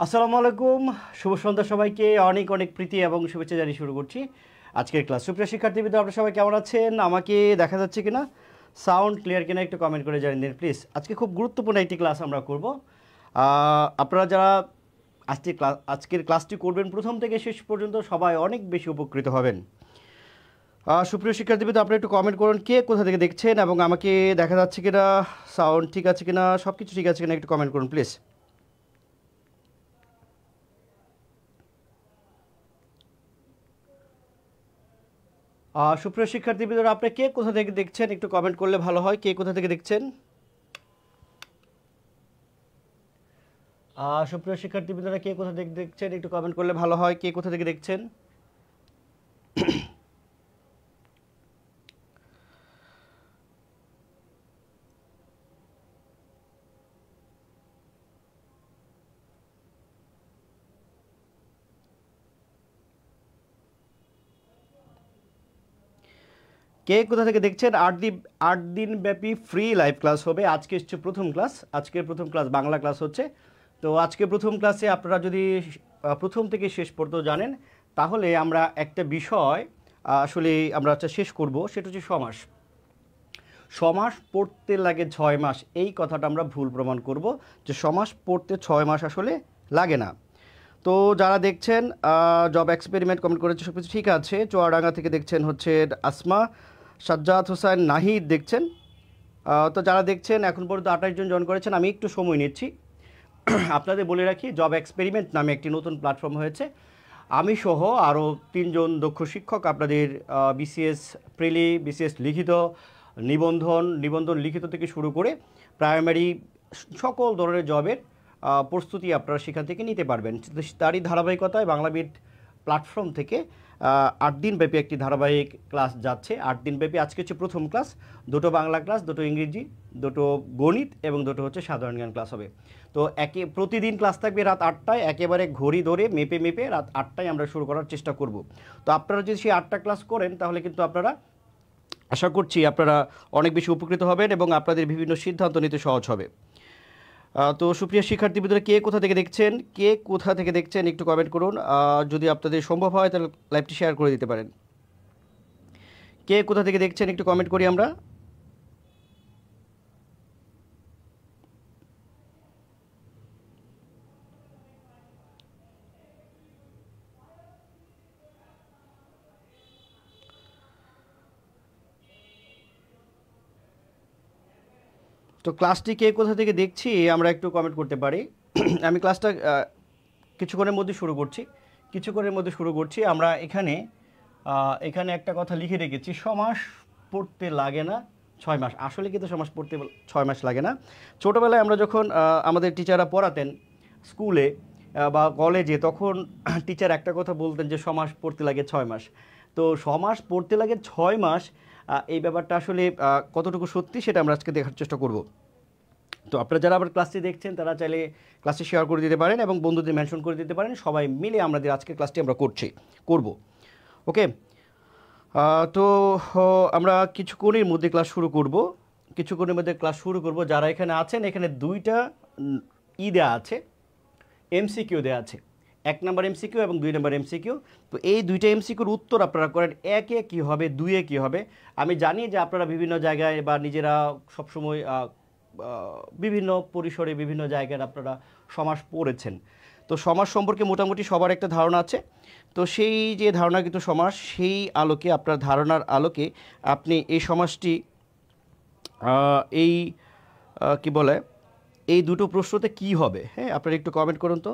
আসসালামু আলাইকুম, শুভ সন্ধ্যা সবাইকে। অনেক অনেক প্রীতি এবং শুভেচ্ছা জানিয়ে শুরু করছি আজকের ক্লাস। সুপ্রিয় শিক্ষার্থীবৃন্দ, আপনারা সবাই কেমন আছেন? আমাকে দেখা যাচ্ছে কিনা, সাউন্ড ক্লিয়ার কিনা একটু কমেন্ট করে জানিয়ে দিন প্লিজ। আজকে খুব গুরুত্বপূর্ণ একটি ক্লাস আমরা করব। আপনারা যারা আজকের ক্লাসটি করবেন প্রথম থেকে শেষ পর্যন্ত সবাই অনেক বেশি উপকৃত হবেন। সুপ্রিয় শিক্ষার্থীবৃন্দ, আপনারা একটু কমেন্ট করুন কে কোথা থেকে দেখছেন এবং আমাকে দেখা যাচ্ছে কিনা, সাউন্ড ঠিক আছে কিনা, সব কিছু ঠিক আছে কিনা একটু কমেন্ট করুন প্লিজ। সুপ্রিয় শিক্ষার্থীবৃন্দরা, আপনি কে কোথা থেকে দেখছেন একটু কমেন্ট করলে ভালো হয়। কে কোথা থেকে দেখছেন? সুপ্রিয় শিক্ষার্থীবৃন্দরা, কে কোথা থেকে দেখছেন একটু কমেন্ট করলে ভালো হয়। কে কোথা থেকে দেখছেন? কে কোথা থেকে দেখছেন? 8 দিন ব্যাপী ফ্রি লাইভ ক্লাস হবে। আজকে হচ্ছে প্রথম ক্লাস, আজকের প্রথম ক্লাস বাংলা ক্লাস হচ্ছে। তো আজকে প্রথম ক্লাসে আপনারা যদি প্রথম থেকে শেষ পর্যন্ত জানেন, তাহলে আমরা একটা বিষয় আসলে আমরা শেষ করব, সেটা হচ্ছে সমাস। সমাস পড়তে লাগে 6 মাস, এই কথাটা আমরা ভুল প্রমাণ করব যে সমাস পড়তে 6 মাস আসলে লাগে না। তো যারা দেখছেন, জব এক্সপেরিমেন্ট কমেন্ট করেছে, সব কিছু ঠিক আছে। চুয়াডাঙ্গা থেকে দেখছেন হচ্ছে আসমা, সাজ্জাদ হোসেন, নাহিদ দেখছেন। তো যারা দেখছেন এখন পর্যন্ত 28 জন জয়েন করেছেন। আমি একটু সময় নিচ্ছি। আপনাদের বলে রাখি, জব এক্সপেরিমেন্ট নামে একটি নতুন প্ল্যাটফর্ম হয়েছে। আমি সহ আরও 3 জন দক্ষ শিক্ষক আপনাদের বিসিএস প্রিলি, বিসিএস লিখিত, নিবন্ধন লিখিত থেকে শুরু করে প্রাইমারি সকল ধরনের জবের প্রস্তুতি আপনারা সেখান থেকে নিতে পারবেন। তারই ধারাবাহিকতায় বাংলাবিট প্ল্যাটফর্ম থেকে 8 দিনব্যাপী একটি ধারাবাহিক ক্লাস যাচ্ছে। 8 দিনব্যাপী। আজকে হচ্ছে প্রথম ক্লাস। দুটো বাংলা ক্লাস, দুটো ইংরেজি, দুটো গণিত এবং দুটো হচ্ছে সাধারণ জ্ঞান ক্লাস হবে। তো প্রতিদিন ক্লাস থাকবে রাত 8টায়, একেবারে ঘড়ি ধরে মেপে রাত 8টায় আমরা শুরু করার চেষ্টা করব। তো আপনারা যদি সেই 8টা ক্লাস করেন, তাহলে কিন্তু আপনারা, আশা করছি আপনারা অনেক বেশি উপকৃত হবেন এবং আপনাদের বিভিন্ন সিদ্ধান্ত নিতে সহজ হবে। তো সুপ্রিয় শিক্ষার্থীবৃন্দরা, কে কোথা থেকে দেখছেন একটু কমেন্ট করুন। যদি আপনাদের সম্ভব হয় তাহলে লাইভটি শেয়ার করে দিতে পারেন। কে কোথা থেকে দেখছেন একটু কমেন্ট করি আমরা। তো ক্লাসটি কে কোথা থেকে দেখছি আমরা একটু কমেন্ট করতে পারি। আমি ক্লাসটা কিছুক্ষণের মধ্যে শুরু করছি। আমরা এখানে একটা কথা লিখে রেখেছি, সমাস পড়তে লাগে না 6 মাস। আসলে কিন্তু সমাস পড়তে 6 মাস লাগে না। ছোটোবেলায় আমরা যখন আমাদের টিচাররা পড়াতেন স্কুলে বা কলেজে, তখন টিচার একটা কথা বলতেন যে সমাস পড়তে লাগে 6 মাস। তো সমাস পড়তে লাগে 6 মাস, এই ব্যাপারটা আসলে কতটুকু সত্যি সেটা আমরা আজকে দেখার চেষ্টা করব। তো আপনারা যারা আবার ক্লাসটি দেখছেন, তারা চাইলে ক্লাসটি শেয়ার করে দিতে পারেন এবং বন্ধুদের মেনশন করে দিতে পারেন। সবাই মিলে আমাদের আজকের ক্লাসটি আমরা করব। ওকে। তো আমরা কিছুক্ষণের মধ্যে ক্লাস শুরু করব। যারা এখানে আছেন, এখানে 2টা দেওয়া আছে, এমসিকিউ দেওয়া আছে, 1 নম্বর এমসিকিউ এবং 2 নম্বর এমসিকিউ। তো এই 2টা এমসিকিউর উত্তর আপনারা করেন 1-এ কী হবে, 2-এ কী হবে। আমি জানি যে আপনারা বিভিন্ন জায়গায় বা নিজেরা সবসময় বিভিন্ন পরিসরে বিভিন্ন জায়গায় আপনারা সমাস পড়েছেন। তো সমাস সম্পর্কে মোটামুটি সবার একটা ধারণা আছে। তো সেই যে ধারণা, কিন্তু সমাস, সেই আলোকে, আপনার ধারণার আলোকে আপনি এই সমাসটি এই কি বলে, এই দুটো প্রশ্নতে কি হবে, হ্যাঁ আপনারা একটু কমেন্ট করুন তো।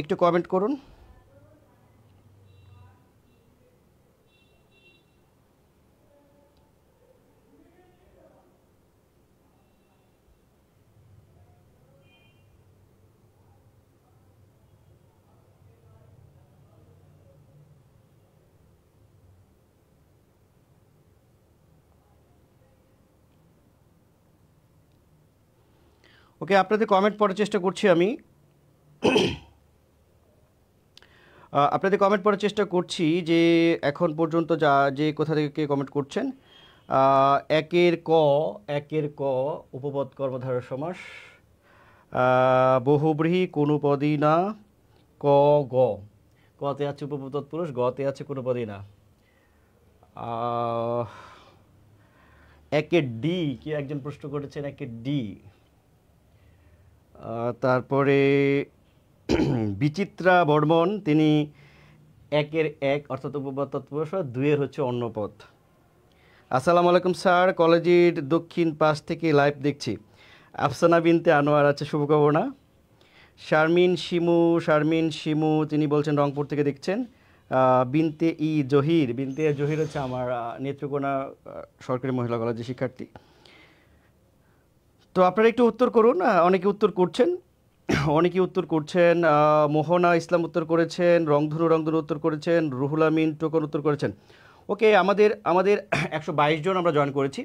একটু কমেন্ট করুন। ওকে, আপনাদের কমেন্ট পড়ার চেষ্টা করছি আমি। আপনাদের কমেন্ট পড়ার চেষ্টা করছি যে এখন পর্যন্ত যে কোথা থেকে কে কমেন্ট করছেন। একের ক উপপদ কর্মধারয় সমাস, বহুব্রীহি কোনো পদই না, ক গ, কতে আছে উপপদ তৎপুরুষ, গতে আছে কোনো পদই না। একের ডি, কি একজন প্রশ্ন করেছেন একের ডি। তারপরে বিচিত্রা বর্মন, তিনি একের এক অর্থাৎ উপপদ তৎপুরুষ, দুইয়ের হচ্ছে অন্য পদ। আসসালামু আলাইকুম স্যার, কলেজের দক্ষিণ পাশ থেকে লাইভ দেখছি। আফসানা বিনতে আনোয়ার আছে, শুভকামনা। শারমিন শিমু তিনি বলছেন রংপুর থেকে দেখছেন। বিনতে জহির হচ্ছে আমার নেত্রকোনা সরকারি মহিলা কলেজের শিক্ষার্থী। তো আপনারা একটু উত্তর করুন, অনেকে উত্তর করছেন। মোহনা ইসলাম উত্তর করেছেন, রংধনু উত্তর করেছেন, রুহুল আমিন টোকন উত্তর করেছেন। ওকে, আমাদের 122 জন আমরা জয়েন করেছি।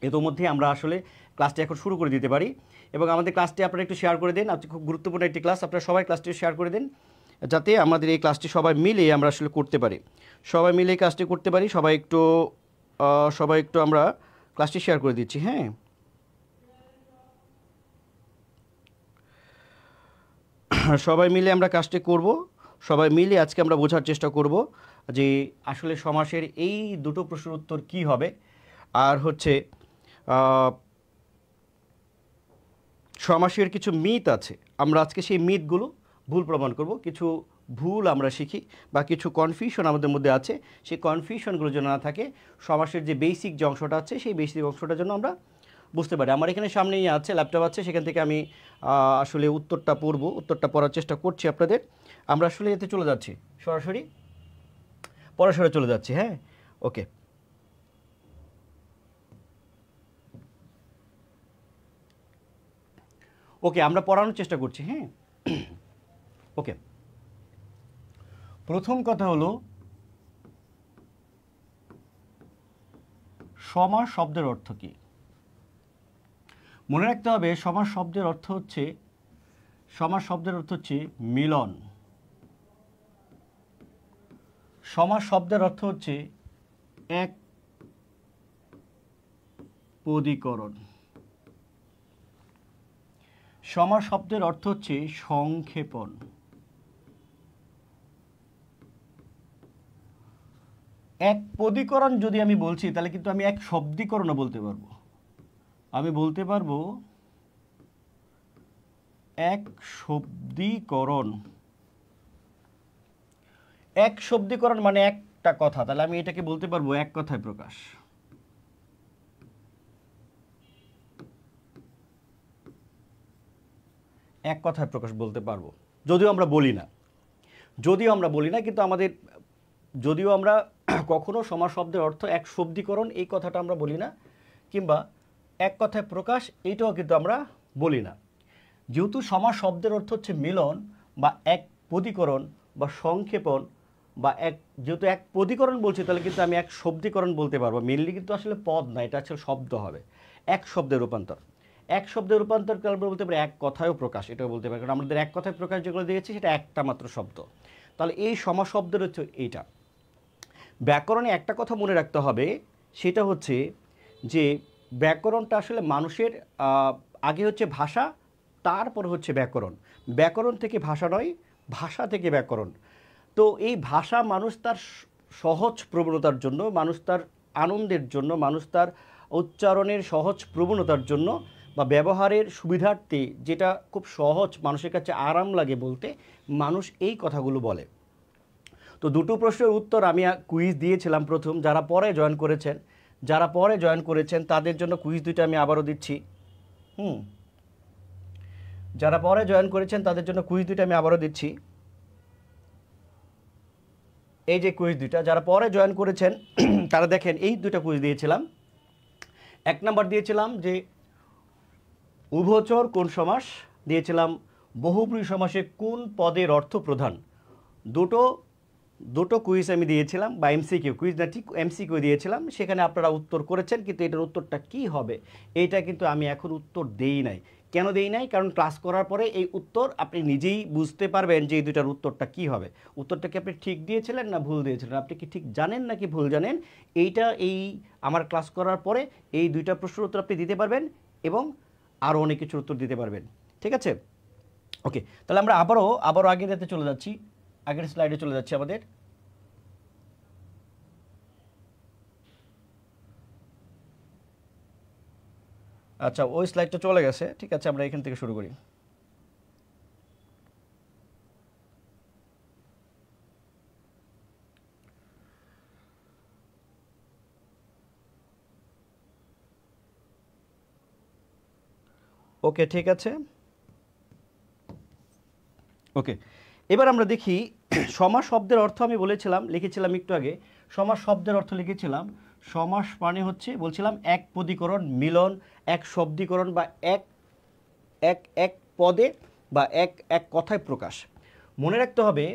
ইতোমধ্যে আমরা আসলে ক্লাসটি এখন শুরু করে দিতে পারি, এবং আমাদের ক্লাসটি আপনারা একটু শেয়ার করে দেন। আজকে খুব গুরুত্বপূর্ণ একটি ক্লাস, আপনারা সবাই ক্লাসটি শেয়ার করে দেন, যাতে আমাদের এই ক্লাসটি সবাই মিলে আমরা আসলে করতে পারি, কাজটি করতে পারি। সবাই একটু আমরা ক্লাসটি শেয়ার করে দিচ্ছি। হ্যাঁ, সবাই মিলে আমরা কাজটি করব, সবাই মিলে আজকে আমরা বোঝার চেষ্টা করব যে আসলে সমাসের এই দুটো প্রশ্নের উত্তর কি হবে, আর হচ্ছে সমাসের কিছু মিথ আছে, আমরা আজকে সেই মিথগুলো ভুল প্রমাণ করব। কিছু ভুল আমরা শিখি বা কিছু কনফিউশন আমাদের মধ্যে আছে, সেই কনফিউশনগুলো যেন না থাকে, সমাসের যে বেসিক যে অংশটা আছে সেই বেসিক অংশটার জন্য আমরা বুঝতে পারি। আমার এখানে সামনেই আছে, ল্যাপটপ আছে, সেখান থেকে আমি আসলে উত্তরটা পড়ার চেষ্টা করছি আপনাদের। আমরা আসলে এতে চলে যাচ্ছি, সরাসরি পড়াশোনা চলে যাচ্ছি। হ্যাঁ, ওকে। আমরা পড়ানোর চেষ্টা করছি। হ্যাঁ, ওকে। প্রথম কথা হলো সমাস শব্দের অর্থ কি। মনে রাখতে হবে, সমাস শব্দের অর্থ হচ্ছে মিলন। সমাস শব্দের অর্থ হচ্ছে এক পদীকরণ। সমাস শব্দের অর্থ হচ্ছে সংক্ষেপণ। এক পদীকরণ যদি আমি বলছি, তাহলে কিন্তু আমি এক শব্দীকরণও বলতে পারবো। আমি বলতে পারবো এক শব্দীকরণ। এক শব্দীকরণ মানে একটা কথা, তাহলে আমি এটাকে বলতে পারবো এক কথায় প্রকাশ। এক কথায় প্রকাশ বলতে পারবো, যদিও আমরা বলি না, কিন্তু আমাদের, যদিও আমরা কখনো সমাস শব্দের অর্থ এক শব্দীকরণ এই কথাটা আমরা বলি না, কিংবা এক কথায় প্রকাশ এইটাও কিন্তু আমরা বলি না। যেহেতু সমাস শব্দের অর্থ হচ্ছে মিলন বা এক পদীকরণ বা সংক্ষেপণ, বা যেহেতু এক পদীকরণ বলছি, তাহলে কিন্তু আমি এক শব্দীকরণ বলতে পারবো। মেনলি কিন্তু আসলে পদ না, এটা আসলে শব্দ হবে, এক শব্দের রূপান্তর। এক শব্দের রূপান্তর আমরা বলতে পারি এক কথায়ও প্রকাশ, এটাও বলতে পারি, কারণ আমাদের এক কথায় প্রকাশ যেগুলো দিয়েছি সেটা একটা মাত্র শব্দ। তাহলে এই সমাস শব্দের হচ্ছে এইটা। ব্যাকরণে একটা কথা মনে রাখতে হবে, সেটা হচ্ছে যে ব্যাকরণটা আসলে মানুষের আগে হচ্ছে ভাষা, তারপর হচ্ছে ব্যাকরণ। ব্যাকরণ থেকে ভাষা নয়, ভাষা থেকে ব্যাকরণ। তো এই ভাষা মানুষ তার সহজ প্রবণতার জন্য, মানুষ তার আনন্দের জন্য, মানুষ তার উচ্চারণের সহজ প্রবণতার জন্য বা ব্যবহারের সুবিধার্থে, যেটা খুব সহজ, মানুষের কাছে আরাম লাগে বলতে, মানুষ এই কথাগুলো বলে। তো দুটো প্রশ্নের উত্তর আমি কুইজ দিয়েছিলাম প্রথম। যারা পরে জয়েন করেছেন তাদের জন্য কুইজ দুইটা আমি আবারও দিচ্ছি। যারা পরে জয়েন করেছেন তাদের জন্য কুইজ দুইটা আমি আবারও দিচ্ছি। এই যে কুইজ দুইটা, যারা পরে জয়েন করেছেন তারা দেখেন, এই দুইটা কুইজ দিয়েছিলাম। এক নাম্বার দিয়েছিলাম যে উভচর কোন সমাস, দিয়েছিলাম বহুব্রীহি সমাসে কোন পদের অর্থ প্রধান। দুটো কুইজ আমি দিয়েছিলাম, বা এমসিকিউ কুইজ না, ঠিক এমসিকিউ দিয়েছিলাম। সেখানে আপনারা উত্তর করেছেন, কিন্তু এটার উত্তরটা কি হবে এইটা কিন্তু আমি এখন উত্তর দেই নাই। কেন দেই নাই? কারণ ক্লাস করার পরে এই উত্তর আপনি নিজেই বুঝতে পারবেন যে এই দুইটার উত্তরটা কি হবে। উত্তরটা কি আপনি ঠিক দিয়েছিলেন না ভুল দিয়েছিলেন, আপনি কি ঠিক জানেন নাকি ভুল জানেন, এইটা এই আমার ক্লাস করার পরে এই দুইটা প্রশ্নের উত্তর আপনি দিতে পারবেন এবং আরও অনেক কিছুর উত্তর দিতে পারবেন। ঠিক আছে, ওকে। তাহলে আমরা আবারও আগের রাতে চলে যাচ্ছি, আগের স্লাইডে চলে যাচ্ছি আমাদের। আচ্ছা, ওই স্লাইডটা চলে গেছে, ঠিক আছে, আমরা এখান থেকে শুরু করি। ওকে, ঠিক আছে, ওকে। এবার আমরা দেখি সমাস শব্দের অর্থ আমি বলেছিলাম, লিখেছিলাম একটু আগে, সমাস শব্দের অর্থ লিখেছিলাম। সমাস মানে হচ্ছে বলছিলাম এক পদীকরণ, মিলন, এক শব্দীকরণ বা এক এক এক পদে বা এক এক কথায় প্রকাশ। মনে রাখতে হবে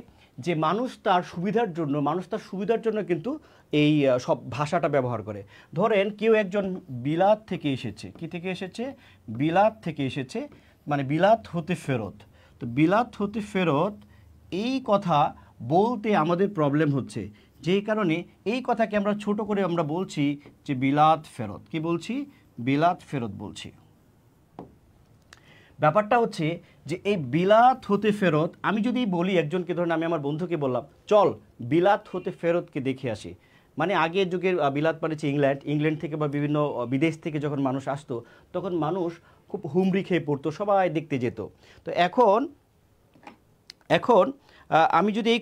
যে মানুষ তার সুবিধার জন্য কিন্তু এই সব ভাষাটা ব্যবহার করে। ধরেন কেউ একজন বিলাত থেকে এসেছে, কি থেকে এসেছে? বিলাত থেকে এসেছে, মানে বিলাত হতে ফেরত। তো বিলাত হতে ফেরত এই কথা বলতে আমাদের প্রবলেম হচ্ছে, যেই কারণে এই কথাকে আমরা ছোট করে আমরা বলছি যে বিলাত ফেরত। কি বলছি? বিলাত ফেরত বলছি। ব্যাপারটা হচ্ছে যে এই বিলাত হতে ফেরত আমি যদি বলি একজনকে, ধরুন আমি আমার বন্ধুকে বললাম চল বিলাত হতে ফেরতকে দেখে আসি, মানে আগের যুগের বিলাত মানে হচ্ছে ইংল্যান্ড থেকে বা বিভিন্ন বিদেশ থেকে যখন মানুষ আসতো তখন মানুষ খুব হুমড়ি খেয়ে পড়তো, সবাই দেখতে যেত। তো এখন আমি যদি এই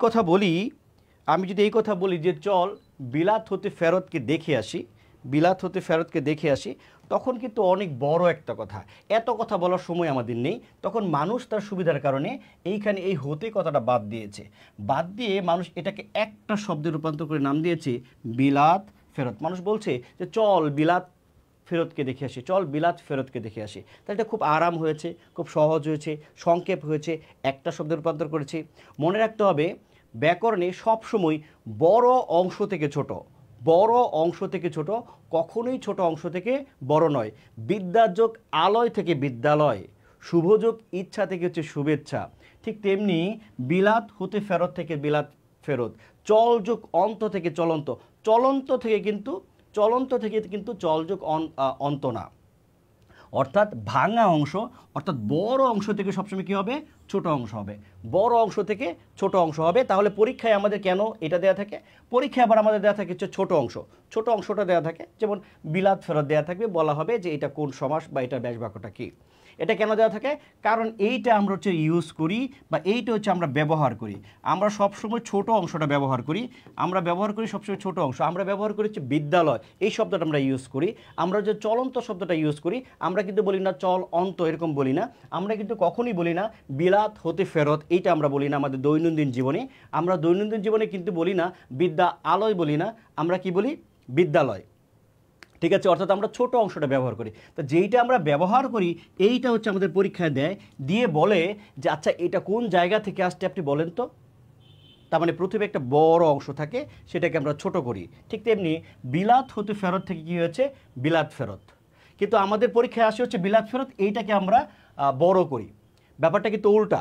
কথা বলি যে চল বিলাত হতে ফেরতকে দেখে আসি, তখন কিন্তু অনেক বড় একটা কথা, এত কথা বলার সময় আমাদের নেই। তখন মানুষ তার সুবিধার কারণে এইখানে এই হতে কথাটা বাদ দিয়ে মানুষ এটাকে একটা শব্দে রূপান্তর করে নাম দিয়েছে বিলাত ফেরত। মানুষ বলছে যে চল বিলাত ফেরতকে দেখে আসি, তাহলে এটা খুব আরাম হয়েছে, খুব সহজ হয়েছে, সংক্ষেপ হয়েছে, একটা শব্দে রূপান্তর করেছি। মনে রাখতে হবে ব্যাকরণে সবসময় বড় অংশ থেকে ছোট, কখনোই ছোট অংশ থেকে বড় নয়। বিদ্যাযোগ আলয় থেকে বিদ্যালয়, শুভযোগ ইচ্ছা থেকে হচ্ছে শুভেচ্ছা। ঠিক তেমনি বিলাত হতে ফেরত থেকে বিলাত ফেরত, চলযোগ অন্ত থেকে চলন্ত থেকে কিন্তু চলযোগ অন্ত না। অর্থাৎ ভাঙা অংশ, অর্থাৎ বড় অংশ থেকে সবসময় কী হবে? ছোট অংশ হবে, বড় অংশ থেকে ছোট অংশ হবে। তাহলে পরীক্ষায় আমাদের কেন এটা দেওয়া থাকে? পরীক্ষায় আবার আমাদের দেওয়া থাকে হচ্ছে ছোট অংশটা দেওয়া থাকে, যেমন বিলাত ফেরত দেওয়া থাকবে, বলা হবে যে এটা কোন সমাস বা এটার ব্যাস বাক্যটা কী। এটা কেন দেওয়া থাকে? কারণ এইটা আমরা হচ্ছে ইউজ করি বা এইটা হচ্ছে আমরা ব্যবহার করি, আমরা সবসময় ছোট অংশটা ব্যবহার করি, সবসময় ছোট অংশ। আমরা ব্যবহার করি হচ্ছে বিদ্যালয়, এই শব্দটা আমরা ইউজ করি। আমরা যে চলন্ত শব্দটা ইউজ করি, আমরা কিন্তু বলি না চল অন্ত, এরকম বলি না। আমরা কিন্তু কখনই বলি না বিলাত হতে ফেরত, এইটা আমরা বলি না আমাদের দৈনন্দিন জীবনে। আমরা দৈনন্দিন জীবনে কিন্তু বলি না বিদ্যা আলয়, বলি না, আমরা কি বলি? বিদ্যালয়। ঠিক আছে, অর্থাৎ আমরা ছোট অংশটা ব্যবহার করি। তো যেইটা আমরা ব্যবহার করি এইটা হচ্ছে আমাদের পরীক্ষায় দিয়ে বলে যে আচ্ছা এটা কোন জায়গা থেকে আসছে আপনি বলেন তো। তার মানে প্রথমে একটা বড় অংশ থাকে, সেটাকে আমরা ছোট করি। ঠিক তেমনি বিলাত হতে ফেরত থেকে কী হয়েছে? বিলাত ফেরত। কিন্তু আমাদের পরীক্ষায় আসে হচ্ছে বিলাত ফেরত, এইটাকে আমরা বড় করি। ব্যাপারটা কিন্তু উল্টা।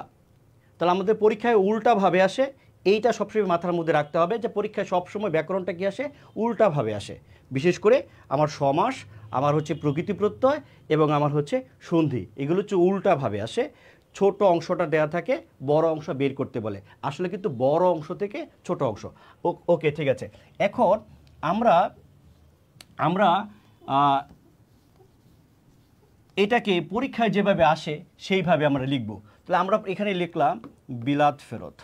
তাহলে আমাদের পরীক্ষায় উল্টাভাবে আসে, এইটা সবসময় মাথার মধ্যে রাখতে হবে যে পরীক্ষায় সবসময় ব্যাকরণটা কি আসে? উল্টাভাবে আসে। বিশেষ করে আমার সমাস, আমার হচ্ছে প্রকৃতি প্রত্যয় এবং আমার হচ্ছে সন্ধি, এগুলো হচ্ছে উল্টাভাবে আসে। ছোট অংশটা দেয়া থাকে, বড় অংশ বের করতে বলে, আসলে কিন্তু বড় অংশ থেকে ছোট অংশ। ওকে, ঠিক আছে। এখন আমরা এটাকে পরীক্ষায় যেভাবে আসে সেইভাবে আমরা লিখব। তাহলে আমরা এখানে লিখলাম বিলাত ফেরত,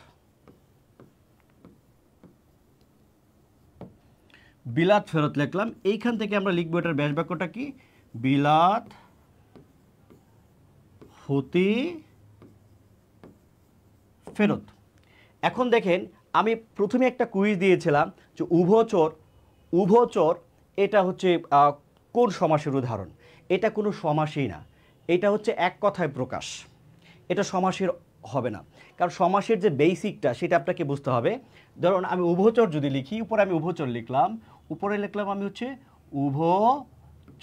লিখলাম। এইখান থেকে আমরা লিখবো এটার ব্যাস বাক্যটা কি? বিলাত হতে ফেরত। এখন দেখেন আমি প্রথমে একটা কুইজ দিয়েছিলাম যে উভচর এটা হচ্ছে কোন সমাসের উদাহরণ? এটা কোনো সমাসই না, এটা হচ্ছে এক কথায় প্রকাশ, এটা সমাসের হবে না। কারণ সমাসের যে বেসিকটা সেটা আপনাকে বুঝতে হবে। ধরুন আমি উভচর যদি লিখি, উপরে আমি উভচর লিখলাম, আমি হচ্ছে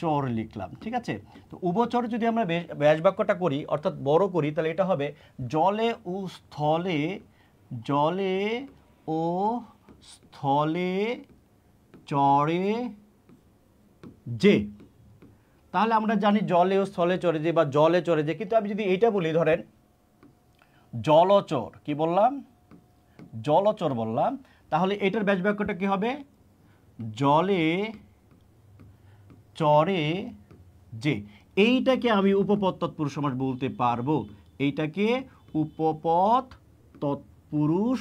চর লিখলাম, ঠিক আছে। তো উভচর যদি আমরা ব্যাস বাক্যটা করি অর্থাৎ বড় করি, তাহলে এটা হবে জলে ও স্থলে, জলে ও স্থলে চরে যে। তাহলে আমরা জানি জলে ও স্থলে চরে যে বা জলে চরে যে, কিন্তু আমি যদি এইটা বলি ধরেন জলচর, কি বললাম, জলচর বললাম, তাহলে এটার ব্যাস বাক্যটা কি হবে জলে চরে যে। এইটাকে আমি উপপদ তৎপুরুষ সমাস বলতে পারবো, এইটাকে উপপদ তৎপুরুষ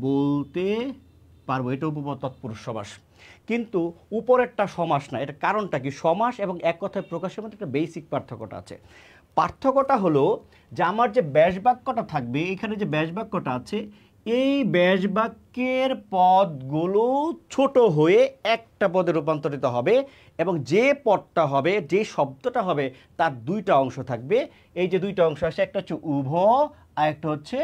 বলতে পারবো, এটা উপপদ তৎপুরুষ সমাস। কিন্তু উপরেরটা সমাস না, এটা কারণটা কি, সমাস এবং এক কথায় প্রকাশের মধ্যে একটা বেসিক পার্থক্যটা আছে। পার্থক্যটা হলো যে আমার যে ব্যাস বাক্যটা থাকবে, এখানে যে ব্যাস বাক্যটা আছে, এই ব্যাস বাক্যের পদগুলো ছোট হয়ে একটা পদে রূপান্তরিত হবে, এবং যে পদটা হবে, যে শব্দটা হবে, তার দুইটা অংশ থাকবে। এই যে দুইটা অংশ আছে, একটা হচ্ছে উভ আর একটা হচ্ছে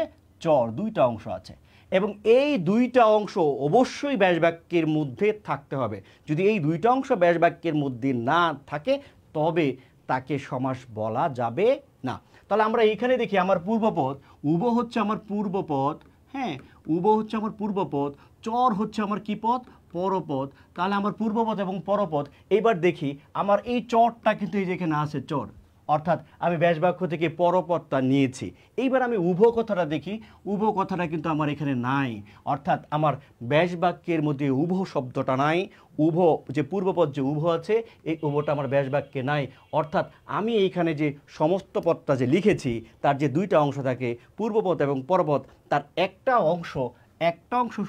চর, দুইটা অংশ আছে, এবং এই দুইটা অংশ অবশ্যই ব্যাস বাক্যের মধ্যে থাকতে হবে। যদি এই দুইটা অংশ ব্যাস বাক্যের মধ্যে না থাকে তবে তাকে সমাস বলা যাবে না। তাহলে আমরা এইখানে দেখি আমার পূর্বপদ, উভ হচ্ছে আমার পূর্বপদ, হ্যাঁ, উভ হচ্ছে আমার পূর্বপদ, চর হচ্ছে আমার কি পদ, পরপদ। তাহলে আমার পূর্বপদ এবং পরপদ। এইবার দেখি আমার এই চরটা কিন্তু এই যেখানে আছে চর, অর্থাৎ আমি ব্যাস বাক্য থেকে পরপদটা নিয়েছি। এইবার আমি উভ কথাটা দেখি, উভ কথাটা কিন্তু আমার এখানে নাই, অর্থাৎ আমার ব্যাস বাক্যের মধ্যে উভ শব্দটা নাই। উভ যে পূর্বপদ যে উভ আছে, এই উভটা আমার ব্যাস বাক্যে নাই, অর্থাৎ আমি এইখানে যে সমস্ত পদটা যে লিখেছি তার যে দুইটা অংশ থাকে পূর্বপদ এবং পরপদ, তার একটা অংশ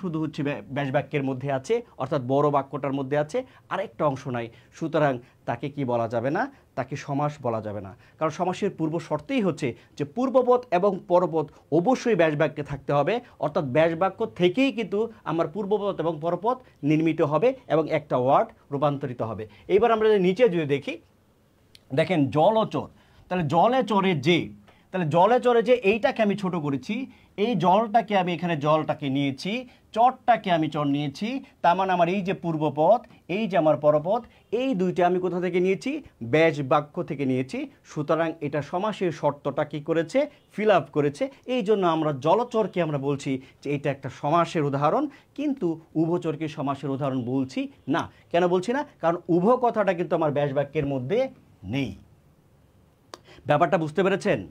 শুধু হচ্ছে ব্যাস বাক্যের মধ্যে আছে, অর্থাৎ বড় বাক্যটার মধ্যে আছে, আরেকটা অংশ নাই। সুতরাং তাকে কি বলা যাবে না, তাকে সমাস বলা যাবে না। কারণ সমাসের পূর্ব শর্তেই হচ্ছে যে পূর্বপদ এবং পরপদ অবশ্যই ব্যাস বাক্যে থাকতে হবে, অর্থাৎ ব্যাস বাক্য থেকেই কিন্তু আমার পূর্বপদ এবং পরপদ নির্মিত হবে এবং একটা ওয়ার্ড রূপান্তরিত হবে। এইবার আমরা নিচে যদি দেখি, দেখেন জলচর, তাহলে জলে চরে যে, তাহলে জলে চরে যে এইটাকে আমি ছোট করেছি, এই জলটাকে আমি এখানে জলটাকে নিয়েছি, চরটাকে আমি চর নিয়েছি, তার মানে আমার এই যে পূর্বপদ, এই যে আমার পরপদ, এই দুইটা আমি কোথা থেকে নিয়েছি, ব্যাস বাক্য থেকে নিয়েছি। সুতরাং এটা সমাসের শর্তটা কি করেছে, ফিল আপ করেছে। এই জন্য আমরা জলচরকে আমরা বলছি যে এটা একটা সমাসের উদাহরণ, কিন্তু উভচরকে সমাসের উদাহরণ বলছি না। কেন বলছি না, কারণ উভ কথাটা কিন্তু আমার ব্যাস বাক্যের মধ্যে নেই। ব্যাপারটা বুঝতে পেরেছেন?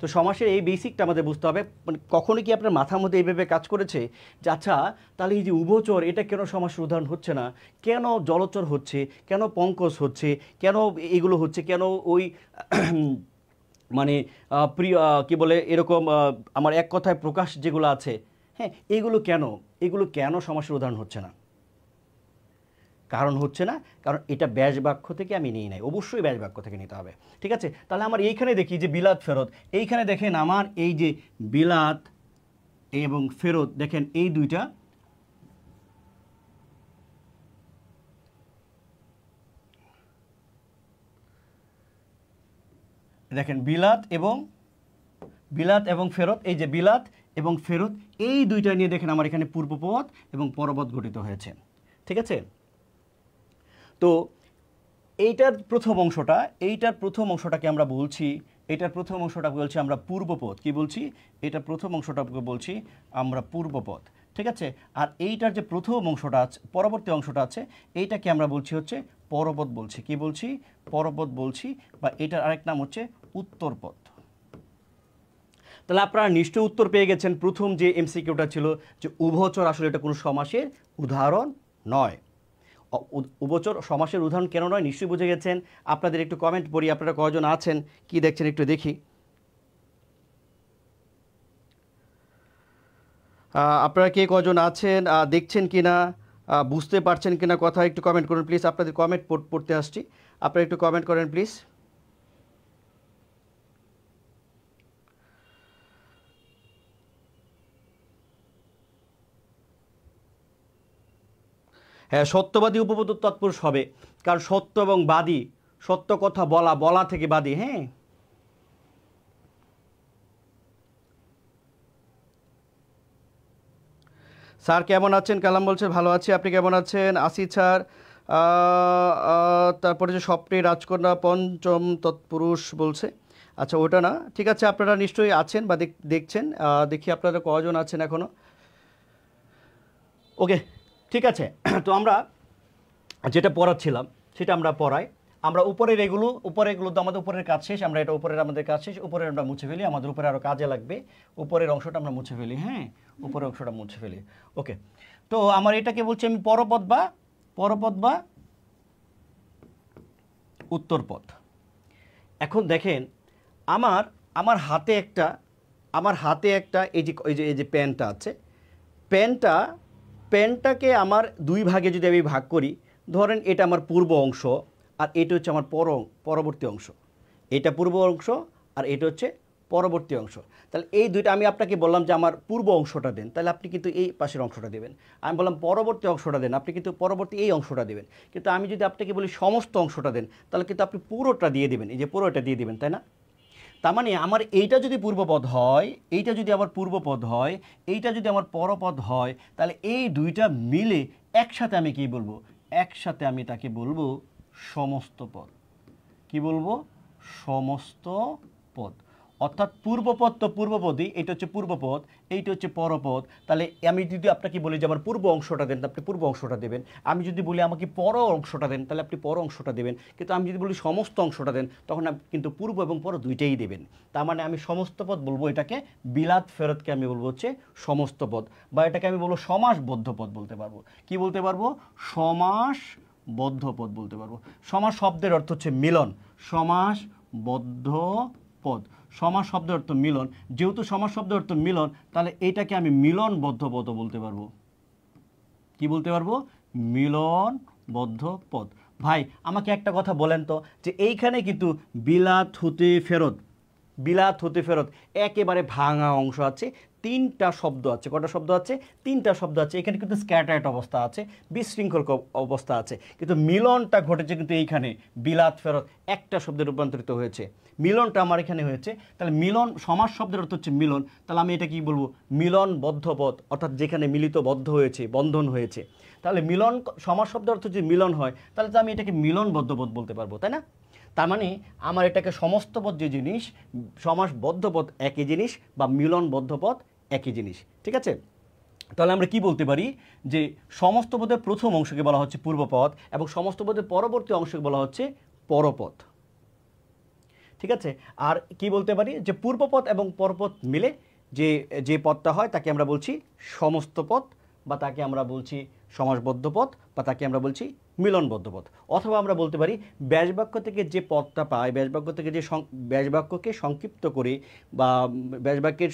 তো সমাসের এই বেসিকটা আমাদের বুঝতে হবে। মানে কখনো কি আপনার মাথার মধ্যে এইভাবে কাজ করেছে যে আচ্ছা তাহলে এই যে উভচর এটা কেন সমাসের উদাহরণ হচ্ছে না, কেন জলচর হচ্ছে, কেন পঙ্কজ হচ্ছে, কেন এগুলো হচ্ছে, কেন ওই মানে প্রিয় কি বলে এরকম আমার এক কথায় প্রকাশ যেগুলো আছে, হ্যাঁ, এগুলো কেন সমাসের উদাহরণ হচ্ছে না? কারণ হচ্ছে না, কারণ এটা ব্যাস বাক্য থেকে আমি নিই নাই, অবশ্যই ব্যাস বাক্য থেকে নিতে হবে। ঠিক আছে, তাহলে আমার এইখানে দেখি যে বিলাত ফেরত, এইখানে দেখেন আমার এই যে বিলাত এবং ফেরত, দেখেন এই দুইটা, দেখেন বিলাত এবং ফেরত, এই যে বিলাত এবং ফেরত, এই দুইটা নিয়ে দেখেন আমার এখানে পূর্বপদ এবং পরপদ গঠিত হয়েছে। ঠিক আছে, তো এইটার প্রথম অংশটাকে আমরা বলছি, আমরা পূর্বপদ। কি বলছি? এটার প্রথম অংশটাকে বলছি আমরা পূর্বপদ। ঠিক আছে, আর এইটার যে প্রথম অংশটা আছে, পরবর্তী অংশটা আছে, এইটাকে আমরা বলছি হচ্ছে পরপদ বলছি। কি বলছি? পরপদ বলছি, বা এটার আরেক নাম হচ্ছে উত্তরপদ। তাহলে আপনারা নিশ্চয়ই উত্তর পেয়ে গেছেন। প্রথম যে এমসিকিউটা ছিল যে উভচর আসলে এটা কোনো সমাসের উদাহরণ নয়। উভচর সমাসের উদাহরণ কেন নয় নিশ্চয়ই বুঝে গেছেন। আপনাদের একটু কমেন্ট পড়ি, আপনারা কয়জন আছেন, কি দেখছেন একটু দেখি। আপনারা কে কজন আছেন, দেখছেন কি না, বুঝতে পারছেন কি না কথা, একটু কমেন্ট করুন প্লিজ। আপনাদের কমেন্ট পড়তে আসছি, আপনারা একটু কমেন্ট করেন প্লিজ। হ্যাঁ, সত্যবাদী উপপদ তৎপুরুষ হবে, কারণ সত্য এবং বাদী, সত্য কথা বলা থেকে বাদী। হ্যাঁ, স্যার কেমন আছেন? কালাম বলছে ভালো আছি, আপনি কেমন আছেন? আসিফ স্যার তারপরে যে স্বপ্নে রাজকন্যা পঞ্চম তৎপুরুষ বলছে, আচ্ছা ওটা না, ঠিক আছে আপনারা নিশ্চয়ই আছেন বা দেখছেন, দেখি আপনারা কজন আছেন এখনও। ওকে, ঠিক আছে। তো আমরা যেটা পড়াচ্ছিলাম সেটা আমরা পড়াই। আমরা উপরের এগুলো তো আমাদের উপরের কাজ শেষ, আমরা এটা উপরের আমাদের কাজ শেষ, উপরের আমরা মুছে ফেলি, আমাদের উপরে আরও কাজে লাগবে, উপরের অংশটা আমরা মুছে ফেলি, হ্যাঁ উপরের অংশটা মুছে ফেলি। ওকে, তো আমার এটাকে বলছি আমি পরপদ বা উত্তরপদ। এখন দেখেন আমার আমার হাতে একটা এই যে পেনটা আছে, পেনটাকে আমার দুই ভাগে যদি আমি ভাগ করি, ধরেন এটা আমার পূর্ব অংশ আর এটা হচ্ছে আমার পরবর্তী অংশ, এটা পূর্ব অংশ আর এটা হচ্ছে পরবর্তী অংশ। তাহলে এই দুইটা আমি আপনাকে বললাম যে আমার পূর্ব অংশটা দেন, তাহলে আপনি কিন্তু এই পাশের অংশটা দেবেন। আমি বললাম পরবর্তী অংশটা দেন, আপনি কিন্তু পরবর্তী এই অংশটা দেবেন। কিন্তু আমি যদি আপনাকে বলি সমস্ত অংশটা দেন, তাহলে কিন্তু আপনি পুরোটা দিয়ে দেবেন, এই যে পুরোটা দিয়ে দেবেন, তাই না? তার মানে আমার এইটা যদি পূর্বপদ হয়, এইটা যদি আমার পূর্বপদ হয়, এইটা যদি আমার পরপদ হয়, তাহলে এই দুইটা মিলে একসাথে আমি কি বলবো? একসাথে আমি তাকে বলবো সমস্ত পদ। কি বলবো? সমস্ত পদ। অর্থাৎ পূর্বপদ তো পূর্বপদই, এটা হচ্ছে পূর্বপদ, এইটা হচ্ছে পরপদ। তাহলে আমি যদি আপনাকে বলি যে আমার পূর্ব অংশটা দেন, আপনি পূর্ব অংশটা দেবেন। আমি যদি বলি আমাকে পর অংশটা দেন, তাহলে আপনি পর অংশটা দেবেন। কিন্তু আমি যদি বলি সমস্ত অংশটা দেন, তখন আপনি কিন্তু পূর্ব এবং পর দুইটাই দেবেন। তার মানে আমি সমস্ত পদ বলবো, এটাকে বিলাত ফেরতকে আমি বলবো হচ্ছে সমস্ত পদ, বা এটাকে আমি বলবো সমাসবদ্ধ পদ বলতে পারবো। কি বলতে পারবো? সমাসবদ্ধ পদ বলতে পারবো। সমাস শব্দের অর্থ হচ্ছে মিলন, সমাসবদ্ধ পদ। সমাস শব্দের অর্থ মিলন, যেহেতু সমাস শব্দের অর্থ মিলন, তাহলে এটাকে আমি মিলনবদ্ধ পদ বলতে পারবো। কি বলতে পারবো? মিলনবদ্ধ পদ। ভাই আমাকে একটা কথা বলেন তো, যে এইখানে কিন্তু বিলাত হতে ফেরত একেবারে ভাঙা অংশ আছে, তিনটা শব্দ আছে। কটা শব্দ আছে? তিনটা শব্দ আছে। এখানে কিন্তু স্ক্যাটার্ড অবস্থা আছে, বিশৃঙ্খল অবস্থা আছে, কিন্তু মিলনটা ঘটেছে কিন্তু এইখানে বিলাত ফেরত একটা শব্দে রূপান্তরিত হয়েছে। মিলনটা আমার এখানে হয়েছে। তাহলে মিলন, সমাস শব্দের অর্থ হচ্ছে মিলন, তাহলে আমি এটা কি বলবো? মিলনবদ্ধ পদ, অর্থাৎ যেখানে মিলিত বদ্ধ হয়েছে, বন্ধন হয়েছে। তাহলে মিলন, সমাস শব্দের অর্থ যদি মিলন হয়, তাহলে তো আমি এটাকে মিলনবদ্ধ পদ বলতে পারবো, তাই না? তার মানে আমার এটাকে সমস্ত পদ যে জিনিস, সমাসবদ্ধ পদ একই জিনিস, বা মিলনবদ্ধ পদ একই জিনিস। ঠিক আছে? তাহলে আমরা কি বলতে পারি? যে সমস্ত পদের প্রথম অংশকে বলা হচ্ছে পূর্বপদ, এবং সমস্ত পদের পরবর্তী অংশকে বলা হচ্ছে পরপদ। ঠিক আছে? আর কি বলতে পারি? যে পূর্বপদ এবং পরপদ মিলে যে পদটা হয় তাকে আমরা বলছি সমস্ত পদ, বা তাকে আমরা বলছি সমাসবদ্ধ পদ, বা তাকে আমরা বলছি মিলনবদ্ধ পদ। অথবা আমরা বলতে পারি ব্যাসবাক্য থেকে যে পদটা পাই, ব্যাসবাক্য থেকে যে ব্যাসবাক্যকে সংক্ষিপ্ত করে, বা ব্যাসবাক্যের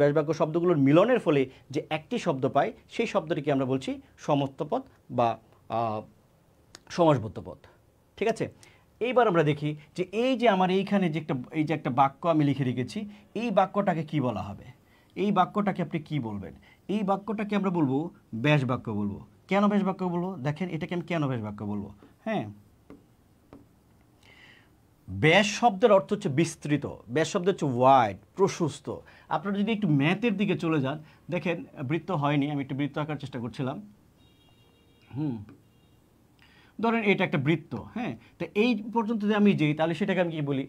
ব্যাসবাক্য শব্দগুলোর মিলনের ফলে যে একটি শব্দ পাই, সেই শব্দটিকে আমরা বলছি সমস্ত পদ বা সমাসবদ্ধ পদ। ঠিক আছে? এইবার আমরা দেখি যে এই যে আমার এইখানে যে একটা বাক্য আমি লিখে রেখেছি, এই বাক্যটাকে কি বলা হবে? এই বাক্যটাকে আপনি কি বলবেন? এই বাক্যটাকে আমরা বলবো ব্যাস বাক্য বলবো। কেন ব্যাস বাক্য বলবো? দেখেন এটাকে আমি কেন ব্যাস বাক্য বলবো। হ্যাঁ, ব্যাস শব্দের অর্থ হচ্ছে বিস্তৃত, ব্যাস শব্দ হচ্ছে ওয়াইড, প্রশস্ত। আপনারা যদি একটু ম্যাথের দিকে চলে যান, দেখেন বৃত্ত হয়নি, আমি একটু বৃত্ত আঁকার চেষ্টা করছিলাম। ধরেন এটা একটা বৃত্ত, হ্যাঁ, তো এই পর্যন্ত যদি আমি যাই, তাহলে সেটাকে আমি কি বলি?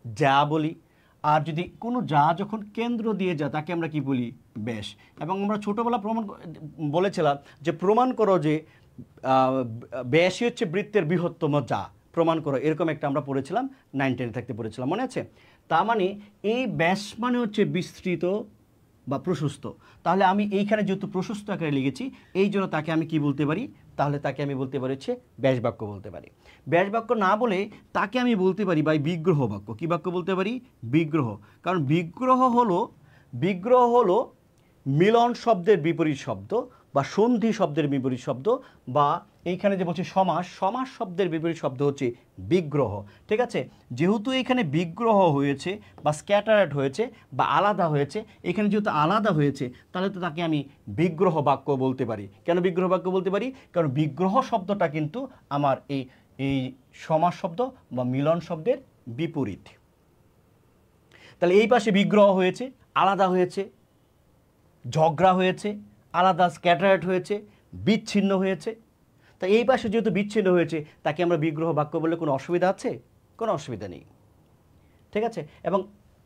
যা বলি। আর যদি কোনো যা যখন কেন্দ্র দিয়ে যায়, তাকে আমরা কি বলি? ব্যাস। এবং আমরা ছোটোবেলা বলেছিলাম যে প্রমাণ করো যে ব্যাসই হচ্ছে বৃত্তের বৃহত্তম যা, প্রমাণ করো, এরকম একটা আমরা পড়েছিলাম, 9-10 থাকতে পড়েছিলাম, মনে আছে? তার মানে এই ব্যাস মানে হচ্ছে বিস্তৃত বা প্রশস্ত। তাহলে আমি এইখানে যেহেতু প্রশস্ত আকারে লিখেছি, এই জন্য তাকে আমি কি বলতে পারি? তাহলে তাকে আমি বলতে পারি হচ্ছে ব্যাস বাক্য বলতে পারি। ব্যাস বাক্য না বলে তাকে আমি বলতে পারি বা বিগ্রহ বাক্য। কি বাক্য বলতে পারি? বিগ্রহ। কারণ বিগ্রহ হলো মিলন শব্দের বিপরীত শব্দ, বা সন্ধি শব্দের বিপরীত শব্দ, বা এইখানে যে বলছি সমাস শব্দের বিপরীত শব্দ হচ্ছে বিগ্রহ। ঠিক আছে? যেহেতু এখানে বিগ্রহ হয়েছে বা স্ক্যাটার্ড হয়েছে বা আলাদা হয়েছে, এখানে যেহেতু আলাদা হয়েছে, তাহলে তো তাকে আমি বিগ্রহ বাক্য বলতে পারি। কেন বিগ্রহ বাক্য বলতে পারি? কারণ বিগ্রহ শব্দটা কিন্তু আমার এই সমাস শব্দ বা মিলন শব্দের বিপরীত। তাহলে এই পাশে বিগ্রহ হয়েছে, আলাদা হয়েছে, ঝগড়া হয়েছে, আলাদা স্ক্যাটার্ড হয়েছে, বিচ্ছিন্ন হয়েছে। তা এই পাশে যেহেতু বিচ্ছিন্ন হয়েছে তাকে আমরা বিগ্রহ বাক্য বললে কোনো অসুবিধা আছে? কোনো অসুবিধা নেই, ঠিক আছে। এবং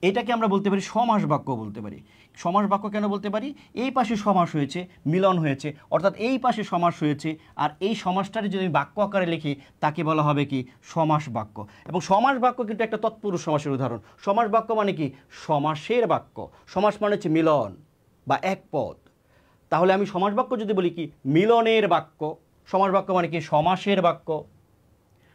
এটাকে আমরা বলতে পারি সমাস বাক্য বলতে পারি। সমাস বাক্য কেন বলতে পারি? এই পাশে সমাস হয়েছে, মিলন হয়েছে, অর্থাৎ এই পাশে সমাস হয়েছে, আর এই সমাসটারে যদি বাক্য আকারে লিখি তাকে বলা হবে কি? সমাস বাক্য। এবং সমাস বাক্য কিন্তু একটা তৎপুরুষ সমাসের উদাহরণ। সমাস বাক্য মানে কি? সমাসের বাক্য। সমাস মানে হচ্ছে মিলন বা এক পদ। তাহলে আমি সমাস বাক্য যদি বলি কি? মিলনের বাক্য। সমাস বাক্য মানে কি? সমাসের বাক্য।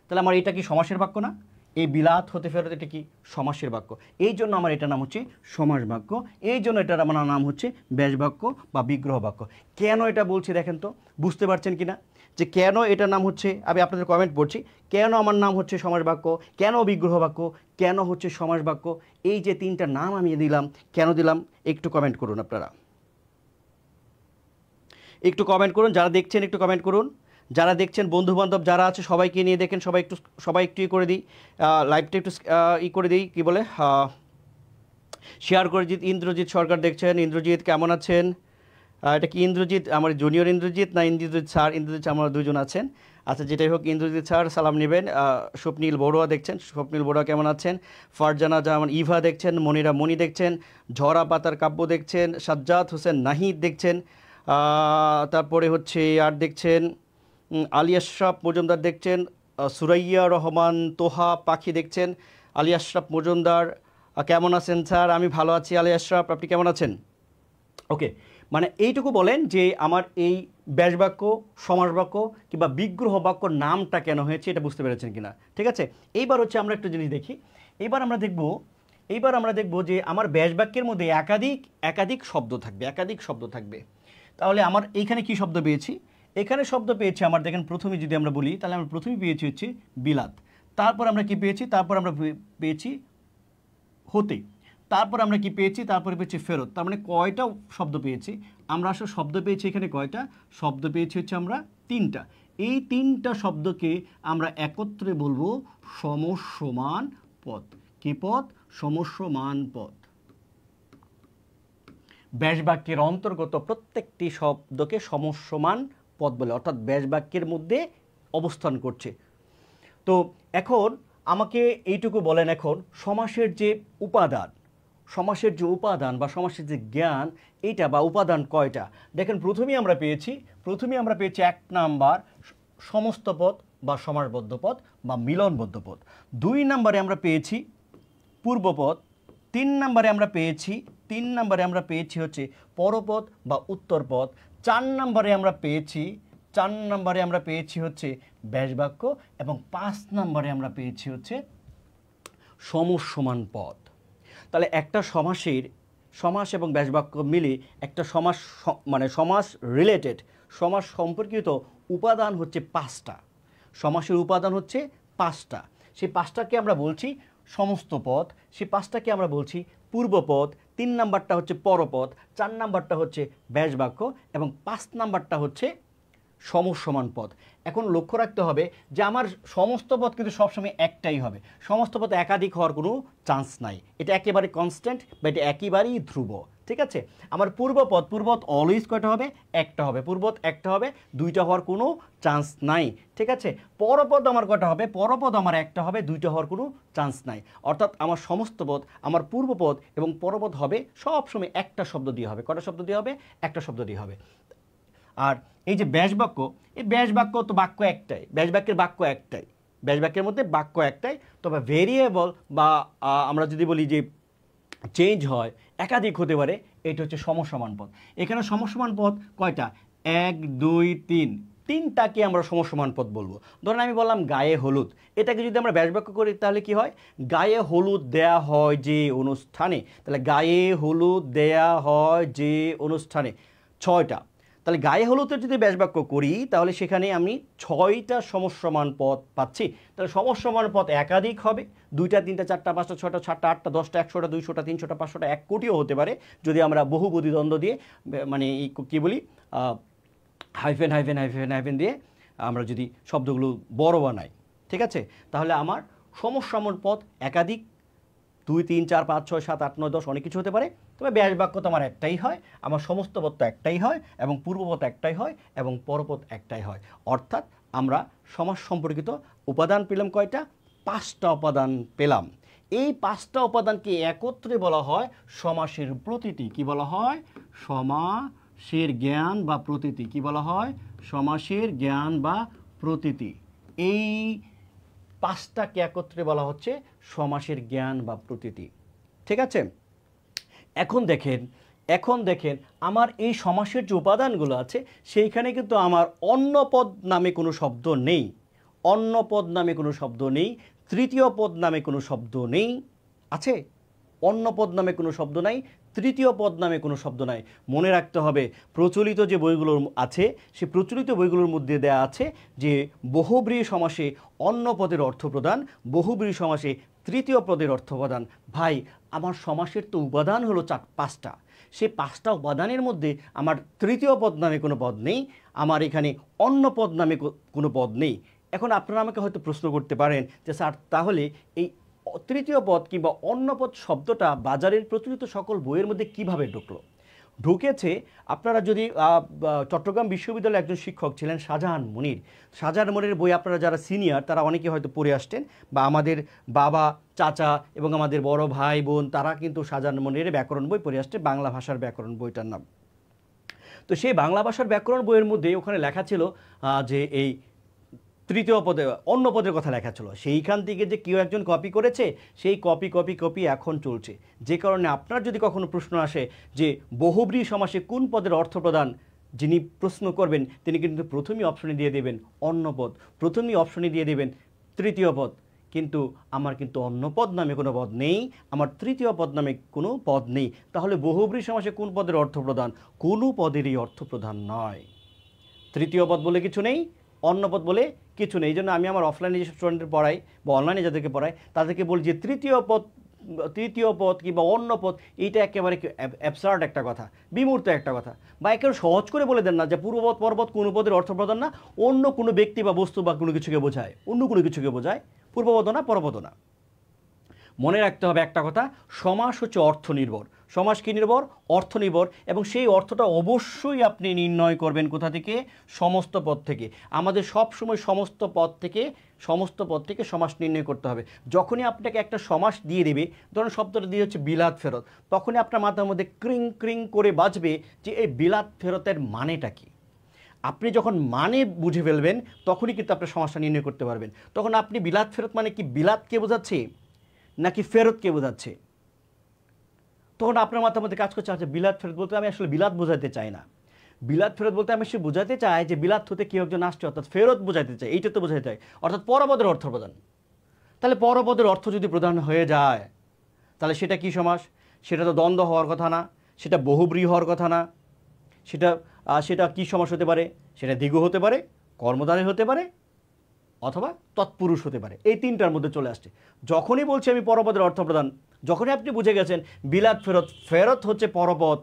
তাহলে আমার এটা কি সমাসের বাক্য না? এই বিলাত হতে ফেরত এটা কি? সমাসের বাক্য। এই জন্য আমার এটার নাম হচ্ছে সমাস বাক্য। এই জন্য এটার আমার নাম হচ্ছে ব্যাস বাক্য বা বিগ্রহ বাক্য। কেন এটা বলছি দেখেন তো, বুঝতে পারছেন কিনা যে কেন এটার নাম হচ্ছে? আমি আপনাদের কমেন্ট পড়ছি, কেন আমার নাম হচ্ছে সমাস বাক্য, কেন বিগ্রহ বাক্য, কেন হচ্ছে সমাস বাক্য। এই যে তিনটা নাম আমি দিলাম, কেন দিলাম একটু কমেন্ট করুন। আপনারা একটু কমেন্ট করুন, যারা দেখছেন একটু কমেন্ট করুন। যারা দেখছেন বন্ধুবান্ধব যারা আছে সবাইকে নিয়ে দেখেন, সবাই একটু করে দিই, লাইভটা একটু করে দিই, কী বলে, শেয়ার করে। ইন্দ্রজিৎ সরকার দেখছেন। ইন্দ্রজিৎ কেমন আছেন? এটা কি ইন্দ্রজিৎ আমার জুনিয়র ইন্দ্রজিৎ না ইন্দ্রজিৎ স্যার? ইন্দ্রজিৎ আমরা দুজন আছেন। আচ্ছা, যেটাই হোক ইন্দ্রজিৎ স্যার সালাম নেবেন। স্বপ্নীল বড়ুয়া দেখছেন, স্বপ্নীল বড়ুয়া কেমন আছেন? ফারজানা জামান ইভা দেখছেন, মনিরা মণি দেখছেন, ঝরা পাতার কাব্য দেখছেন, সাজ্জাদ হোসেন নাহিদ দেখছেন, তারপরে হচ্ছে আর দেখছেন আলী আশরাফ মজুমদার দেখছেন, সুরাইয়া রহমান তোহা পাখি দেখছেন। আলী আশরাফ মজুমদার কেমন আছেন স্যার? আমি ভালো আছি আলী আশরাফ, আপনি কেমন আছেন? ওকে, মানে এইটুকু বলেন যে আমার এই ব্যাস বাক্য, সমাস বাক্য কিংবা বিগ্রহ বাক্য নামটা কেন হয়েছে এটা বুঝতে পেরেছেন কিনা? ঠিক আছে, এইবার হচ্ছে আমরা একটা জিনিস দেখি। এইবার আমরা দেখব যে আমার ব্যাস বাক্যের মধ্যে একাধিক শব্দ থাকবে। তাহলে আমার এইখানে কি শব্দ পেয়েছি? এখানে শব্দ পেয়েছি আমার, দেখেন প্রথমে যদি আমরা বলি তাহলে আমরা প্রথমে পেয়েছি হচ্ছে বিলাত। তারপর আমরা কি পেয়েছি? তারপর আমরা পেয়েছি হতে। তারপর আমরা কি পেয়েছি? তারপরে পেয়েছি ফেরত। তার মানে কয়টা শব্দ পেয়েছি আমরা? আসলে শব্দ পেয়েছি এখানে কয়টা? শব্দ পেয়েছি হচ্ছে আমরা তিনটা। এই তিনটা শব্দকে আমরা একত্রে বলবো সমসমান পদ। কি পদ? সমসমান পদ। ব্যাস বাক্যের অন্তর্গত প্রত্যেকটি শব্দকে সমসমান পদ বলে, অর্থাৎ ব্যাস বাক্যের মধ্যে অবস্থান করছে। তো এখন আমাকে এইটুকু বলেন, এখন সমাসের যে উপাদান বা সমাসের যে জ্ঞান, এইটা বা উপাদান কয়টা? দেখেন প্রথমেই আমরা পেয়েছি 1 নাম্বার সমস্ত পদ বা সমাসবদ্ধ পদ বা মিলনবদ্ধ পদ। 2 নম্বরে আমরা পেয়েছি পূর্বপদ। 3 নম্বরে আমরা পেয়েছি হচ্ছে পরপদ বা উত্তরপদ। 4 নম্বরে আমরা পেয়েছি হচ্ছে ব্যাস বাক্য। এবং 5 নম্বরে আমরা পেয়েছি হচ্ছে সমসমান পদ। তাহলে একটা সমাস এবং ব্যাস বাক্য মিলে একটা সমাস রিলেটেড, সমাস সম্পর্কিত উপাদান হচ্ছে 5টা। সমাসের উপাদান হচ্ছে 5টা। সেই 5টাকে আমরা বলছি সমস্ত পদ, সেই 5টাকে আমরা বলছি পূর্বপদ, 3 নাম্বারটা হচ্ছে পরপদ, 4 নাম্বারটা হচ্ছে ব্যাস বাক্য এবং 5 নাম্বারটা হচ্ছে সমসমান পদ। এখন লক্ষ্য রাখতে হবে যে আমার সমস্ত পদ কিন্তু সবসময় একটাই হবে। সমস্ত পদ একাধিক হওয়ার কোনো চান্স নাই, এটা একেবারে কনস্ট্যান্ট বা এটা একেবারেই ধ্রুব। ঠিক আছে, আমার পূর্বপদ অলওয়েজ কয়টা হবে? একটা হবে। পূর্বপদ একটা হবে, দুইটা হওয়ার কোনো চান্স নাই। ঠিক আছে, পরপদ আমার কয়টা হবে? পরপদ আমার একটা হবে, দুইটা হওয়ার কোনো চান্স নাই। অর্থাৎ আমার সমস্ত পদ, আমার পূর্বপদ এবং পরপদ হবে সবসময় একটা শব্দ দিয়ে হবে। কয়টা শব্দ দিয়ে হবে? একটা শব্দ দিয়ে হবে। আর এই যে ব্যাস বাক্য, এই ব্যাস বাক্য তো বাক্য একটাই, ব্যাস বাক্যের বাক্য একটাই, ব্যাস বাক্যের মধ্যে বাক্য একটাই। তবে ভেরিয়েবল বা আমরা যদি বলি যে চেঞ্জ হয়, একাধিক হতে পারে, এটা হচ্ছে সমসমান পদ। এখানে সমসমান পদ কয়টা? 1 2 3, তিনটাকে আমরা সমসমান পদ বলবো। ধরেন আমি বললাম গায়ে হলুদ, এটাকে যদি আমরা ব্যাস বাক্য করি তাহলে কি হয়? গায়ে হলুদ দেয়া হয় যে অনুষ্ঠানে। তাহলে গায়ে হলুদ দেয়া হয় যে অনুষ্ঠানে, 6টা। তাহলে গায়ে হলুদের যদি ব্যাস বাক্য করি তাহলে সেখানে আমি 6টা সমসমান পদ পাচ্ছি। তাহলে সমসমান পদ একাধিক হবে, 2টা 3টা 4টা 5টা 6টা 7টা 8টা 10টা 100টা 200টা 300টা 500টা 1 কোটিও হতে পারে, যদি আমরা বহুপদী দ্বন্দ্ব দিয়ে মানে কি বলি হাইফেন দিয়ে আমরা যদি শব্দগুলো বড় বানাই। ঠিক আছে, তাহলে আমার সমসমান পদ একাধিক, 2 3 4 5 6 7 8 9 10 অনেক কিছু হতে পারে। তবে ব্যাস বাক্য তো আমার একটাই হয়, আমার সমস্ত পদ তো একটাই হয় এবং পূর্বপদ একটাই হয় এবং পরপদ একটাই হয়। অর্থাৎ আমরা সমাস সম্পর্কিত উপাদান পেলাম কয়টা? 5টা উপাদান পেলাম। এই 5টা উপাদানকে একত্রে বলা হয় সমাসের প্রতীতি। কি বলা হয়? সমাসের জ্ঞান বা প্রতীতি। কি বলা হয়? সমাসের জ্ঞান বা প্রতীতি। এই 5টাকে একত্রে বলা হচ্ছে সমাসের জ্ঞান বা প্রতীতি। ঠিক আছে? এখন দেখেন আমার এই সমাসের যে উপাদানগুলো আছে সেইখানে কিন্তু আমার অন্য পদ নামে কোনো শব্দ নেই। অন্য পদ নামে কোনো শব্দ নেই। তৃতীয় পদ নামে কোনো শব্দ নেই। আছে? অন্য পদ নামে কোনো শব্দ নাই, তৃতীয় পদ নামে কোনো শব্দ নাই। মনে রাখতে হবে প্রচলিত যে বইগুলো আছে সেই প্রচলিত বইগুলোর মধ্যে দেয়া আছে যে বহুব্রীহি সমাসে অন্য পদের অর্থ প্রদান, বহুব্রীহি সমাসে তৃতীয় পদের অর্থ প্রদান। ভাই আমার সমাসের তো উপাদান হলো 5টা। সেই 5টা উপাদানের মধ্যে আমার তৃতীয় পদ নামে কোনো পদ নেই, আমার এখানে অন্য পদ নামে কোনো পদ নেই। এখন আপনারা আমাকে হয়তো প্রশ্ন করতে পারেন যে স্যার তাহলে এই তৃতীয় পদ কিংবা অন্য পদ শব্দটা বাজারের প্রচলিত সকল বইয়ের মধ্যে কিভাবে ঢুকলো? ঢুকেছে, আপনারা যদি চট্টগ্রাম বিশ্ববিদ্যালয়ে একজন শিক্ষক ছিলেন শাহজাহান মুনির। শাহজাহান মুনির বই আপনারা যারা সিনিয়র তারা অনেকে হয়তো পড়ে আসতেন, বা আমাদের বাবা, চাচা এবং আমাদের বড় ভাই বোন তারা কিন্তু শাহজাহান মুনিরের ব্যাকরণ বই পড়ে আসছে, বাংলা ভাষার ব্যাকরণ বইটার নাম। তো সেই বাংলা ভাষার ব্যাকরণ বইয়ের মধ্যে ওখানে লেখা ছিল যে এই তৃতীয় পদে অন্য পদের কথা লেখা ছিল। সেইখান থেকে যে কেউ একজন কপি করেছে, সেই কপি এখন চলছে। যে কারণে আপনার যদি কখনো প্রশ্ন আসে যে বহুব্রীহি সমাসে কোন পদের অর্থ প্রদান, যিনি প্রশ্ন করবেন তিনি কিন্তু প্রথমেই অপশনে দিয়ে দেবেন অন্য পদ, প্রথমেই অপশনে দিয়ে দেবেন তৃতীয় পদ। কিন্তু আমার কিন্তু অন্য পদ নামে কোনো পদ নেই, আমার তৃতীয় পদ নামে কোনো পদ নেই। তাহলে বহুব্রীহি সমাসে কোন পদের অর্থ প্রদান? কোনো পদেরই অর্থ প্রদান নয়। তৃতীয় পদ বলে কিছু নেই, অন্য পদ বলে কিছু নেই। এই জন্য আমি আমার অফলাইনে যেসব স্টুডেন্টদের পড়াই বা অনলাইনে যাদেরকে পড়াই তাদেরকে বলি যে তৃতীয় পদ কিংবা অন্য পদ এইটা একেবারে অ্যাবসার্ড একটা কথা, বিমূর্ত একটা কথা। বা একেবারে সহজ করে বলে দেন না যে পূর্বপদ পরপদ কোনো পদের অর্থ প্রদান না, অন্য কোনো ব্যক্তি বা বস্তু বা কোনো কিছুকে বোঝায়, অন্য কোনো কিছুকে বোঝায়, পূর্বপদ না পরপদ না। মনে রাখতে হবে একটা কথা, সমাস হচ্ছে অর্থ নির্ভর। সমাস কি নির্ভর? অর্থ নির্ভর। এবং সেই অর্থটা অবশ্যই আপনি নির্ণয় করবেন কোথা থেকে? সমস্ত পদ থেকে। আমাদের সব সময় সমস্ত পদ থেকে সমাস নির্ণয় করতে হবে। যখনই আপনাকে একটা সমাস দিয়ে দেবে, ধরুন শব্দটা দিয়ে হচ্ছে বিলাত ফেরত, তখনই আপনার মাথার মধ্যে ক্রিং ক্রিং করে বাজবে যে এই বিলাত ফেরতের মানেটা কি। আপনি যখন মানে বুঝে ফেলবেন তখনই কিন্তু আপনার সমাসটা নির্ণয় করতে পারবেন। তখন আপনি বিলাত ফেরত মানে কি বিলাতকে বোঝাচ্ছে নাকি ফেরতকে বোঝাচ্ছে, তখন আপনার মাথার মধ্যে কাজ করছে আচ্ছা বিলাত ফেরত বলতে আমি আসলে বিলাত বোঝাতে চাই না। বিলাত ফেরত বলতে আমি সে বোঝাতে চাই যে বিলাত হতে কেউ একজন আসছে, অর্থাৎ ফেরত বোঝাতে চাই, এইটা তো বোঝাতে চাই, অর্থাৎ পরপদের অর্থ প্রদান। তাহলে পরপদের অর্থ যদি প্রদান হয়ে যায় তাহলে সেটা কি সমাস? সেটা তো দ্বন্দ্ব হওয়ার কথা না, সেটা বহুব্রীহি হওয়ার কথা না। সেটা কি সমাস হতে পারে? সেটা দ্বিগু হতে পারে, কর্মধারয় হতে পারে, অথবা তৎপুরুষ হতে পারে। এই তিনটার মধ্যে চলে আসছে। যখনই বলছি আমি পরপদের অর্থ প্রদান, যখনই আপনি বুঝে গেছেন বিলাত ফেরত, ফেরত হচ্ছে পরপদ,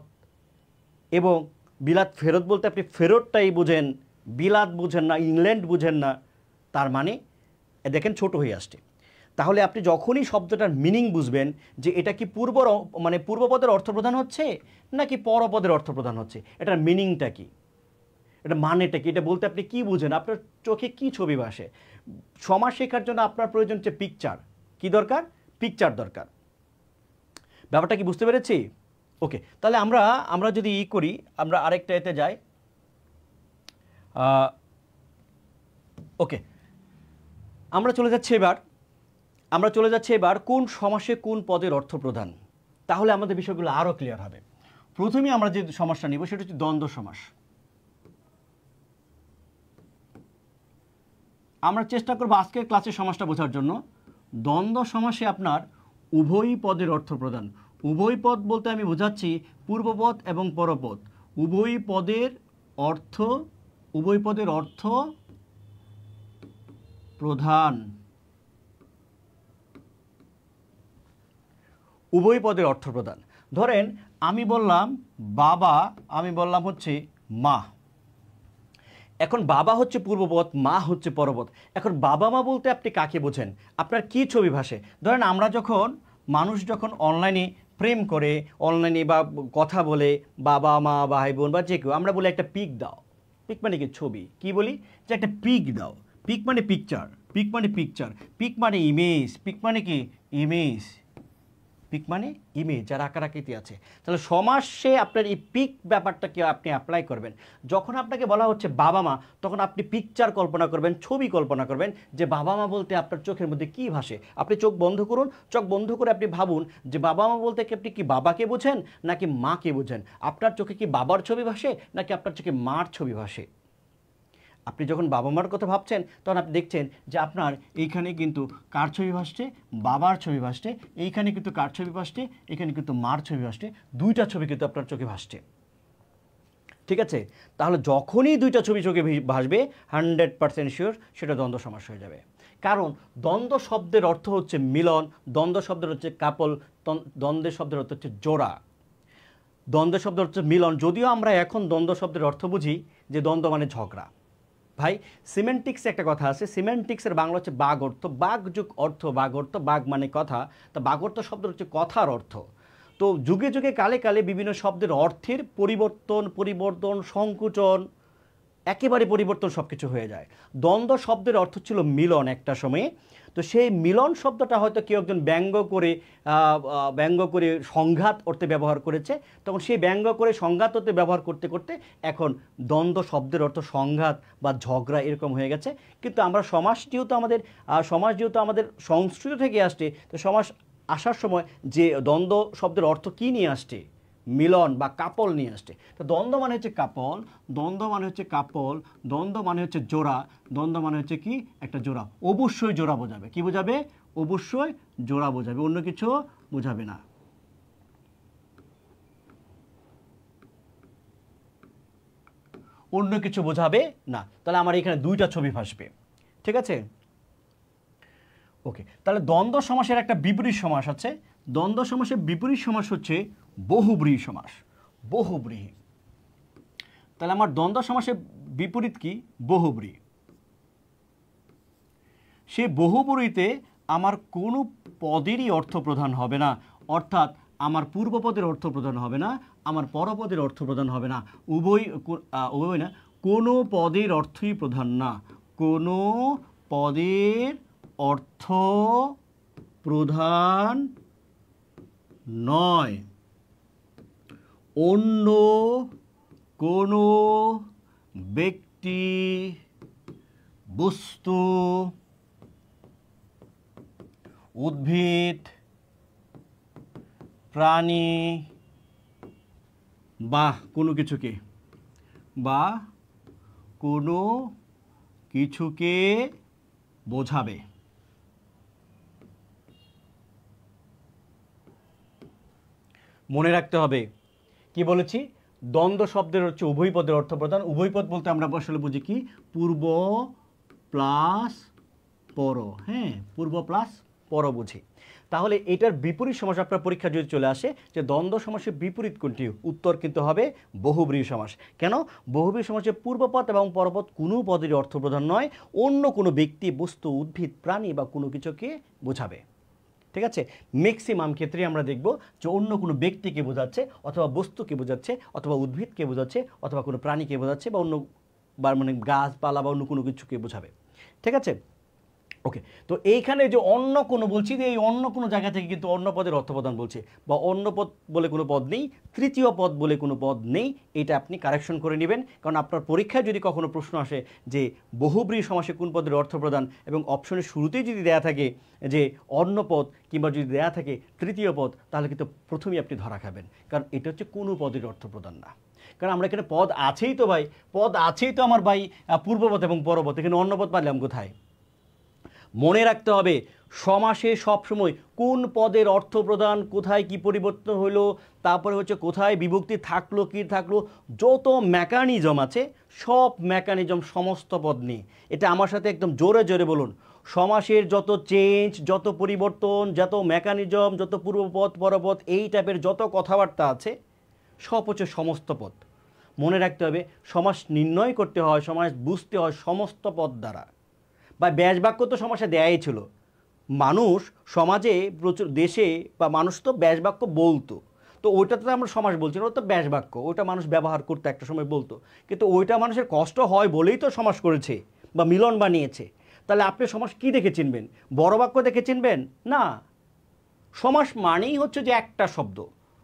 এবং বিলাত ফেরত বলতে আপনি ফেরতটাই বুঝেন, বিলাত বুঝেন না, ইংল্যান্ড বুঝেন না, তার মানে দেখেন ছোট হয়ে আসছে। তাহলে আপনি যখনই শব্দটার মিনিং বুঝবেন যে এটা কি পূর্বপদের অর্থ প্রদান হচ্ছে নাকি পরপদের অর্থ প্রদান হচ্ছে, এটার মিনিংটা কি, এটা মানেটা কি, এটা বলতে আপনি কি বুঝেন, আপনার চোখে কি ছবি ভাসে। সমাজ শেখার জন্য আপনার প্রয়োজন হচ্ছে পিকচার। কি দরকার? পিকচার দরকার। ব্যাপারটা কি বুঝতে পেরেছি? ওকে, তাহলে আমরা যদি করি, আমরা আরেকটা এতে যাই। ওকে, আমরা চলে যাচ্ছি এবার কোন সমাসে কোন পদের অর্থ প্রদান। তাহলে আমাদের বিষয়গুলো আরও ক্লিয়ার হবে। প্রথমেই আমরা যে সমাসটা নিব সেটা হচ্ছে দ্বন্দ্ব সমাস। আমরা চেষ্টা করব আজকের ক্লাসের সমাসটা বোঝার জন্য। দ্বন্দ্ব সমাসে আপনার উভয় পদের অর্থ প্রদান। উভয় পদ বলতে আমি বোঝাচ্ছি পূর্বপদ এবং পরপদ। উভয় পদের অর্থ প্রধান। উভয় পদের অর্থ প্রদান। ধরেন আমি বললাম বাবা, আমি বললাম হচ্ছে মা। এখন বাবা হচ্ছে পূর্বপদ, মা হচ্ছে পরপদ। এখন বাবা মা বলতে আপনি কাকে বোঝেন? আপনার কি ছবি ভাসে? ধরেন মানুষ যখন অনলাইনে প্রেম করে, অনলাইনে বা কথা বলে, বাবা মা ভাই বোন বা যে কেউ, আমরা বলি একটা পিক দাও, পিক মানে কি ছবি, কি বলি যে একটা পিক দাও, পিক মানে পিকচার, পিক মানে পিকচার, পিক মানে ইমেজ, পিক মানে কি ইমেজ, পিক মানে ইমেজ যার আকার আকৃতি আছে। তাহলে সমাসে আপনার এই পিক ব্যাপারটাকে আপনি অ্যাপ্লাই করবেন। যখন আপনাকে বলা হচ্ছে বাবা মা, তখন আপনি পিকচার কল্পনা করবেন, ছবি কল্পনা করবেন যে বাবা মা বলতে আপনার চোখের মধ্যে কী ভাসে। আপনি চোখ বন্ধ করুন, চোখ বন্ধ করে আপনি ভাবুন যে বাবা মা বলতে কি আপনি কি বাবাকে বোঝেন নাকি মাকে বোঝেন। আপনার চোখে কি বাবার ছবি ভাসে নাকি আপনার চোখে মার ছবি ভাসে। আপনি যখন বাবা মার কথা ভাবছেন তখন আপনি দেখছেন যে আপনার এইখানে কিন্তু কার ছবি ভাসছে, বাবার ছবি ভাসছে, এইখানে কিন্তু কার ছবি ভাসছে, এখানে কিন্তু মার ছবি ভাসছে, দুইটা ছবি কিন্তু আপনার চোখে ভাসছে। ঠিক আছে, তাহলে যখনই দুইটা ছবি চোখে ভাসবে 100% শিওর সেটা দ্বন্দ্ব সমাস হয়ে যাবে। কারণ দ্বন্দ্ব শব্দের অর্থ হচ্ছে মিলন, দ্বন্দ্ব শব্দের হচ্ছে কাপল, দ্বন্দ্বের শব্দের অর্থ হচ্ছে জোড়া, দ্বন্দ্ব শব্দের হচ্ছে মিলন। যদিও আমরা এখন দ্বন্দ্ব শব্দের অর্থ বুঝি যে দ্বন্দ্ব মানে ঝগড়া। ভাই সিমেন্টিক্সে একটা কথা আছে, সিমেন্টিক্সের বাংলা হচ্ছে বাগ অর্থ, বাগ যুগ অর্থ বাগ অর্থ, বাগ মানে কথা, তা বাগ অর্থ শব্দ হচ্ছে কথার অর্থ। তো যুগে যুগে কালে কালে বিভিন্ন শব্দের অর্থের পরিবর্তন সংকুচন একেবারে পরিবর্তন সব কিছু হয়ে যায়। দ্বন্দ্ব শব্দের অর্থ ছিল মিলন একটা সময়ে। তো সেই মিলন শব্দটা হয়তো কেউ একজন ব্যঙ্গ করে সংঘাত অর্থে ব্যবহার করেছে, তখন সেই ব্যঙ্গ করে সংঘাত অর্থে ব্যবহার করতে করতে এখন দ্বন্দ্ব শব্দের অর্থ সংঘাত বা ঝগড়া এরকম হয়ে গেছে। কিন্তু আমরা সমাজ যেহেতু আমাদের সংস্কৃত থেকে আসছে, তো সমাজ আসার সময় যে দ্বন্দ্ব শব্দের অর্থ কী নিয়ে আসছে, মিলন বা কাপল নিয়ে আসছে। তো দ্বন্দ্ব মানে হচ্ছে কাপল, দ্বন্দ্ব মানে হচ্ছে কাপল, দ্বন্দ্ব মানে হচ্ছে জোড়া, দ্বন্দ্ব মানে হচ্ছে কি একটা জোড়া, অবশ্যই জোড়া বোঝাবে। কি বোঝাবে? অবশ্যই জোড়া বোঝাবে, অন্য কিছু বোঝাবে না। অন্য কিছু বোঝাবে না। তাহলে আমার এখানে দুইটা ছবি ভাসবে। ঠিক আছে, ওকে। তাহলে দ্বন্দ্ব সমাসের একটা বিপরীত সমাস আছে। দ্বন্দ্ব সমাসের বিপরীত সমাস হচ্ছে বহুব্রীহি সমাস। বহুব্রীহি। তাহলে আমার দ্বন্দ্ব সমাসের বিপরীত কি? বহুব্রীহি। সে বহুব্রীহিতে আমার কোনো পদেরই অর্থ প্রধান হবে না, অর্থাৎ আমার পূর্বপদের অর্থ প্রধান হবে না, আমার পরপদের অর্থ প্রধান হবে না, উভয় না, কোনো পদের অর্থই প্রধান না, কোনো পদের অর্থ প্রধান নয়, অন্য কোনো ব্যক্তি বস্তু উদ্ভিদ প্রাণী বা কোনো কিছুকে বোঝাবে। মনে রাখতে হবে কি বলেছি, দ্বন্দ্ব শব্দের হচ্ছে উভয় পদের অর্থ প্রদান। উভয় পদ বলতে আমরা আসলে বুঝি কি, পূর্ব প্লাস পর। হ্যাঁ, পূর্ব প্লাস পর বুঝি। তাহলে এটার বিপরীত সমাস আপনার পরীক্ষা যদি চলে আসে যে দ্বন্দ্ব সমাসের বিপরীত কোনটি, উত্তর কিন্তু হবে বহুব্রীহি সমাস। কেন? বহুব্রীহি সমাসে পূর্বপদ এবং পরপদ কোনো পদের অর্থ প্রধান নয়, অন্য কোনো ব্যক্তি বস্তু উদ্ভিদ প্রাণী বা কোনো কিছুকে বোঝাবে। ঠিক আছে, ম্যাক্সিমাম ক্ষেত্রে আমরা দেখব যে অন্য কোনো ব্যক্তিকে বোঝাচ্ছে, অথবা বস্তুকে বোঝাচ্ছে, অথবা উদ্ভিদকে বোঝাচ্ছে, অথবা কোনো প্রাণীকে বোঝাচ্ছে, বা অন্য মানে গাছপালা বা অন্য কোনো কিছুকে বোঝাবে। ঠিক আছে, ওকে। তো এইখানে যে অন্য কোনো বলছি, যে এই অন্য কোনো জায়গা থেকে কিন্তু অন্য পদের অর্থপ্রদান বলছে, বা অন্য পদ বলে কোনো পদ নেই, তৃতীয় পদ বলে কোনো পদ নেই। এটা আপনি কারেকশন করে নেবেন, কারণ আপনার পরীক্ষায় যদি কখনো প্রশ্ন আসে যে বহুব্রীহি সমাসে কোন পদের অর্থপ্রদান, এবং অপশনের শুরুতেই যদি দেয়া থাকে যে অন্য পদ, কিংবা যদি দেয়া থাকে তৃতীয় পদ, তাহলে কিন্তু প্রথমেই আপনি ধরা খাবেন, কারণ এটা হচ্ছে কোনো পদের অর্থপ্রদান না। কারণ আমরা এখানে পদ আছেই তো ভাই, পদ আছেই তো আমার ভাই পূর্বপদ এবং পরপদ, এখানে অন্য পদ পারলাম কোথায়? মনে রাখতে হবে সমাসে সবসময় কোন পদের অর্থ প্রদান, কোথায় কি পরিবর্তন হলো, তারপরে হচ্ছে কোথায় বিভক্তি থাকলো কি থাকলো, যত মেকানিজম আছে সব মেকানিজম সমস্ত পদ নিয়ে। এটা আমার সাথে একদম জোরে জোরে বলুন, সমাসের যত চেঞ্জ, যত পরিবর্তন, যত মেকানিজম, যত পূর্বপদ পরপদ, এই টাইপের যত কথাবার্তা আছে সব হচ্ছে সমস্ত পদ। মনে রাখতে হবে সমাস নির্ণয় করতে হয়, সমাস বুঝতে হয় সমস্ত পদ দ্বারা। বা ব্যাস বাক্য তো সমাসে দেয়াই ছিল, মানুষ সমাজে প্রচুর দেশে বা মানুষ তো ব্যাস বাক্য বলতো, তো ওইটাতে তো আমরা সমাস বলছি না, ওটা তো ব্যাস বাক্য, ওইটা মানুষ ব্যবহার করতে একটা সময় বলতো, কিন্তু ওইটা মানুষের কষ্ট হয় বলেই তো সমাস করেছে বা মিলন বানিয়েছে। তাহলে আপনি সমাস কি দেখে চিনবেন? বড় বাক্য দেখে চিনবেন না। সমাস মানেই হচ্ছে যে একটা শব্দ,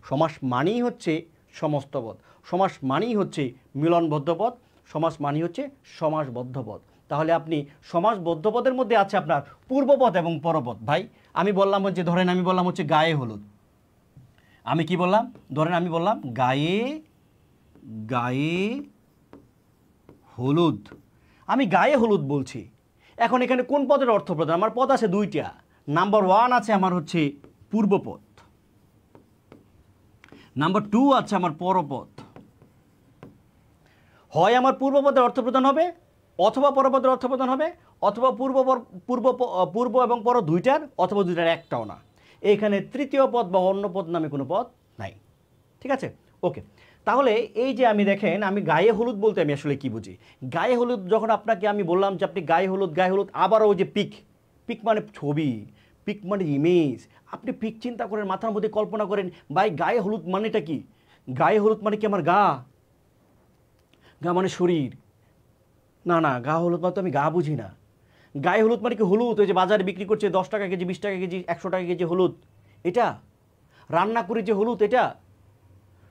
সমাস মানেই হচ্ছে সমস্ত পদ, সমাস মানেই হচ্ছে মিলনবদ্ধ পদ, সমাস মানেই হচ্ছে সমাসবদ্ধ পদ। তাহলে আপনি সমাসবদ্ধ পদের মধ্যে আছে আপনার পূর্বপদ এবং পরপদ। ভাই আমি বললাম হচ্ছে, ধরেন আমি বললাম হচ্ছে গায়ে হলুদ, আমি কি বললাম, ধরেন আমি বললাম গায়ে গায়ে হলুদ, আমি গায়ে হলুদ বলছি। এখন এখানে কোন পদের অর্থ প্রদান? আমার পদ আছে দুইটা। নাম্বার 1 আছে আমার হচ্ছে পূর্বপদ, নাম্বার 2 আছে আমার পরপদ। হয় আমার পূর্বপদের অর্থ প্রদান হবে, অথবা পরপদের অর্থ প্রদান হবে, অথবা পূর্ব এবং পর দুইটার, অথবা দুইটার একটাও না। এইখানে তৃতীয় পদ বা অন্য পদ নামে কোনো পদ নাই। ঠিক আছে, ওকে। তাহলে এই যে আমি দেখেন, আমি গায়ে হলুদ বলতে আমি আসলে কি বুঝি? গায়ে হলুদ যখন আপনাকে আমি বললাম যে আপনি গায়ে হলুদ, গায়ে হলুদ, আবার ওই যে পিক, পিক মানে ছবি, পিক মানে ইমেজ। আপনি পিক চিন্তা করেন, মাথার মধ্যে কল্পনা করেন, ভাই গায়ে হলুদ মানেটা কি? গায়ে হলুদ মানে কি আমার গা? গা মানে শরীর? না না, গা হলুদ মানে তো আমি গা বুঝি না। গায়ে হলুদ মানে কি হলুদ ওই যে বাজারে বিক্রি করছে 10 টাকা কেজি, 20 টাকা কেজি, 100 টাকা কেজি হলুদ, এটা? রান্না করে যে হলুদ এটা?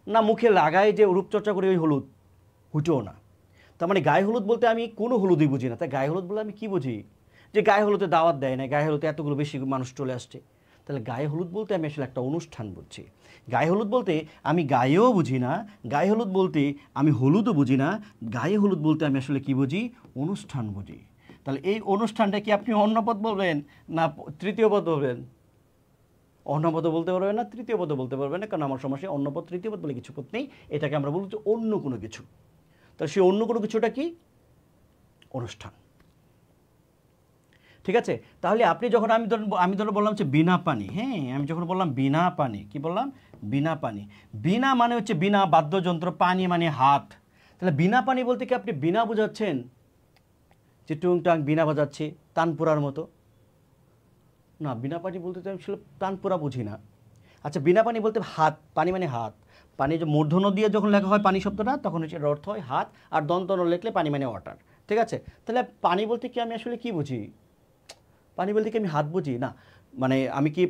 না মুখে লাগায় যে রূপচর্চা করে ওই হলুদ, হুটেও না। তার মানে গায়ে হলুদ বলতে আমি কোনো হলুদই বুঝি না। তাই গায়ে হলুদ বলে আমি কি বুঝি? যে গায়ে হলুদে দাওয়াত দেয় না, গায়ে হলুদে এতগুলো বেশি মানুষ চলে আসছে। তাহলে গায়ে হলুদ বলতে আমি আসলে একটা অনুষ্ঠান বুঝছি। গায়ে হলুদ বলতে আমি গায়েও বুঝি না, গায়ে হলুদ বলতে আমি হলুদও বুঝি না, গায়ে হলুদ বলতে আমি আসলে কি বুঝি? অনুষ্ঠান বুঝি। তাহলে এই অনুষ্ঠানটা কি আপনি অন্য পদ বলবেন না তৃতীয় পদ বলবেন? অন্য পদ বলতে পারবেন না, তৃতীয় পদ বলতে পারবেন না, কারণ আমার সমাসে অন্য পদ তৃতীয় পদ বলে কিছু পদ নেই। এটাকে আমরা বলছি অন্য কোনো কিছু। তাহলে সেই অন্য কোনো কিছুটা কি? অনুষ্ঠান। ঠিক আছে, তাহলে আপনি যখন আমি ধরুন বললাম হচ্ছে বিনা পানি, হ্যাঁ, আমি যখন বললাম বিনা পানি, কি বললাম? বিনা পানি। বিনা মানে হচ্ছে বিনা বাদ্যযন্ত্র, পানি মানে হাত। তাহলে বিনা পানি বলতে কি আপনি বিনা বোঝাচ্ছেন যে টুংটাং বিনা বাজাচ্ছে তানপুরার মতো? না, বিনা পানি বলতে তো আমি আসলে তানপুরা বুঝি না। আচ্ছা, বিনা পানি বলতে হাত, পানি মানে হাত। পানি যে মূর্ধন্য দিয়ে যখন লেখা হয় পানি শব্দটা, তখন হচ্ছে এর অর্থ হয় হাত, আর দন্তন্য লিখলে পানি মানে ওয়াটার। ঠিক আছে, তাহলে পানি বলতে কি আমি আসলে কি বুঝি? পানি বলতে কি আমি হাত বুঝি? না, মানে আমি কি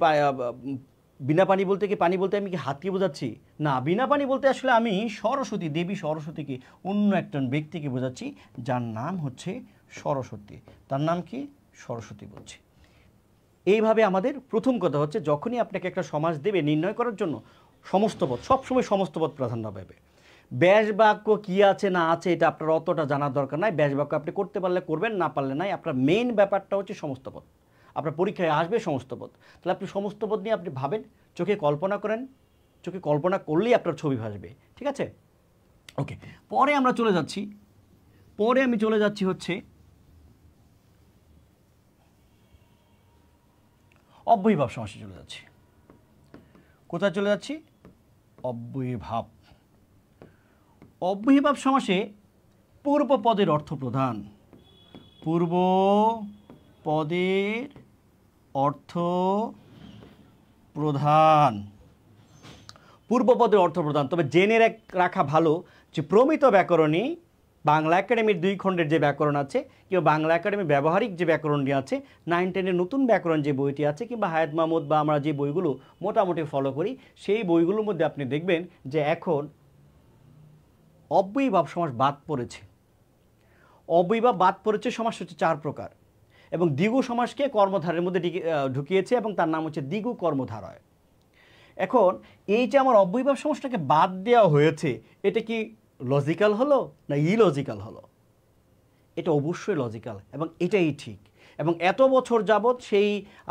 বিনা পানি বলতে কি, পানি বলতে আমি কি হাতকে বোঝাচ্ছি? না, বিনা পানি বলতে আসলে আমি সরস্বতী দেবী, সরস্বতীকে, অন্য একজন ব্যক্তিকে বোঝাচ্ছি, যার নাম হচ্ছে সরস্বতী। তার নাম কি? সরস্বতী বলছি। এইভাবে আমাদের প্রথম কথা হচ্ছে, যখনই আপনাকে একটা সমাস দেবে নির্ণয় করার জন্য, সমস্ত পদ, সবসময় সমস্ত পদ প্রাধান্য পাবে। ব্যাস বাক্য কী আছে না আছে এটা আপনার অতটা জানার দরকার নাই। ব্যাস বাক্য আপনি করতে পারলে করবেন, না পারলে নাই। আপনার মেইন ব্যাপারটা হচ্ছে সমস্ত পদ। আপনার পরীক্ষায় আসবে সমস্ত পদ। তাহলে আপনি সমস্ত পদ নিয়ে আপনি ভাবেন, চোখে কল্পনা করেন, চোখে কল্পনা করলেই আপনার ছবি ভাসবে। ঠিক আছে, ওকে। পরে আমরা চলে যাচ্ছি, পরে আমি চলে যাচ্ছি হচ্ছে অব্যয়ীভাব সমাসে চলে যাচ্ছি। কোথায় চলে যাচ্ছি? অব্যয়ীভাব। অব্যয়ীভাব সমাসে পূর্ব পদের অর্থ প্রধান। পূর্ব পদের অর্থ প্রধান। পূর্ব পদের অর্থ প্রধান। তবে জেনে রাখা ভালো যে প্রমিত ব্যাকরণী বাংলা একাডেমির 2 খণ্ডের যে ব্যাকরণ আছে, কিংবা বাংলা একাডেমির ব্যবহারিক যে ব্যাকরণটি আছে, 9-10-এর নতুন ব্যাকরণ যে বইটি আছে, কিংবা হায়াত মাহমুদ বা আমরা যে বইগুলো মোটামুটি ফলো করি, সেই বইগুলোর মধ্যে আপনি দেখবেন যে এখন অব্যয়ীভাব সমাস বাদ পড়েছে। অব্যয়ীভাব বাদ পড়েছে সমাস হচ্ছে 4 প্রকার, এবং দ্বিগু সমাসকে কর্মধারের মধ্যে ঢুকিয়েছে, এবং তার নাম হচ্ছে দ্বিগু কর্মধারয়। এখন এই যে আমার অব্যয়ীভাব সমাসটাকে বাদ দেওয়া হয়েছে, এটা কি লজিক্যাল হলো না ইলজিক্যাল হলো? এটা অবশ্যই লজিক্যাল, এবং এটাই ঠিক। এবং এত বছর যাবৎ সেই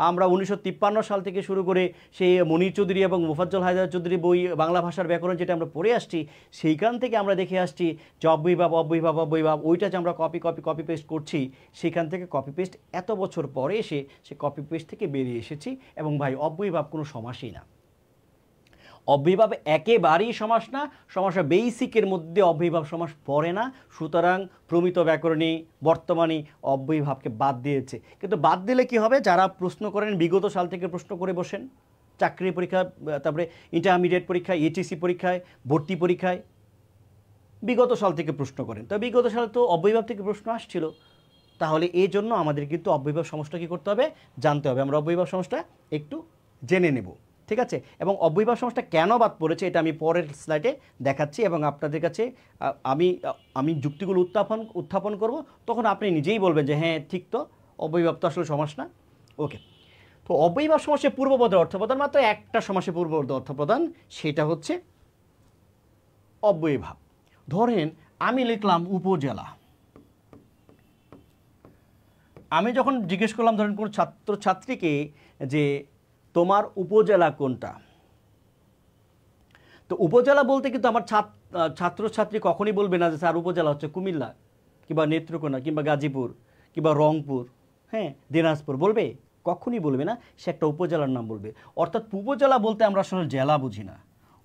আমরা 1953 সাল থেকে শুরু করে সেই মনির চৌধুরী এবং মুফাজ্জল হায়দার চৌধুরী বই বাংলা ভাষার ব্যাকরণ যেটা আমরা পড়ে আসছি, সেইখান থেকে আমরা দেখে আসছি যে অব্যয়ীভাব অব্যয়ীভাব অব্যয়ীভাব, ওইটা যে আমরা কপি পেস্ট করছি, সেখান থেকে কপি পেস্ট এত বছর পরে এসে সে কপি পেস্ট থেকে বেরিয়ে এসেছি। এবং ভাই অব্যয়ীভাব কোনো সমাসই না, অব্যয়ীভাব একেবারেই সমাস না। সমাসের বেসিকের মধ্যে অব্যয়ীভাব সমাস পড়ে না। সুতরাং প্রমিত ব্যাকরণী বর্তমানে অব্যয়ীভাবকে বাদ দিয়েছে। কিন্তু বাদ দিলে কি হবে? যারা প্রশ্ন করেন, বিগত সাল থেকে প্রশ্ন করে বসেন, চাকরি পরীক্ষা, তারপরে ইন্টারমিডিয়েট পরীক্ষায়, এইচএসসি পরীক্ষায়, ভর্তি পরীক্ষায় বিগত সাল থেকে প্রশ্ন করেন। তো বিগত সালে তো অব্যয়ভাব থেকে প্রশ্ন আসছিল, তাহলে এই জন্য আমাদের কিন্তু অব্যয়ভাব সমাসটা কী করতে হবে, জানতে হবে। আমরা অব্যয়ভাব সমাসটা একটু জেনে নেব, ঠিক আছে। এবং অব্যয়ভাব সমাসটা কেন বাদ পড়েছে এটা আমি পরের স্লাইডে দেখাচ্ছি, এবং আপনাদের কাছে আমি যুক্তিগুলো উত্থাপন করব, তখন আপনি নিজেই বলবেন যে হ্যাঁ ঠিক, তো অব্যয়ভাব তো আসলে সমাস না। ওকে, তো অব্যয়ভাব সমাসে পূর্বপদের অর্থপ্রদান, মাত্র একটা সমাসে পূর্বপদের অর্থপ্রদান, সেটা হচ্ছে অব্যয়ভাব। ধরেন আমি লিখলাম উপজেলা, আমি যখন জিজ্ঞেস করলাম ধরেন কোনো ছাত্রছাত্রীকে যে তোমার উপজেলা কোনটা, তো উপজেলা বলতে কিন্তু আমার ছাত্রছাত্রী কখনই বলবে না যে স্যার উপজেলা হচ্ছে কুমিল্লা কিংবা নেত্রকোনা কিংবা গাজীপুর কিংবা রংপুর, হ্যাঁ দিনাজপুর, বলবে? কখনই বলবে না, সে একটা উপজেলার নাম বলবে। অর্থাৎ উপজেলা বলতে আমরা আসলে জেলা বুঝি না,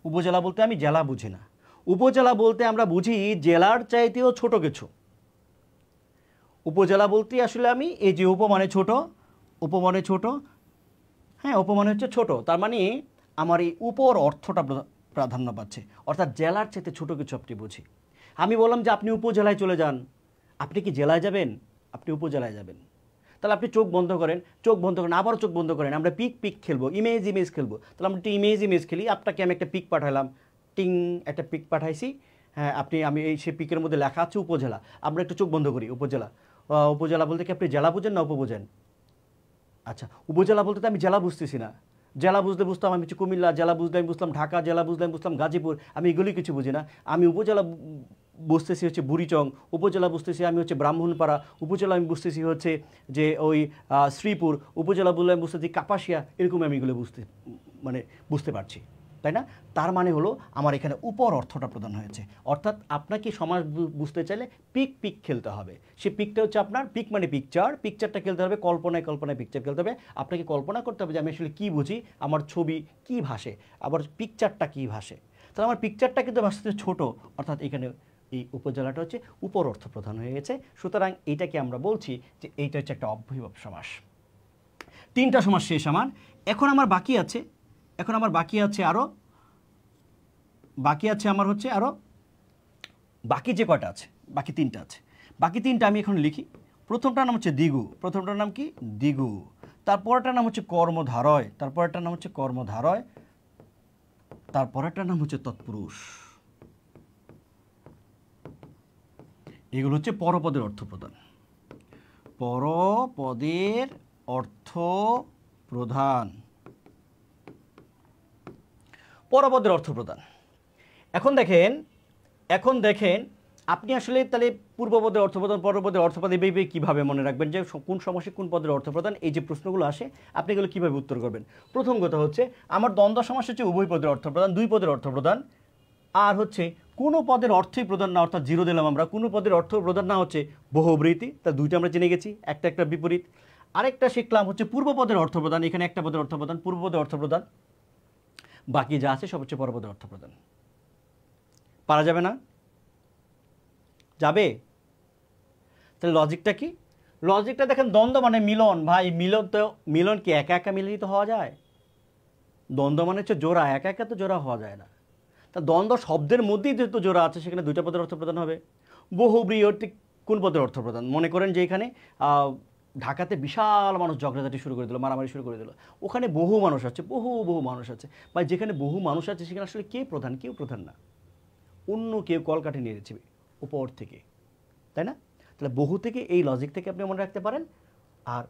উপজেলা বলতে আমি জেলা বুঝি না, উপজেলা বলতে আমরা বুঝি জেলার চাইতেও ছোট কিছু। উপজেলা বলতে আসলে আমি এই যে উপমানে ছোট, উপমানে ছোট, হ্যাঁ উপমানে হচ্ছে ছোট, তার মানে আমার এই উপর অর্থটা প্রাধান্য পাচ্ছে, অর্থাৎ জেলার চাইতে ছোট কিছু আপনি বুঝি। আমি বললাম যে আপনি উপজেলায় চলে যান, আপনি কি জেলায় যাবেন? আপনি উপজেলায় যাবেন। তাহলে আপনি চোখ বন্ধ করেন, চোখ বন্ধ করেন, আবারও চোখ বন্ধ করেন, আমরা পিক খেলবো, ইমেজ খেলবো। তাহলে আমরা একটু ইমেজ খেলি। আপনাকে আমি একটা পিক পাঠালাম, টিং, একটা পিক পাঠাইছি, হ্যাঁ আমি সেই পিকের মধ্যে লেখা আছে উপজেলা। আমরা একটু চোখ বন্ধ করি, উপজেলা। উপজেলা বলতে কি আপনি জেলা বুঝেন না উপবোঝেন? আচ্ছা, উপজেলা বলতে তো আমি জেলা বুঝতেছি না। জেলা বুঝলে বুঝতাম আমি হচ্ছে কুমিল্লা, জেলা বুঝলে আমি বুঝলাম ঢাকা, জেলা বুঝলে আমি বুঝলাম গাজীপুর, আমি এগুলি কিছু বুঝি না। আমি উপজেলা বুঝতেছি হচ্ছে বুড়িচং, উপজেলা বুঝতেছি আমি হচ্ছে ব্রাহ্মণপাড়া, উপজেলা আমি বুঝতেছি হচ্ছে যে ওই শ্রীপুর, উপজেলা বললে আমি বুঝতেছি কাপাসিয়া, এরকম আমি এগুলো বুঝতে পারছি, তাই না? তার মানে হলো আমার এখানে উপর অর্থটা প্রদান হয়েছে। অর্থাৎ আপনাকে সমাজ বুঝতে চাইলে পিক খেলতে হবে। সে পিকটা হচ্ছে আপনার পিক মানে পিকচারটা খেলতে হবে, কল্পনায় পিকচার খেলতে হবে। আপনাকে কল্পনা করতে হবে যে আমি আসলে কী বুঝি, আমার ছবি কী ভাসে, আবার পিকচারটা কী ভাসে। তাহলে আমার পিকচারটা কিন্তু ভাসতে ছোটো, অর্থাৎ এখানে এই উপজেলাটা হচ্ছে উপর অর্থ প্রধান হয়ে গেছে। সুতরাং এইটাকে আমরা বলছি যে এইটা হচ্ছে একটা অব্যয়ভাব সমাস। তিনটা সমাস শেষ আমার। এখন আমার বাকি আছে আরও বাকি যে কয়টা আছে, বাকি তিনটা আছে। বাকি তিনটা আমি এখন লিখি। প্রথমটার নাম হচ্ছে দ্বিগু, প্রথমটার নাম কি? দ্বিগু। তারপরটার নাম হচ্ছে কর্মধারয়, তারপরটার নাম হচ্ছে কর্মধারয়, তারপরেরটার নাম হচ্ছে তৎপুরুষ। এগুলো হচ্ছে পরপদের অর্থ প্রদান। পরপদের অর্থ প্রধান, পরপদের অর্থ প্রদান। এখন দেখেন আপনি আসলে তাহলে পূর্বপদের অর্থপ্রদান, পরপদের অর্থপ্রদান এইভাবে কীভাবে মনে রাখবেন যে কোন সমাসে কোন পদের অর্থপ্রদান? এই যে প্রশ্নগুলো আসে আপনি এগুলো কীভাবে উত্তর করবেন? প্রথম কথা হচ্ছে আমার দ্বন্দ্ব সমাস হচ্ছে উভয় পদের অর্থপ্রদান, দুই পদের অর্থপ্রদান, আর হচ্ছে কোনো পদের অর্থই প্রদান না, অর্থাৎ জিরো দিলাম আমরা, কোনো পদের অর্থ প্রদান না হচ্ছে বহুব্রীতি। তা দুইটা আমরা জেনে গেছি, একটা বিপরীত। আরেকটা শিখলাম হচ্ছে পূর্বপদের অর্থপ্রদান, এখানে একটা পদের অর্থপ্রদান, পূর্বপদের অর্থপ্রদান, বাকি যা আছে সব হচ্ছে পরপদের অর্থপ্রদান। পারা যাবে না? যাবে? তাহলে লজিকটা কি? লজিকটা দেখেন, দ্বন্দ্ব মানে মিলন। ভাই মিলন কি একা একা মিলিত হওয়া যায়? দ্বন্দ্ব মানে হচ্ছে জোড়া, একা একা তো জোড়া হওয়া যায় না। তা দ্বন্দ্ব শব্দের মধ্যেই যেহেতু জোড়া আছে, সেখানে দুইটা পদের অর্থ প্রদান হবে। বহুব্রীহি কোন পদের অর্থ প্রদান? মনে করেন যে এখানে ঢাকাতে বিশাল মানুষ ঝগড়াঝাটি শুরু করে দিল, মারামারি শুরু করে দিল, ওখানে বহু মানুষ আছে, বহু মানুষ আছে। বা যেখানে বহু মানুষ আছে সেখানে আসলে কে প্রধান? কেউ প্রধান না, অন্য কেউ কলকাঠি নিয়ে যাচ্ছে উপর থেকে, তাই না? তাহলে বহু থেকে এই লজিক থেকে আপনি মনে রাখতে পারেন। আর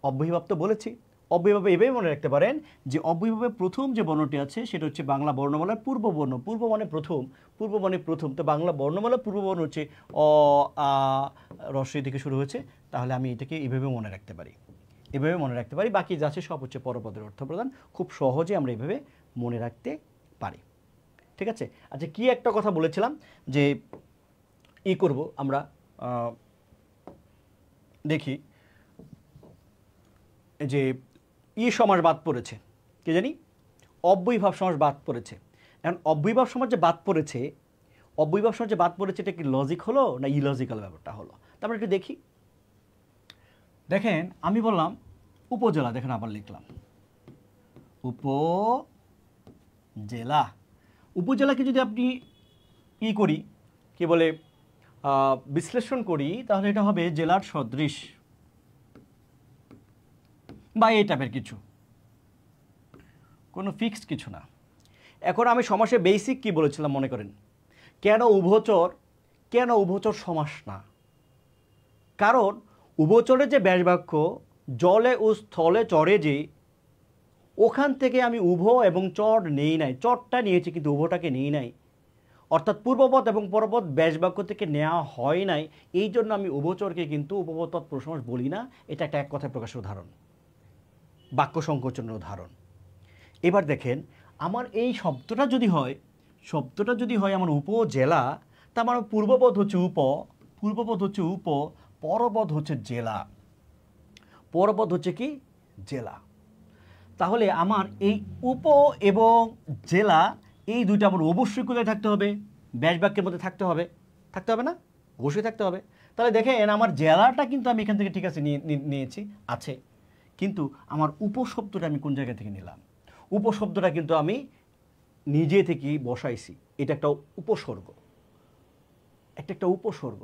অব্যয়ভাব তো বলেছি, অব্যয়ভাবে এভাবে মনে রাখতে পারেন যে অব্যয়ভাবে প্রথম যে বর্ণটি আছে সেটা হচ্ছে বাংলা বর্ণমালার পূর্ববর্ণ। পূর্ব মানে প্রথম, তো বাংলা বর্ণমালার পূর্ববর্ণ হচ্ছে অ আ রস্বই থেকে শুরু হয়েছে। তাহলে আমি এটাকে এভাবে মনে রাখতে পারি, বাকি যা আছে সব হচ্ছে পরপদের অর্থ প্রদান। খুব সহজে আমরা এভাবে মনে রাখতে পারি, ঠিক আছে? আচ্ছা, কি একটা কথা বলেছিলাম যে করব আমরা, দেখি যে সমাস বাদ পড়েছে, কি জানি অব্যয়ভাব সমাস বাদ পড়েছে। এখন অব্যয়ভাব সমাস যে বাদ পড়েছে, এটা কি লজিক হলো না ইলজিক্যাল ব্যাপারটা হলো? তারপরে একটু দেখি। দেখেন আমি বললাম উপজেলা, দেখেন আবার লিখলাম উপজেলা। উপজেলাকে যদি আপনি করি কি বলে বিশ্লেষণ করি, তাহলে এটা হবে জেলার সদৃশ বা এই টাইপের কিছু, কোনো ফিক্সড কিছু না। এখন আমি সমাসে বেসিক কি বলেছিলাম মনে করেন, কেন উভচর সমাস না? কারণ উভচরের যে ব্যাসবাক্য জলে ও স্থলে চরে, যে ওখান থেকে আমি উভ এবং চর নেই নাই, চরটা নিয়েছি কিন্তু উভটাকে নেই নাই, অর্থাৎ পূর্বপদ এবং পরপদ ব্যাসবাক্য থেকে নেওয়া হয় নাই। এই জন্য আমি উভচরকে কিন্তু উপপদ তৎপুরুষ সমাস বলি না। এটা একটা এক কথায় প্রকাশের উদাহরণ, বাক্য সংকোচনের উদাহরণ। এবার দেখেন, আমার এই শব্দটা যদি হয় আমার উপজেলা, তা আমার পূর্বপদ হচ্ছে উপ, পরপদ হচ্ছে জেলা, পরপদ হচ্ছে কি জেলা। তাহলে আমার এই উপ এবং জেলা এই দুইটা আমার অবশ্যই কোথায় থাকতে হবে? ব্যাসবাক্যের মধ্যে থাকতে হবে না? অবশ্যই থাকতে হবে। তাহলে দেখেন আমার জেলাটা কিন্তু আমি এখান থেকে ঠিক আছে নিয়েছি, আছে, কিন্তু আমার উপশব্দটা আমি কোন জায়গা থেকে নিলাম? উপশব্দটা কিন্তু আমি নিজে থেকেই বসাইছি। এটা একটা উপসর্গ, একটা উপসর্গ।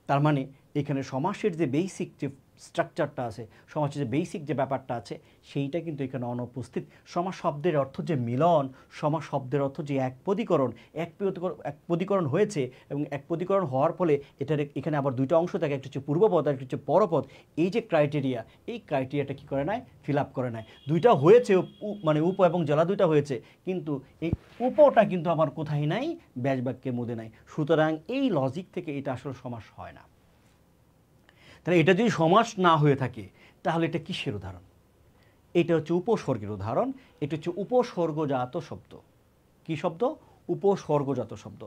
তার মানে এখানে সমাসের যে বেসিক যে স্ট্রাকচারটা আছে, সমাসের যে বেসিক যে ব্যাপারটা আছে, সেইটা কিন্তু এখানে অনুপস্থিত। সমাস শব্দের অর্থ যে মিলন, সমাস শব্দের অর্থ যে একপদীকরণ হয়েছে, এবং একপদীকরণ হওয়ার ফলে এখানে আবার দুইটা অংশ থাকে, একটা হচ্ছে পূর্বপদ আর একটা হচ্ছে পরপদ। এই যে ক্রাইটেরিয়া, এই ক্রাইটেরিয়াটা কী করে নাই? ফিল আপ করে নাই। দুইটা হয়েছে, মানে উপ এবং জেলা দুইটা হয়েছে, কিন্তু এই উপটা কিন্তু আমার কোথায় নাই? ব্যাসবাক্যের মধ্যে নাই। সুতরাং এই লজিক থেকে এটা আসলে সমাস হয় না। তাহলে এটা যদি সমাস না হয়ে থাকে, তাহলে এটা কিসের উদাহরণ? এটা হচ্ছে উপসর্গের উদাহরণ। এটা হচ্ছে উপসর্গজাত শব্দ। কি শব্দ? উপসর্গজাত শব্দ।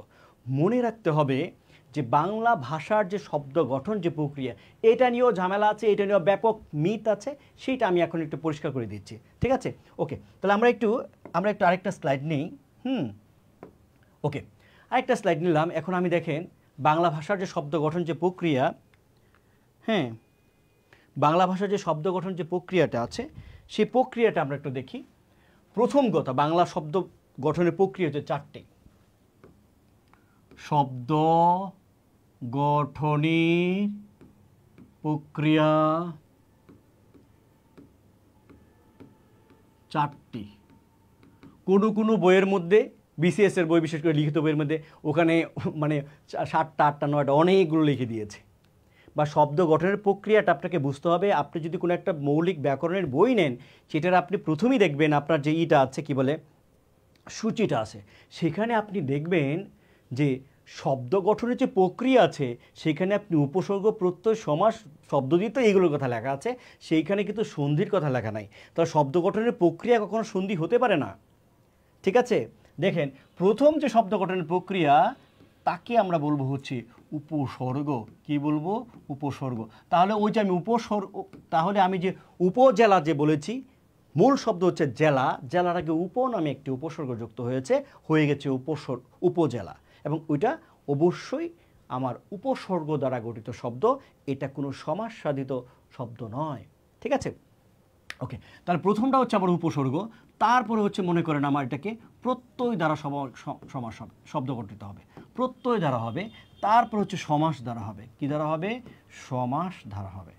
মনে রাখতে হবে যে বাংলা ভাষার যে শব্দ গঠন যে প্রক্রিয়া, এটা নিয়েও ঝামেলা আছে, এটা নিয়েও ব্যাপক মিথ আছে, সেইটা আমি এখন একটু পরিষ্কার করে দিচ্ছি। ঠিক আছে? ওকে, তাহলে আমরা একটু আরেকটা স্লাইড নিই। ওকে, আরেকটা স্লাইড নিলাম। এখন আমি দেখেন বাংলা ভাষার যে শব্দ গঠন যে প্রক্রিয়া, হ্যাঁ, বাংলা ভাষার যে শব্দ গঠন যে প্রক্রিয়াটা আছে, সেই প্রক্রিয়াটা আমরা একটু দেখি। প্রথম কথা, বাংলা শব্দ গঠনের প্রক্রিয়া হচ্ছে চারটে। শব্দ গঠনের প্রক্রিয়া চারটি। কোনো বইয়ের মধ্যে, বিসিএস এর বই, বিশেষ করে লিখিত বইয়ের মধ্যে, ওখানে মানে 7টা 8টা 9টা অনেকগুলো লিখে দিয়েছে। বা শব্দ গঠনের প্রক্রিয়াটা আপনাকে বুঝতে হবে। আপনি যদি কোনো একটা মৌলিক ব্যাকরণের বই নেন, সেটার আপনি প্রথমেই দেখবেন আপনার যে ইটা আছে, কি বলে, সূচিটা আছে, সেখানে আপনি দেখবেন যে শব্দ গঠনের যে প্রক্রিয়া আছে, সেখানে আপনি উপসর্গ, প্রত্যয়, সমাস, শব্দদ্বিত্ব এইগুলোর কথা লেখা আছে, সেইখানে কিন্তু সন্ধির কথা লেখা নাই। তাহলে শব্দ গঠনের প্রক্রিয়া কখনো সন্ধি হতে পারে না। ঠিক আছে? দেখেন, প্রথম যে শব্দ গঠনের প্রক্রিয়া, তাকে আমরা বলবো হচ্ছে উপসর্গ। কি বলবো? উপসর্গ। তাহলে ওই যে আমি তাহলে আমি যে উপজেলা যে বলেছি, মূল শব্দ হচ্ছে জেলা, জেলার আগে উপ নামে একটি উপসর্গ যুক্ত হয়ে গেছে উপজেলা, এবং ওইটা অবশ্যই আমার উপসর্গ দ্বারা গঠিত শব্দ। এটা কোনো সমাস সাধিত শব্দ নয়। ঠিক আছে? ওকে, তাহলে প্রথমটা হচ্ছে আমার উপসর্গ। তারপরে হচ্ছে মনে করেন আমার এটাকে প্রত্যয় দ্বারা সমাস হবে, শব্দ গঠিত হবে, প্রত্যয় দ্বারা হবে। তারপর হচ্ছে সমাস দ্বারা হবে। কি দ্বারা হবে? সমাস দ্বারা হবে।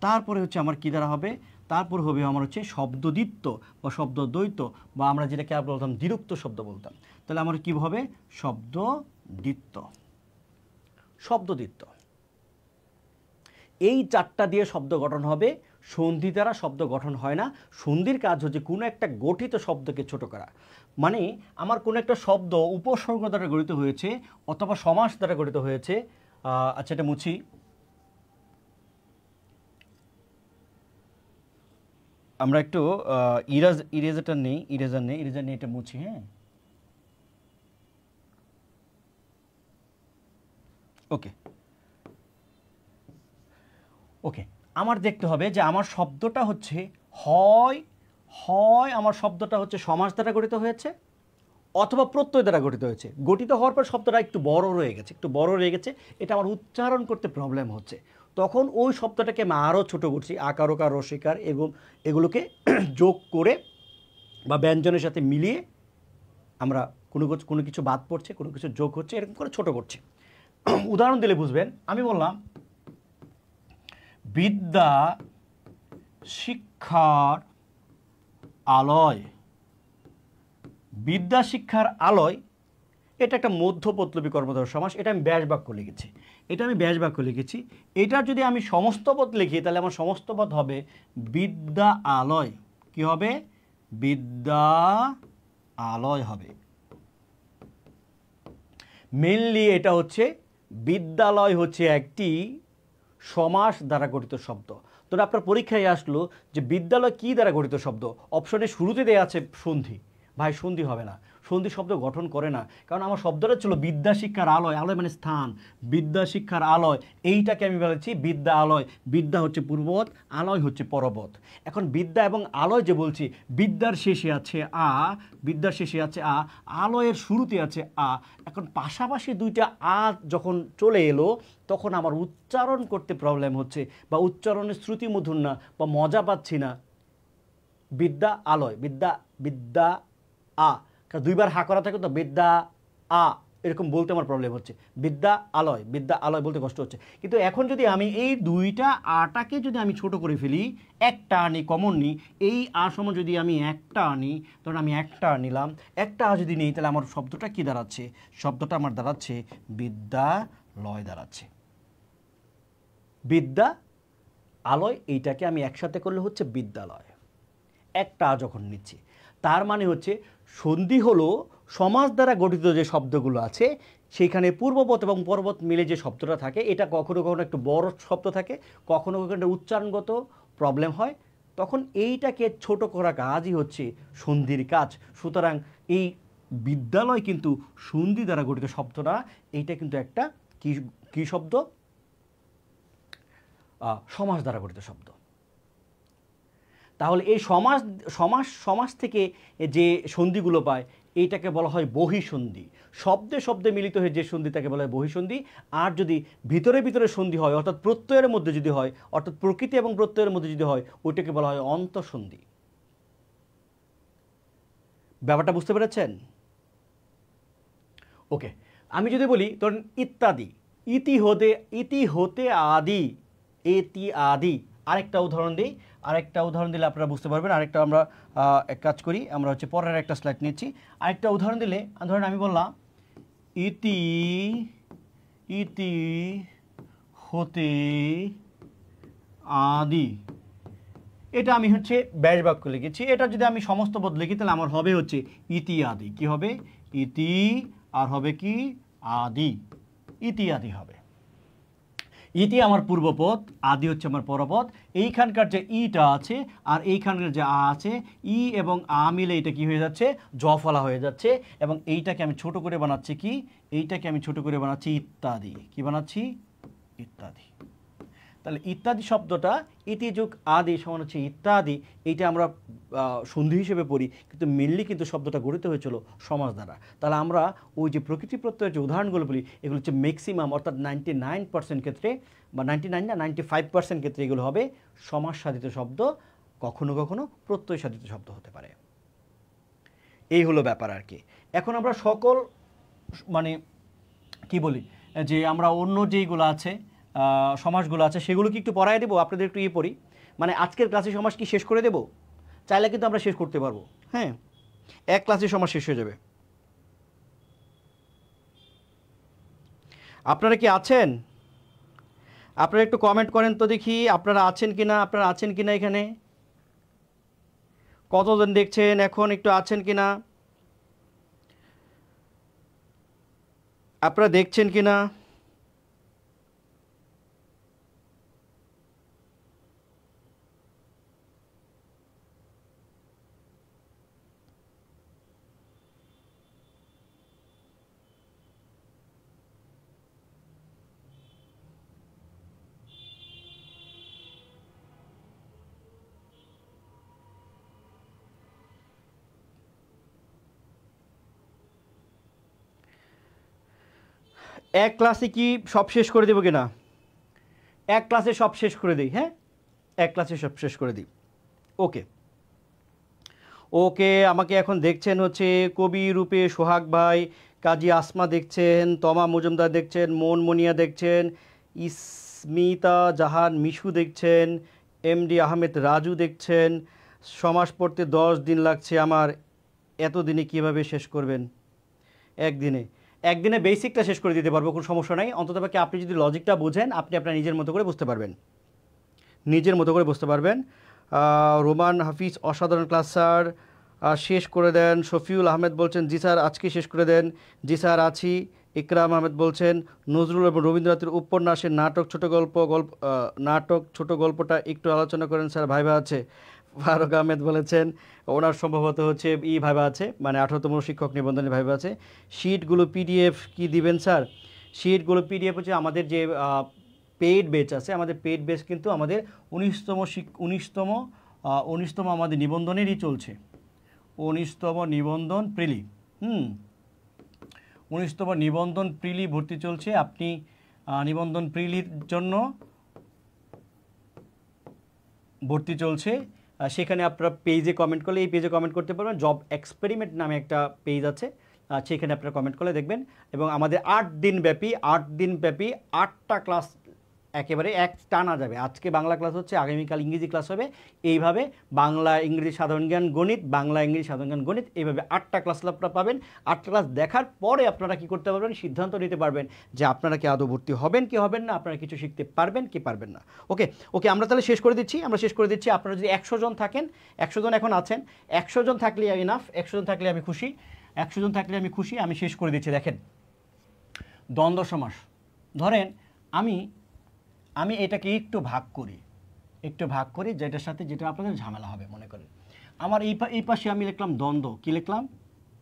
তারপরে হচ্ছে আমার কি দ্বারা হবে? তারপর হবে আমার হচ্ছে শব্দদ্বিত্ব বা শব্দদ্বৈত, বা আমরা যেটাকে বলতাম দ্বিরুক্ত শব্দ বলতাম। তাহলে আমার কি হবে? শব্দদ্বিত্ব। এই চারটা দিয়ে শব্দ গঠন হবে। সন্ধি দ্বারা শব্দ গঠন হয় না। সন্ধির কাজ হচ্ছে কোনো একটা গঠিত শব্দকে ছোট করা। মানে আমার কোনো একটা শব্দ উপসর্গ দ্বারা গঠিত হয়েছে অথবা সমাস দ্বারা গঠিত হয়েছে। আচ্ছা, এটা মুছি। আমরা একটু ইরেজার নেই, এটা মুছি। হ্যাঁ, ওকে, আমার দেখতে হবে যে আমার শব্দটা হচ্ছে হয় আমার শব্দটা হচ্ছে সমাস দ্বারা গঠিত হয়েছে অথবা প্রত্যয় দ্বারা গঠিত হয়েছে। গঠিত হওয়ার পর শব্দটা একটু বড় রয়ে গেছে, এটা আমার উচ্চারণ করতে প্রবলেম হচ্ছে। তখন ওই শব্দটাকে আমি আরও ছোটো করছি, আকার ওকার রসিকার এগুলোকে যোগ করে বা ব্যঞ্জনের সাথে মিলিয়ে আমরা কোনো কিছু বাদ পড়ছে, কোনো কিছু যোগ হচ্ছে, এরকম করে ছোট করছে। উদাহরণ দিলে বুঝবেন। আমি বললাম বিদ্যা শিক্ষার আলয়। বিদ্যা শিক্ষার আলয়, এটা একটা মধ্যপদলোপী কর্মধারয় সমাস। এটা আমি ব্যাস বাক্য লিখেছি। এটার যদি আমি সমস্ত পদ লিখি তাহলে আমার সমস্ত পদ হবে বিদ্যা আলয়। কি হবে? বিদ্যা আলয় হবে। মেনলি এটা হচ্ছে বিদ্যালয় হচ্ছে একটি সমাস দ্বারা গঠিত শব্দ। তো আপনার পরীক্ষায় আসলো যে বিদ্যালয় কি দ্বারা গঠিত শব্দ, অপশনে শুরুতে দেওয়া আছে সন্ধি। ভাই সন্ধি হবে না, সন্ধি শব্দ গঠন করে না, কারণ আমার শব্দটা ছিল বিদ্যা শিক্ষার আলয়। আলয় মানে স্থান, বিদ্যা শিক্ষার আলয়, এইটাকে আমি বলেছি বিদ্যা আলয়। বিদ্যা হচ্ছে পূর্বপদ, আলয় হচ্ছে পরপদ। এখন বিদ্যা এবং আলয় যে বলছি, বিদ্যার শেষে আছে আ, আলয়ের শুরুতে আছে আ। এখন পাশাপাশি দুইটা আ যখন চলে এলো তখন আমার উচ্চারণ করতে প্রবলেম হচ্ছে, বা উচ্চারণের শ্রুতি মধুর না, বা মজা পাচ্ছি না। বিদ্যা আলয়, বিদ্যা আ, কারণ দুইবার হা করা থাকে তো, বিদ্যা আ এরকম বলতে আমার প্রবলেম হচ্ছে। বিদ্যা আলয় বলতে কষ্ট হচ্ছে। কিন্তু এখন যদি আমি এই দুইটা আটাকে যদি আমি ছোট করে ফেলি, একটা আনি, কমন নিই, এই আ সমান যদি আমি একটা আনি, তখন আমি একটা নিলাম, একটা আ যদি নিই তাহলে আমার শব্দটা কি দাঁড়াচ্ছে? শব্দটা আমার দাঁড়াচ্ছে বিদ্যালয় দাঁড়াচ্ছে। বিদ্যা আলয়, এইটাকে আমি একসাথে করলে হচ্ছে বিদ্যালয়। একটা যখন নিচ্ছি, তার মানে হচ্ছে সন্ধি হলো সমাস দ্বারা গঠিত যে শব্দগুলো আছে সেইখানে পূর্বপদ এবং পরপদ মিলে যে শব্দটা থাকে, এটা কখনো কখনো একটু বড় শব্দ থাকে, কখনো কখনো উচ্চারণগত প্রবলেম হয়, তখন এইটাকে ছোট করা কাজই হচ্ছে সন্ধির কাজ। সুতরাং এই বিদ্যালয় কিন্তু সন্ধি দ্বারা গঠিত শব্দ না, এইটা কিন্তু একটা কি শব্দ? সমাস দ্বারা গঠিত শব্দ। তাহলে এই সমাস থেকে যে সন্ধিগুলো পায় এইটাকে বলা হয় বহিঃসন্ধি। শব্দে শব্দে মিলিত হয়ে যে সন্ধি তাকে বলা হয় বহিঃসন্ধি। আর যদি ভিতরে ভিতরে সন্ধি হয়, অর্থাৎ প্রত্যয়ের মধ্যে যদি হয়, অর্থাৎ প্রকৃতি এবং প্রত্যয়ের মধ্যে যদি হয়, ওইটাকে বলা হয় অন্তঃসন্ধি। ব্যাপারটা বুঝতে পেরেছেন? ওকে, আমি যদি বলি ধরুন ইত্যাদি, ইতি হতে আদি, এতি আদি। আরেকটা উদাহরণ দিলে আপনারা বুঝতে পারবেন। আরেকটা আমরা এক কাজ করি, আমরা হচ্ছে পরের একটা স্লাইড নিচ্ছি। আরেকটা উদাহরণ দিলে, ধরেন আমি বললাম ইতি হতে আদি, এটা আমি হচ্ছে ব্যাস বাক্য লিখেছি। এটা যদি আমি সমস্ত পদ লিখি তাহলে আমার হবে হচ্ছে ইতি আদি। কি হবে? ইতি, আর হবে কি? আদি। ইতি আদি হবে। ইতি আমার পূর্বপদ, আদি হচ্ছে আমার পরপদ। এইখানকার যে ইটা আছে আর এইখানকার যে আ আছে, ই এবং আ মিলে এটা কি হয়ে যাচ্ছে? জফলা হয়ে যাচ্ছে। এবং এইটাকে আমি ছোট করে বানাচ্ছি কি? এইটাকে আমি ছোট করে বানাচ্ছি ইত্যাদি। কি বানাচ্ছি? ইত্যাদি। তাহলে ইত্যাদি শব্দটা ইতি যোগ আদি সমান হচ্ছে ইত্যাদি, এইটা আমরা সন্ধি হিসেবে পড়ি, কিন্তু মেনলি কিন্তু শব্দটা গঠিত হয়েছিল সমাস দ্বারা। তাহলে আমরা ওই যে প্রকৃতি প্রত্যয়ের যে উদাহরণগুলো বলি, এগুলো হচ্ছে ম্যাক্সিমাম অর্থাৎ 99% ক্ষেত্রে, বা 95% ক্ষেত্রে এগুলো হবে সমাস সাধিত শব্দ, কখনো কখনো প্রত্যয় সাধিত শব্দ হতে পারে। এই হলো ব্যাপার আর কি। এখন আমরা সকল মানে কি বলি যে আমরা অন্য যেইগুলো আছে সমাসগুলো আছে সেগুলো কি একটু পড়ায় দেবো আপনাদের? একটু পড়ি, মানে আজকের ক্লাসে সমাস কি শেষ করে দেব? চাইলে কিন্তু আমরা শেষ করতে পারবো। হ্যাঁ, এক ক্লাসে সমাস শেষ হয়ে যাবে। আপনারা কি আছেন? আপনারা একটু কমেন্ট করেন তো দেখি আপনারা আছেন কিনা এখানে কতজন দেখছেন এখন, একটু আছেন কিনা, আপনারা দেখছেন কিনা? এক ক্লাসে কি সব শেষ করে দেবো কিনা? এক ক্লাসে সব শেষ করে দিই। হ্যাঁ, এক ক্লাসে সব শেষ করে দিই। ওকে ওকে, আমাকে এখন দেখছেন হচ্ছে কবি রূপে সোহাগ ভাই, কাজী আসমা দেখছেন, তমা মজুমদার দেখছেন, মন মনিয়া দেখছেন, ইসমিতা জাহান মিশু দেখছেন, এমডি আহমেদ রাজু দেখছেন। সমাস পড়তে 10 দিন লাগছে আমার, এত দিনে কীভাবে শেষ করবেন? একদিনে বেসিকটা শেষ করে দিতে পারবো, কোনো সমস্যা নাই। অন্ততপক্ষে আপনি যদি লজিকটা বুঝেন, আপনি আপনার নিজের মতো করে বুঝতে পারবেন, নিজের মতো করে বুঝতে পারবেন। রোমান হাফিজ অসাধারণ ক্লাস স্যার, শেষ করে দেন। শফিউল আহমেদ বলছেন জি স্যার আজকে শেষ করে দেন। জি স্যার আছি। ইকরাম আহমেদ বলছেন নজরুল এবং রবীন্দ্রনাথের উপন্যাসের নাটক ছোট গল্পটা একটু আলোচনা করেন স্যার, ভাইবা আছে। ফারুক আহমেদ বলেছেন ওনার সম্ভবত হচ্ছে ভাইবা আছে, মানে 18তম শিক্ষক নিবন্ধনের ভাইবা আছে। শিটগুলো পিডিএফ কি দিবেন স্যার? শিটগুলো পিডিএফ হচ্ছে আমাদের যে পেইড বেচ আছে, আমাদের পেইড বেচ কিন্তু আমাদের 19তম আমাদের নিবন্ধনেরই চলছে, 19তম নিবন্ধন প্রিলি। 19তম নিবন্ধন প্রিলি ভর্তি চলছে। আপনি নিবন্ধন প্রিলির জন্য ভর্তি চলছে, সেখানে আপনারা পেজে কমেন্ট করলে, এই পেজে কমেন্ট করতে পারবেন। জব এক্সপেরিমেন্ট নামে একটা পেজ আছে, সেখানে আপনারা কমেন্ট করলে দেখবেন। এবং আমাদের 8 দিন ব্যাপী 8টা ক্লাস একেবারে এক টানা যাবে। আজকে বাংলা ক্লাস হচ্ছে, আগামীকাল ইংরেজি ক্লাস হবে। এইভাবে বাংলা ইংরেজি সাধারণ জ্ঞান গণিত, বাংলা ইংরেজি সাধারণ জ্ঞান গণিত, এইভাবে 8টা ক্লাস আপনারা পাবেন। 8টা ক্লাস দেখার পরে আপনারা কি করতে পারবেন, সিদ্ধান্ত নিতে পারবেন যে আপনারা কি আদৌ ভর্তি হবেন কি হবেন না, আপনারা কিছু শিখতে পারবেন কি পারবেন না। ওকে, আমরা তাহলে শেষ করে দিচ্ছি। আপনারা যদি 100 জন থাকেন, 100 জন এখন আছেন, 100 জন থাকলে ইনাফ, 100 জন থাকলে আমি খুশি, 100 জন থাকলে আমি খুশি। আমি শেষ করে দিচ্ছি। দেখেন, দ্বন্দ্ব সমাস ধরেন আমি এটাকে একটু ভাগ করি, যেটার সাথে যেটা আপনাদের ঝামেলা হবে। মনে করেন আমার এই পাশে আমি লিখলাম দ্বন্দ্ব, কি লিখলাম,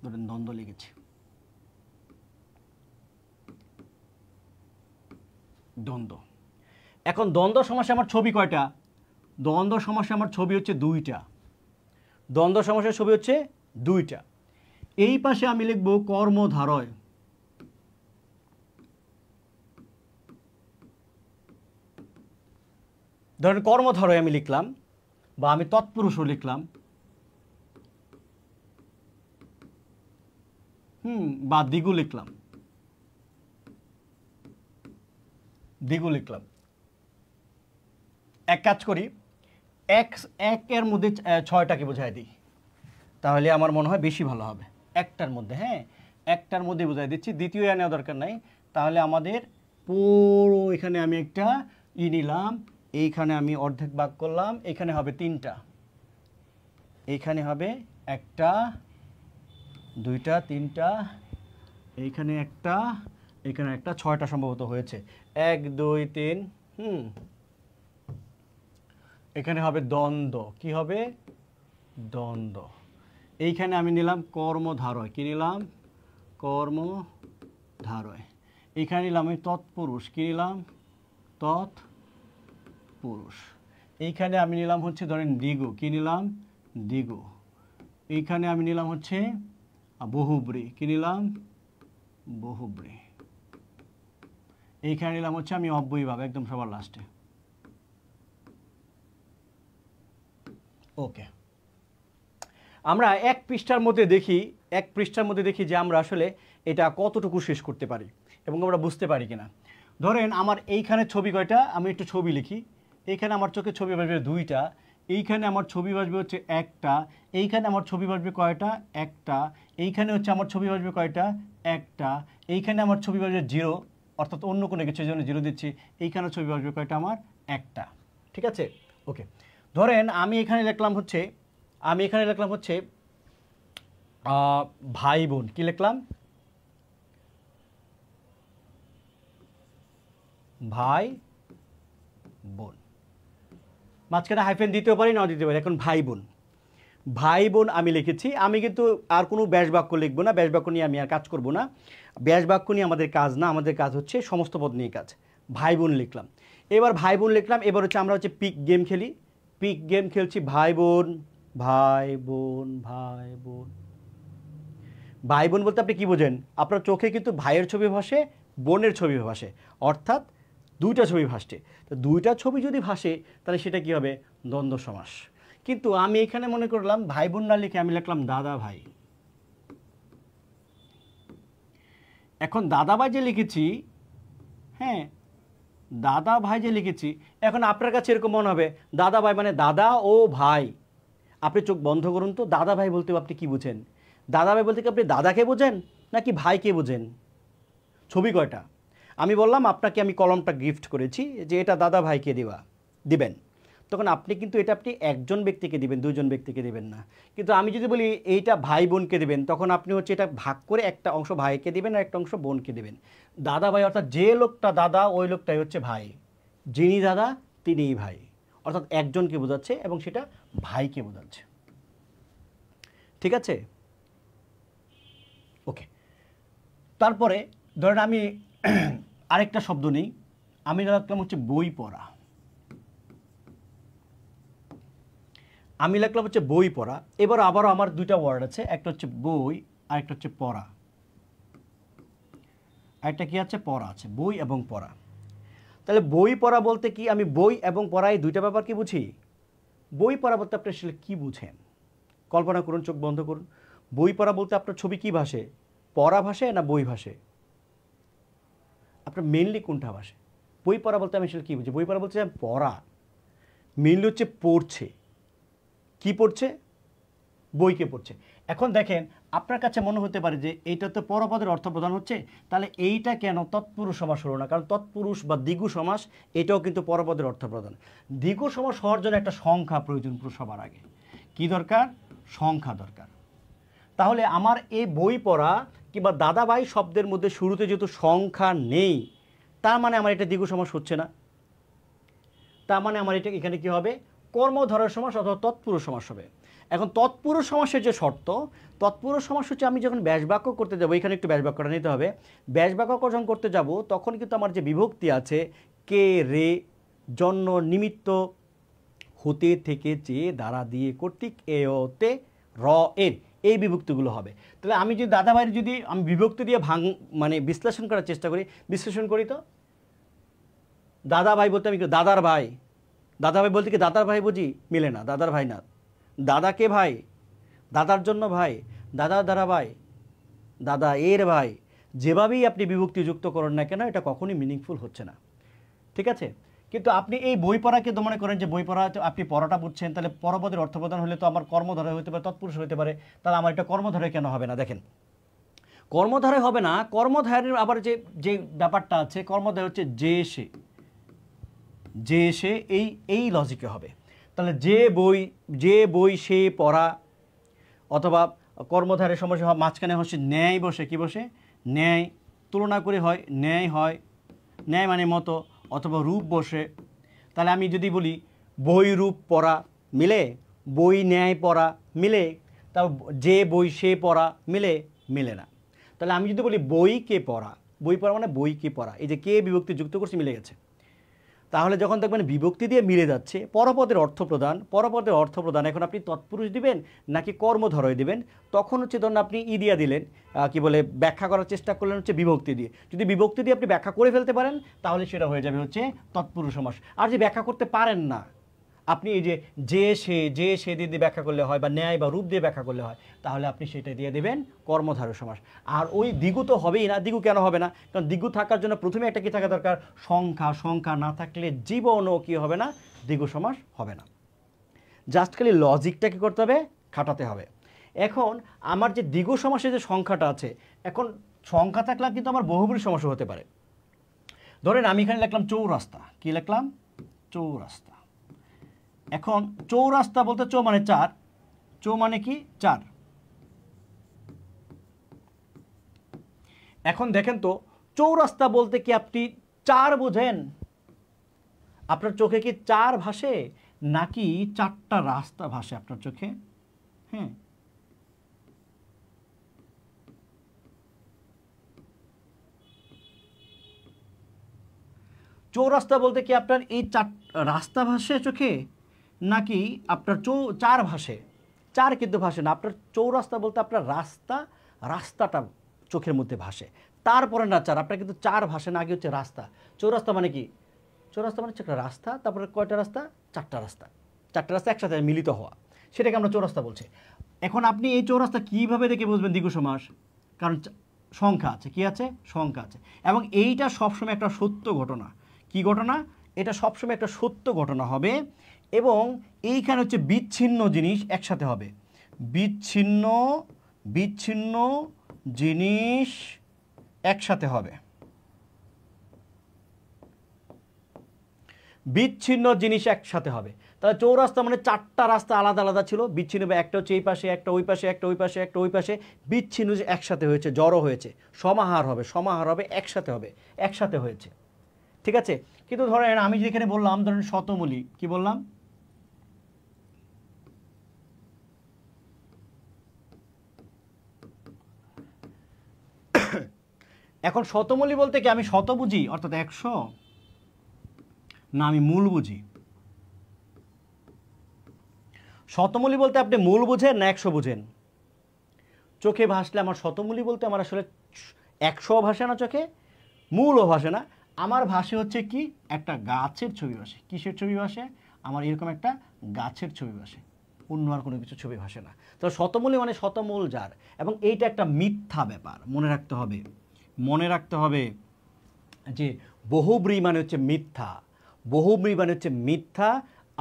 ধরেন দ্বন্দ্ব লিখেছি, দ্বন্দ্ব। এখন দ্বন্দ্ব সমাসে আমার ছবি কয়টা? দ্বন্দ্ব সমাসে আমার ছবি হচ্ছে 2টা। দ্বন্দ্ব সমাসের ছবি হচ্ছে 2টা। এই পাশে আমি লিখব কর্মধারয়, ধরেন কর্মধারয় আমি লিখলাম, বা আমি তৎপুরুষও লিখলাম, বা দিগু লিখলাম, এক কাজ করি, একের মধ্যে 6টাকে বোঝাই দিই, তাহলে আমার মনে হয় বেশি ভালো হবে। একটার মধ্যে, একটার মধ্যে বোঝাই দিচ্ছি, দ্বিতীয় নেওয়া দরকার নাই। তাহলে আমাদের পুরো এখানে আমি একটা নিলাম, এইখানে আমি অর্ধেক ভাগ করলাম, এখানে হবে 3টা, এইখানে হবে 1টা 2টা 3টা, এইখানে একটা, এখানে একটা, 6টা সম্ভবত হয়েছে। 1 2 3, এখানে হবে দ্বন্দ্ব, কি হবে, দ্বন্দ্ব। এইখানে আমি নিলাম কর্মধারয়, কি নিলাম, কর্মধারয়। এইখানে নিলাম আমি তৎপুরুষ, কি নিলাম, তৎপুরুষ। এইখানে আমি নিলাম হচ্ছে ধরেন দিগু, কি নিলাম, দিগু। এইখানে আমি নিলাম হচ্ছে বহুব্রী, কি নিলাম, বহুব্রী। এইখানে নিলাম হচ্ছে আমি অব্যয়ীভাব, একদম সবার লাস্টে। ওকে, আমরা এক পৃষ্ঠার মধ্যে দেখি যে আমরা আসলে এটা কতটুকু শেষ করতে পারি এবং আমরা বুঝতে পারি কিনা। ধরেন আমার এইখানে ছবি কয়টা, আমি একটু ছবি লিখি। এইখানে আমার চোখে ছবি ভাসবে 2টা, এইখানে আমার ছবি ভাসবে হচ্ছে 1টা, এইখানে আমার ছবি ভাসবে কয়টা, 1টা, এইখানে হচ্ছে আমার ছবি ভাসবে কয়টা, 1টা, এইখানে আমার ছবি ভাসবে 0, অর্থাৎ অন্য কোনো কিছুর জন্য 0 দিচ্ছি। এইখানে ছবি ভাসবে কয়টা, আমার 1টা। ঠিক আছে, ওকে। ধরেন আমি এখানে লিখলাম হচ্ছে ভাই বোন, কি লিখলাম, ভাই বোন। মাঝখানে হাইফেন দিতেও পারি, নাও দিতে পারি। এখন ভাই বোন আমি লিখেছি। আমি কিন্তু আর কোনো ব্যাস বাক্য লিখবো না, ব্যাস বাক্য নিয়ে আমি আর কাজ করব না। ব্যাস বাক্য নিয়ে আমাদের কাজ না, আমাদের কাজ হচ্ছে সমস্ত পদ নিয়ে কাজ। ভাই বোন লিখলাম, এবার হচ্ছে আমরা হচ্ছে পিক গেম খেলছি। ভাই বোন বলতে আপনি কি বোঝেন? আপনার চোখে কিন্তু ভাইয়ের ছবি ভাসে, বোনের ছবি ভাসে, অর্থাৎ 2টা ছবি ভাসছে। তো 2টা ছবি যদি ভাসে তাহলে সেটা কি হবে? দ্বন্দ্ব সমাস। কিন্তু আমি এখানে মনে করলাম ভাই বোন না লিখে আমি লিখলাম দাদা ভাই। এখন দাদা ভাই যে লিখেছি, হ্যাঁ দাদা ভাই যে লিখেছি, এখন আপনার কাছে এরকম মনে হবে দাদা ভাই মানে দাদা ও ভাই। আপনি চোখ বন্ধ করুন তো, দাদা ভাই বলতে আপনি কি বুঝেন? দাদা ভাই বলতে কি আপনি দাদাকে বোঝেন নাকি ভাইকে বোঝেন? ছবি কয়টা? আমি বললাম আপনাকে আমি কলমটা গিফট করেছি যে এটা দাদা ভাইকে দিবেন, তখন আপনি কিন্তু এটা আপনি একজন ব্যক্তিকে দিবেন, দুইজন ব্যক্তিকে দিবেন না। কিন্তু আমি যদি বলি এইটা ভাই বোনকে দিবেন, তখন আপনি হচ্ছে এটা ভাগ করে একটা অংশ ভাইকে দিবেন আর একটা অংশ বোনকে দিবেন। দাদা ভাই অর্থাৎ যে লোকটা দাদা ওই লোকটাই হচ্ছে ভাই, যিনি দাদা তিনিই ভাই, অর্থাৎ একজনকে বোঝাচ্ছে এবং সেটা ভাইকে বোঝাচ্ছে। ঠিক আছে, ওকে। তারপরে ধরেন আমি আরেকটা শব্দ নেই, আমি রাখলাম হচ্ছে বই পড়া। আমি লিখলাম হচ্ছে বই পড়া। এবার আবারও আমার দুইটা ওয়ার্ড আছে, একটা হচ্ছে বই আর একটা হচ্ছে পড়া। একটা কি আছে? পড়া আছে, বই এবং পড়া। তাহলে বই পড়া বলতে কি আমি বই এবং পড়া এই দুইটা ব্যাপার কি বুঝি? বই পড়া বলতে আপনি আসলে কী বুঝেন? কল্পনা করুন, চোখ বন্ধ করুন। বই পড়া বলতে আপনার ছবি কি ভাসে? পড়া ভাসে না বই ভাসে? আপনার মেনলি কোনটা ভাসে? বই পড়া বলতে আমি আসলে কী বুঝি? বই পড়া বলতে পড়া মেনলি হচ্ছে পড়ছে। কি পড়ছে? বইকে পড়ছে। এখন দেখেন আপনার কাছে মনে হতে পারে যে এইটা তো পরপদের অর্থ প্রদান হচ্ছে, তাহলে এইটা কেন তৎপুরুষ সমাস হলো না? কারণ তৎপুরুষ বা দ্বিগু সমাস এটাও কিন্তু পরপদের অর্থ প্রদান। দ্বিগু সমাস হওয়ার জন্য একটা সংখ্যা প্রয়োজন সবার আগে। কি দরকার? সংখ্যা দরকার। তাহলে আমার এই বই পড়া কিংবা দাদাভাই শব্দের মধ্যে শুরুতে যেহেতু সংখ্যা নেই, তার মানে আমার এটা দ্বিগু সমাস হচ্ছে না। তার মানে আমার এটা এখানে কি হবে? কর্মধারয় সমাস অথবা তৎপুরুষ সমাস হবে। এখন তৎপুরুষ সমাসের যে শর্ত, তৎপুরুষ সমাস হচ্ছে আমি যখন ব্যাস বাক্য করতে যাব, এখানে একটু ব্যাস বাক্যটা নিতে হবে। ব্যাস বাক্য যখন করতে যাব তখন কিন্তু আমার যে বিভক্তি আছে কে, রে, জন্য, নিমিত্ত, হতে, থেকে, চেয়ে, দ্বারা, দিয়ে, কর্তৃক, এতে, র, এর, এই বিভক্তিগুলো হবে। তাহলে আমি যদি দাদাভাইয়ের যদি আমি বিভক্তি দিয়ে মানে বিশ্লেষণ করার চেষ্টা করি, বিশ্লেষণ করি তো দাদা ভাই বলতে আমি দাদার ভাই, দাদা ভাই বলতে কি দাদার ভাই বুঝি? মিলে না, দাদার ভাই না। দাদাকে ভাই, দাদার জন্য ভাই, দাদার দ্বারা ভাই, দাদা এর ভাই, যেভাবেই আপনি বিভক্তি যুক্ত করেন না কেন এটা কখনোই মিনিংফুল হচ্ছে না। ঠিক আছে, কিন্তু আপনি এই বই পড়াকে তো মনে করেন যে বই পড়া আপনি পড়াটা বুঝছেন, তাহলে পরপদের অর্থপ্রদান হলে তো আমার কর্মধারয় হতে পারে, তৎপুরুষ হতে পারে, তাহলে আমার এটা কর্মধারয় কেন হবে না? দেখেন কর্মধারয় হবে না, কর্মধারয়ের আবার যে যে ব্যাপারটা আছে, কর্মধারয় হচ্ছে যে সে, যে সে এই লজিকে হবে। তাহলে যে বই সে পড়া, অথবা কর্মধারের সমস্যা মাঝখানে হচ্ছে ন্যায় বসে, কি বসে? ন্যায়, তুলনা করে হয় ন্যায়, হয় ন্যায় মানে মতো, অথবা রূপ বসে। তাহলে আমি যদি বলি বই রূপ পড়া মিলে, বই ন্যায় পড়া মিলে, তাও যে বই সে পড়া মিলে না। তাহলে আমি যদি বলি বইকে পড়া, বই পড়া মানে বইকে পড়া, এই যে কে বিভক্তি যুক্ত করছে মিলে গেছে। তাহলে যখন দেখবেন বিভক্তি দিয়ে মিলে যাচ্ছে, পরপদের অর্থ প্রদান এখন আপনি তৎপুরুষ দিবেন নাকি কর্মধারয় দিবেন, তখন হচ্ছে ধরুন আপনি দিয়া দিলেন, কি বলে ব্যাখ্যা করার চেষ্টা করলেন হচ্ছে বিভক্তি দিয়ে। যদি বিভক্তি দিয়ে আপনি ব্যাখ্যা করে ফেলতে পারেন তাহলে সেটা হয়ে যাবে হচ্ছে তৎপুরুষ সমাস। আর যদি ব্যাখ্যা করতে পারেন না, আপনি এই যে সে দিয়ে ব্যাখ্যা করলে হয়, বা ন্যায় বা রূপ দিয়ে ব্যাখ্যা করলে হয়, তাহলে আপনি সেটা দিয়ে দেবেন কর্মধারয় সমাস। আর ওই দ্বিগু তো হবেই না। দ্বিগু কেন হবে না? কারণ দ্বিগু থাকার জন্য প্রথমে একটা কি থাকা দরকার? সংখ্যা না থাকলে জীবনও কি হবে না? দ্বিগু সমাস হবে না। জাস্ট খালি লজিকটা কি করতে হবে? খাটাতে হবে। এখন আমার যে দ্বিগু সমাসের যে সংখ্যাটা আছে, এখন সংখ্যা থাকলে কিন্তু আমার বহুব্রী সমাসও হতে পারে। ধরেন আমি এখানে লিখলাম চৌরাস্তা, কি লিখলাম? চৌরাস্তা। এখন চৌরাস্তা বলতে চৌ মানে চার, চৌ মানে কি? চার। এখন দেখেন তো চৌরাস্তা বলতে কি আপনি চার বোঝেন? আপনার চোখে কি চার ভাসে নাকি চারটা রাস্তা ভাসে আপনার চোখে? হ্যাঁ, চৌরাস্তা বলতে কি আপনার এই চার রাস্তা ভাসে চোখে নাকি আপনার চার ভাসে? চার কিন্তু ভাসে না। আপনার চৌরাস্তা বলতে আপনার রাস্তাটা চোখের মধ্যে ভাসে, তারপরে না চার। আপনার কিন্তু চার ভাসে না, আগে হচ্ছে রাস্তা। চৌরাস্তা মানে কি? চৌরাস্তা মানে হচ্ছে একটা রাস্তা, তারপরে কয়টা রাস্তা? চারটা রাস্তা। চারটা রাস্তা একসাথে মিলিত হওয়া, সেটাকে আমরা চৌরাস্তা বলছি। এখন আপনি এই চৌরাস্তা কীভাবে দেখে বুঝবেন দ্বিগু সমাস? কারণ সংখ্যা আছে, কি আছে? সংখ্যা আছে। এবং এইটা সবসময় একটা সত্য ঘটনা। কি ঘটনা? এটা সবসময় একটা সত্য ঘটনা হবে। এবং এইখানে হচ্ছে বিচ্ছিন্ন জিনিস একসাথে হবে। বিচ্ছিন্ন বিচ্ছিন্ন জিনিস একসাথে হবে। বিচ্ছিন্ন জিনিস একসাথে হবে। তাহলে চৌরাস্তা মানে চারটা রাস্তা আলাদা আলাদা ছিল, বিচ্ছিন্ন, একটা হচ্ছে এই পাশে, একটা ওই পাশে, একটা ওই পাশে, একটা ওই পাশে, বিচ্ছিন্ন যে একসাথে হয়েছে, জড়ো হয়েছে, সমাহার হবে, সমাহার হবে, একসাথে হবে, একসাথে হয়েছে। ঠিক আছে? কিন্তু ধরেন আমি যেখানে বললাম, ধরেন শতমূলী, কি বললাম? এখন শতমূলী বলতে কি আমি শত বুঝি, অর্থাৎ 100, না আমি মূল বুঝি? শতমূলী বলতে আপনি মূল বুঝেন না 100 বুঝেন? চোখে ভাসলে আমার শতমূলী বলতে আমার আসলে 100 ভাসে না, চোখে মূলও ভাসে না, আমার ভাসে হচ্ছে কি, একটা গাছের ছবি ভাসে। কিসের ছবি ভাসে? আমার এরকম একটা গাছের ছবি ভাসে, অন্য আর কোনো কিছু ছবি ভাসে না। তো শতমূলী মানে শতমূল যার। এবং এইটা একটা মিথ্যা ব্যাপার, মনে রাখতে হবে। মনে রাখতে হবে যে বহুব্রী মানে হচ্ছে মিথ্যা, বহুব্রী মানে হচ্ছে মিথ্যা,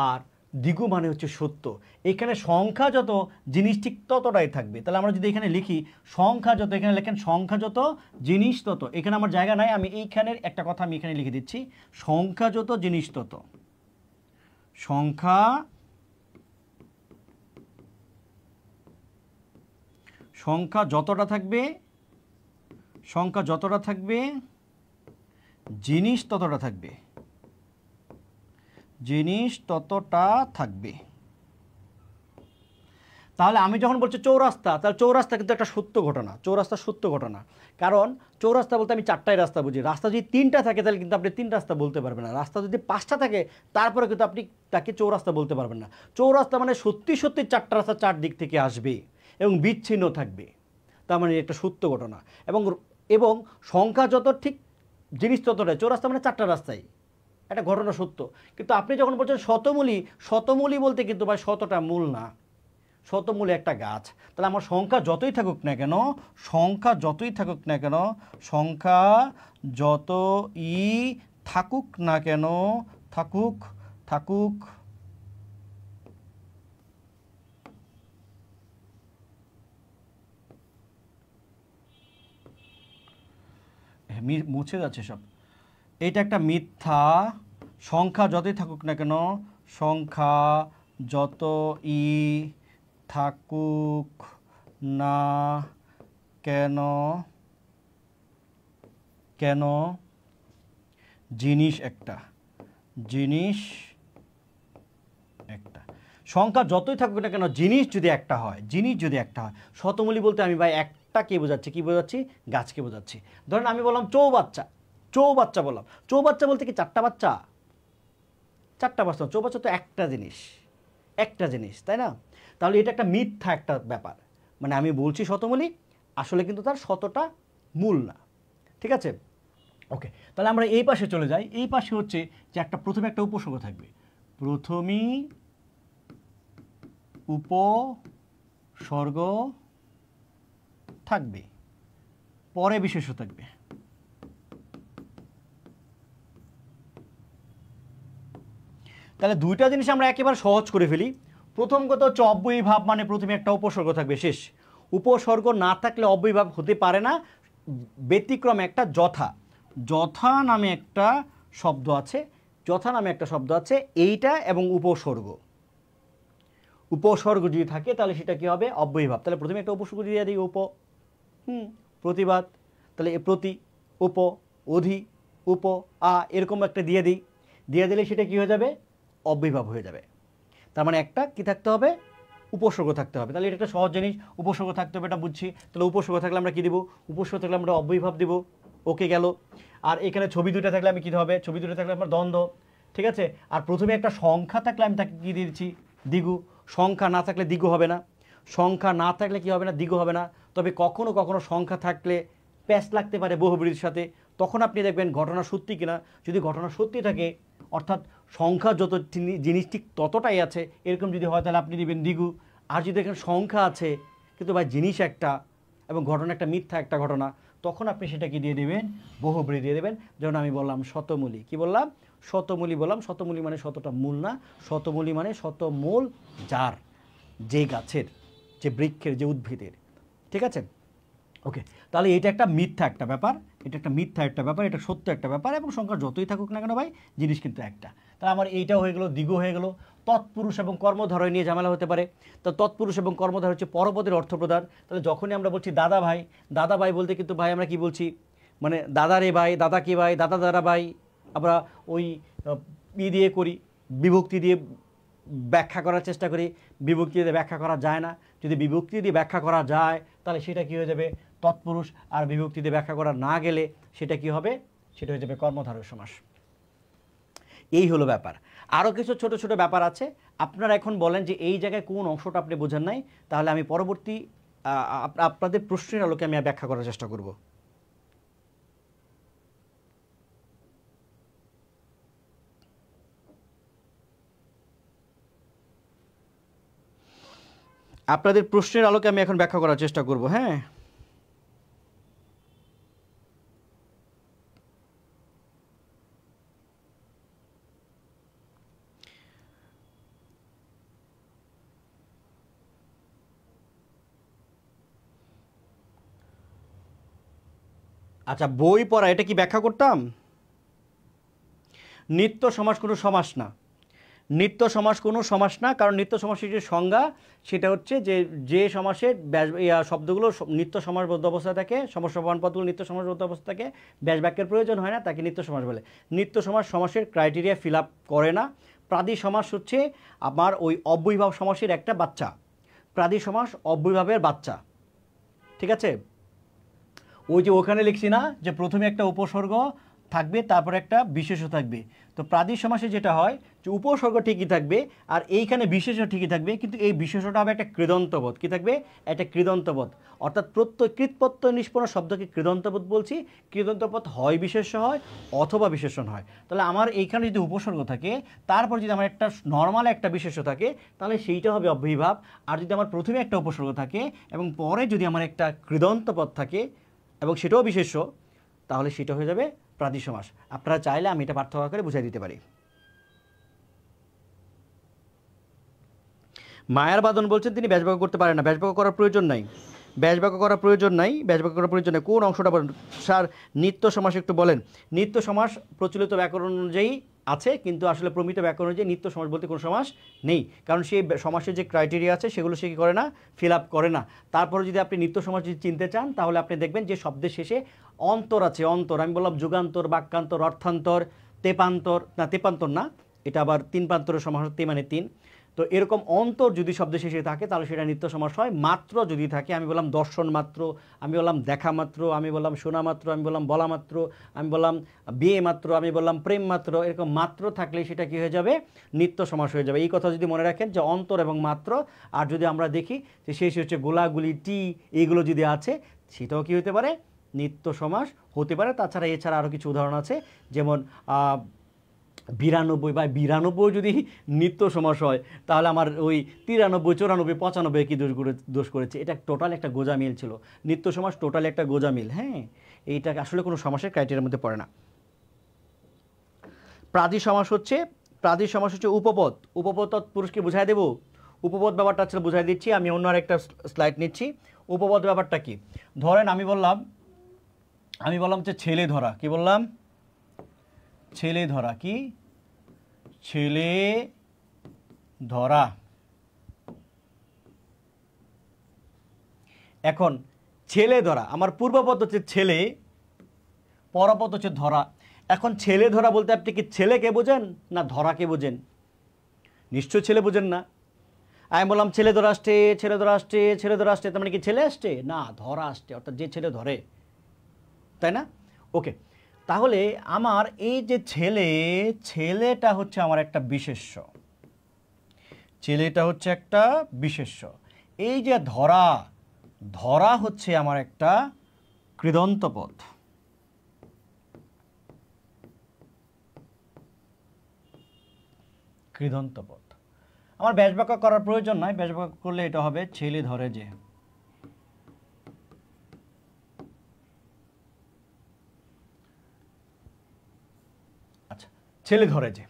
আর দ্বিগু মানে হচ্ছে সত্য। এখানে সংখ্যা যত, জিনিস ঠিক ততটাই থাকবে। তাহলে আমরা যদি এখানে লিখি সংখ্যা যত, এখানে লেখেন সংখ্যা যত, জিনিস তত। এখানে আমার জায়গা নাই, আমি এইখানের একটা কথা আমি এখানে লিখে দিচ্ছি, সংখ্যা যত জিনিস তত। সংখ্যা সংখ্যা যতটা থাকবে, সংখ্যা যতটা থাকবে, জিনিস ততটা থাকবে, জিনিস ততটা থাকবে। তাহলে আমি যখন বলছি চৌরাস্তা, তাহলে চৌরাস্তা কিন্তু একটা সত্য ঘটনা, চৌরাস্তা সত্য ঘটনা। কারণ চৌরাস্তা বলতে আমি চারটায় রাস্তা বুঝি। রাস্তা যদি 3টা থাকে তাহলে কিন্তু আপনি 3 রাস্তা বলতে পারবেন না। রাস্তা যদি 5টা থাকে তারপরে কিন্তু আপনি তাকে চৌরাস্তা বলতে পারবেন না। চৌরাস্তা মানে সত্যি সত্যি 4টা রাস্তা 4 দিক থেকে আসবে এবং বিচ্ছিন্ন থাকবে, তার মানে একটা সত্য ঘটনা। এবং এবং সংখ্যা যত ঠিক, জিনিস ততটাই। চৌরাস্তা মানে 4টা রাস্তায়, একটা ঘটনা সত্য। কিন্তু আপনি যখন বলছেন শতমূলী, শতমূলী বলতে কিন্তু ভাই শতটা মূল না, শতমূলে একটা গাছ। তাহলে আমার সংখ্যা যতই থাকুক না কেন, সংখ্যা যতই থাকুক না কেন, সংখ্যা যতই থাকুক না কেন, থাকুক থাকুক মুছে যাচ্ছে সব, এটা একটা মিথ্যা। সংখ্যা যতই থাকুক না কেন, সংখ্যা যতই থাকুক না কেন, কেন জিনিস একটা, জিনিস একটা। সংখ্যা যতই থাকুক না কেন, জিনিস যদি একটা হয়, জিনিস যদি একটা হয়। শতমূলী বলতে আমি ভাই একটা কে বোঝাচ্ছি, কি বোঝাচ্ছি? গাছকে বোঝাচ্ছি। ধরেন আমি বললাম চৌবাচ্চা, চৌবাচ্চা বললাম। চৌবাচ্চা বলতে কি 4টা বাচ্চা? 4টা বাচ্চা, চৌবাচ্চা তো একটা জিনিস, একটা জিনিস, তাই না? তাহলে এটা একটা মিথ্যা একটা ব্যাপার। মানে আমি বলছি শতমূলী, আসলে কিন্তু তার শতটা মূল না। ঠিক আছে? ওকে, তাহলে আমরা এই পাশে চলে যাই। এই পাশে হচ্ছে যে একটা প্রথমে একটা উপসর্গ থাকবে, প্রথমেই উপসর্গ থাকবে, পরে বিশেষ্য থাকবে। তাহলে দুইটা জিনিস আমরা একেবারে সহজ করে ফেলি। প্রথম কথা হচ্ছে অব্যয়ীভাব, মানে প্রথমে একটা উপসর্গ থাকবে, শেষ। উপসর্গ না থাকলে অব্যয়ীভাব হতে পারে না। ব্যতিক্রম একটা যথা, যথা নামে একটা শব্দ আছে, যথা নামে একটা শব্দ আছে, এইটা এবং উপসর্গ। উপসর্গ যদি থাকে তাহলে সেটা কি হবে? অব্যয়ীভাব। তাহলে প্রথমে একটা উপসর্গ দিয়ে দিই, উপ, প্রতিবাদ। তাহলে প্রতি, উপ, অধি, উপ, এরকম একটা দিয়ে দিই, দিয়ে দিলে সেটা কি হয়ে যাবে? অব্যয়ীভাব হয়ে যাবে। তার মানে একটা কি থাকতে হবে? উপসর্গ থাকতে হবে। তাহলে এটা একটা সহজ জিনিস, উপসর্গ থাকতে হবে, এটা বুঝছি। তাহলে উপসর্গ থাকলে আমরা কি দিব? উপসর্গ থাকলে আমরা অব্যয়ীভাব দিব। ওকে গেল। আর এখানে ছবি দুটো থাকলে আমি কী হবে? ছবি দুটো থাকলে আমার দ্বন্দ্ব। ঠিক আছে? আর প্রথমে একটা সংখ্যা থাকলে আমি তাকে কী দিচ্ছি? দ্বিগু। সংখ্যা না থাকলে দ্বিগু হবে না। সংখ্যা না থাকলে কি হবে না? দ্বিগু হবে না। তবে কখনো কখনো সংখ্যা থাকলে প্যাচ লাগতে পারে বহুব্রীর সাথে, তখন আপনি দেখবেন ঘটনা সত্যি কিনা। যদি ঘটনা সত্যি থাকে অর্থাৎ সংখ্যা যত জিনিস ঠিক ততটাই আছে, এরকম যদি হয় তাহলে আপনি দিবেন দ্বিগু। আর যদি এখানে সংখ্যা আছে কিন্তু ভাই জিনিস একটা এবং ঘটনা একটা মিথ্যা একটা ঘটনা, তখন আপনি সেটাকে দিয়ে দেবেন বহুব্রী দিয়ে দেবেন। যেমন আমি বললাম শতমূলী, কি বললাম? শতমূলী বললাম। শতমূলী মানে শতটা মূল না, শতমূলী মানে শতমূল যার, যে গাছের, যে বৃক্ষের, যে উদ্ভিদের। ঠিক আছে, ওকে। তাহলে এটা একটা মিথ্যা একটা ব্যাপার, এটা একটা মিথ্যা একটা ব্যাপার, এটা সত্য একটা ব্যাপার, এবং সংখ্যা যতই থাকুক না কেন ভাই জিনিস কিন্তু একটা। তাহলে আমার এইটাও হয়ে গেল, দ্বিগু হয়ে গেল। তৎপুরুষ এবং কর্মধারয় নিয়ে ঝামেলা হতে পারে। তো তৎপুরুষ এবং কর্মধারয় হচ্ছে পরপদের অর্থ প্রদান। তাহলে যখনই আমরা বলছি দাদা ভাই, দাদা ভাই বলতে কিন্তু ভাই আমরা কি বলছি, মানে দাদা রে ভাই, দাদা কি ভাই, দাদা দাদা ভাই। আমরা ওই দিয়ে করি, বিভক্তি দিয়ে ব্যাখ্যা করার চেষ্টা করি, বিভক্তি দিয়ে ব্যাখ্যা করা যায় না। যদি বিভক্তি দিয়ে ব্যাখ্যা করা যায় তাহলে সেটা কী হয়ে যাবে? তৎপুরুষ। আর বিভক্তি দিয়ে ব্যাখ্যা করা না গেলে সেটা কি হবে? সেটা হয়ে যাবে কর্মধারয় সমাস। এই হলো ব্যাপার। আরও কিছু ছোট ছোট ব্যাপার আছে। আপনারা এখন বলেন যে এই জায়গায় কোন অংশটা আপনি বোঝেন নাই, তাহলে আমি পরবর্তী আপনাদের প্রশ্নের আলোকে আমি ব্যাখ্যা করার চেষ্টা করব। আপনাদের প্রশ্নের আলোকে আমি এখন ব্যাখ্যা করার চেষ্টা করব। হ্যাঁ, আচ্ছা, বই পড়া এটা কি ব্যাখ্যা করতাম? নিত্য সমাস কোনো সমাস না, নিত্য সমাস কোনো সমাস না। কারণ নিত্য সমাসের যে সংজ্ঞা সেটা হচ্ছে যে যে সমাসের শব্দগুলো নিত্য সমাসবদ্ধ অবস্থায় থাকে, সমাসবদ্ধ পদগুলো নিত্য সমাসবদ্ধ অবস্থা থাকে, ব্যাস বাক্যের প্রয়োজন হয় না, তাকে নিত্য সমাস বলে। নিত্য সমাস সমাসের ক্রাইটেরিয়া ফিল আপ করে না। প্রাদি সমাস হচ্ছে আমার ওই অব্যয়ীভাব সমাসের একটা বাচ্চা। প্রাদি সমাস অব্যয়ীভাবের বাচ্চা। ঠিক আছে, ওই যে ওখানে লিখছি না যে প্রথমে একটা উপসর্গ থাকবে, তারপরে একটা বিশেষ্য থাকবে। তো প্রাদি সমাসে যেটা হয় যে উপসর্গ ঠিকই থাকবে আর এইখানে বিশেষ্য ঠিকই থাকবে, কিন্তু এই বিশেষ্যটা হবে একটা কৃদন্তবোধ। কি থাকবে? একটা কৃদন্তবোধ। অর্থাৎ প্রত্যয় কৃৎপ্রত্যয় নিষ্পন্ন শব্দকে কৃদন্তবোধ বলছি। কৃদন্তবোধ হয় বিশেষ্য হয় অথবা বিশেষণ হয়। তাহলে আমার এইখানে যদি উপসর্গ থাকে, তারপর যদি আমার একটা নর্মাল একটা বিশেষ্য থাকে, তাহলে সেইটা হবে অব্যয়ীভাব। আর যদি আমার প্রথমে একটা উপসর্গ থাকে এবং পরে যদি আমার একটা কৃদন্তপদ থাকে এবং সেটাও বিশেষ্য, তাহলে সেটা হয়ে যাবে প্রাদি সমাস। আপনারা চাইলে আমি এটা পার্থক্য করে বুঝাই দিতে পারি। মায়ার বাদন বলছেন তিনি ব্যাসবাক্য করতে পারেন না। ব্যাসবাক্য করার প্রয়োজন নাই, ব্যাসবাক্য করার প্রয়োজন নাই, ব্যাসবাক্য করার প্রয়োজন নেই। কোন অংশটা বলেন স্যার? নিত্য সমাস একটু বলেন। নিত্য সমাস প্রচলিত ব্যাকরণ অনুযায়ী আছে, কিন্তু আসলে প্রমিত ব্যাকরণ অনুযায়ী নিত্য সমাস বলতে কোনো সমাস নেই। কারণ সেই সমাসের যে ক্রাইটেরিয়া আছে সেগুলো সে কী করে না? ফিল আপ করে না। তারপরে যদি আপনি নিত্য সমাস যদি চিনতে চান, তাহলে আপনি দেখবেন যে শব্দের শেষে অন্তর আছে। অন্তর আমি বললাম যুগান্তর, বাক্যান্তর, অর্থান্তর, তেপান্তর, না তেপান্তর না, এটা আবার তিন প্রান্তরের সমাস, তে মানে তিন। তো এরকম অন্তর যদি শব্দের শেষে থাকে তাহলে সেটা নিত্য সমাস হয়। মাত্র যদি থাকে, আমি বললাম দর্শন মাত্র, আমি বললাম দেখা মাত্র, আমি বললাম শোনা মাত্র, আমি বললাম বলা মাত্র, আমি বললাম বিয়ে মাত্র, আমি বললাম প্রেম মাত্র, এরকম মাত্র থাকলে সেটা কি হয়ে যাবে? নিত্য সমাস হয়ে যাবে। এই কথা যদি মনে রাখেন যে অন্তর এবং মাত্র। আর যদি আমরা দেখি যে শেষে হচ্ছে গোলাগুলি, টি, এইগুলো যদি আছে, সেটাও কি হতে পারে? নিত্য সমাস হতে পারে। তাছাড়া এছাড়া আরও কিছু উদাহরণ আছে, যেমন 92 বা 92 যদি নিত্য সমাস হয়, তাহলে আমার ওই 93, 94, 95 কি দোষ করেছে? এটা টোটাল একটা গোজামিল ছিল। নিত্য সমাস টোটাল একটা গোজামিল। হ্যাঁ, এইটা আসলে কোনো সমাসের ক্রাইটেরিয়ার মধ্যে পড়ে না। প্রাদি সমাস হচ্ছে উপপদ। উপপদ তৎপুরুষকে বুঝাই দেব। উপপদ ব্যাপারটা আসলে বুঝাই দিচ্ছি। আমি অন্য আরেকটা স্লাইড নিচ্ছি। উপপদ ব্যাপারটা কি? ধরেন আমি বললাম হচ্ছে ছেলে ধরা। কি বললাম? ছেলে ধরা। কি? ছেলে ধরা। এখন ছেলে ধরা, আমার পূর্বপদ হচ্ছে ছেলে, পরপদ হচ্ছে ধরা। এখন ছেলে ধরা বলতে আপনি কি ছেলেকে বোঝেন না ধরাকে বোঝেন? নিশ্চয় ছেলে বোঝেন না। আমি বললাম ছেলে ধরা আসছে, ছেলে ধরা আসছে, ছেলে ধরা আসছে, তার মানে কি ছেলে আসছে? না, ধরা আসছে, অর্থাৎ যে ছেলে ধরে, তাই না? ওকে, তাহলে আমার এই যে ছেলেটা হচ্ছে আমার একটা বিশেষ্য। ছেলেটা হচ্ছে একটা বিশেষ্য। এই যে ধরা হচ্ছে আমার একটা কৃদন্তপদ। কৃদন্ত পদ। আমার ব্যাস বাক্য করার প্রয়োজন নয়, ব্যাস বাক্য করলে এটা হবে ছেলে ধরে যে। আচ্ছা, ছেলে ধরে যে।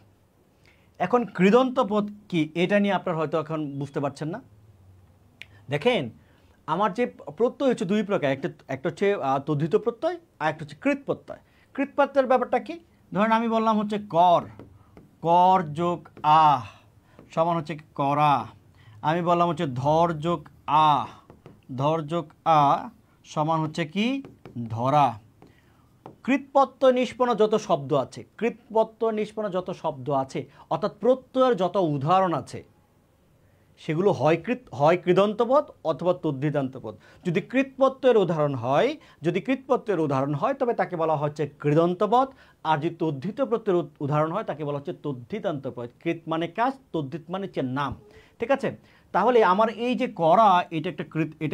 এখন কৃদন্ত পদ কি এটা নিয়ে আপনারা হয়তো এখন বুঝতে পারছেন না। দেখেন আমার যে প্রত্যয় হচ্ছে দুই প্রকার, একটা হচ্ছে তদ্ধিত প্রত্যয় আর একটা হচ্ছে কৃত প্রত্যয়। কৃত প্রত্যয়ের ব্যাপারটা কি? ধরেন আমি বললাম হচ্ছে কর, কর যোগ আহ সমান হচ্ছে করা। আমি বললাম হচ্ছে ধর যোগ আ, ধর যোগ আ সমান হচ্ছে কি ধরা। কৃৎপ্রত্যয় নিষ্পন্ন যত শব্দ আছে, কৃৎপ্রত্যয় নিষ্পন্ন যত শব্দ আছে অর্থাৎ প্রত্যয়ের যত উদাহরণ আছে সেগুলো হয় কৃদন্ত পদ অথবা তদ্ধিতান্ত পদ। যদি কৃৎপ্রত্যয়ের উদাহরণ হয়, তবে তাকে বলা হচ্ছে কৃদন্ত পদ। আর যদি তদ্ধিত প্রত্যয়ের উদাহরণ হয় তাকে বলা হচ্ছে তদ্ধিতান্ত পদ। কৃত মানে কাজ, তদ্ধিত মানে হচ্ছে নাম। ঠিক আছে, তাহলে আমার এই যে করা এটা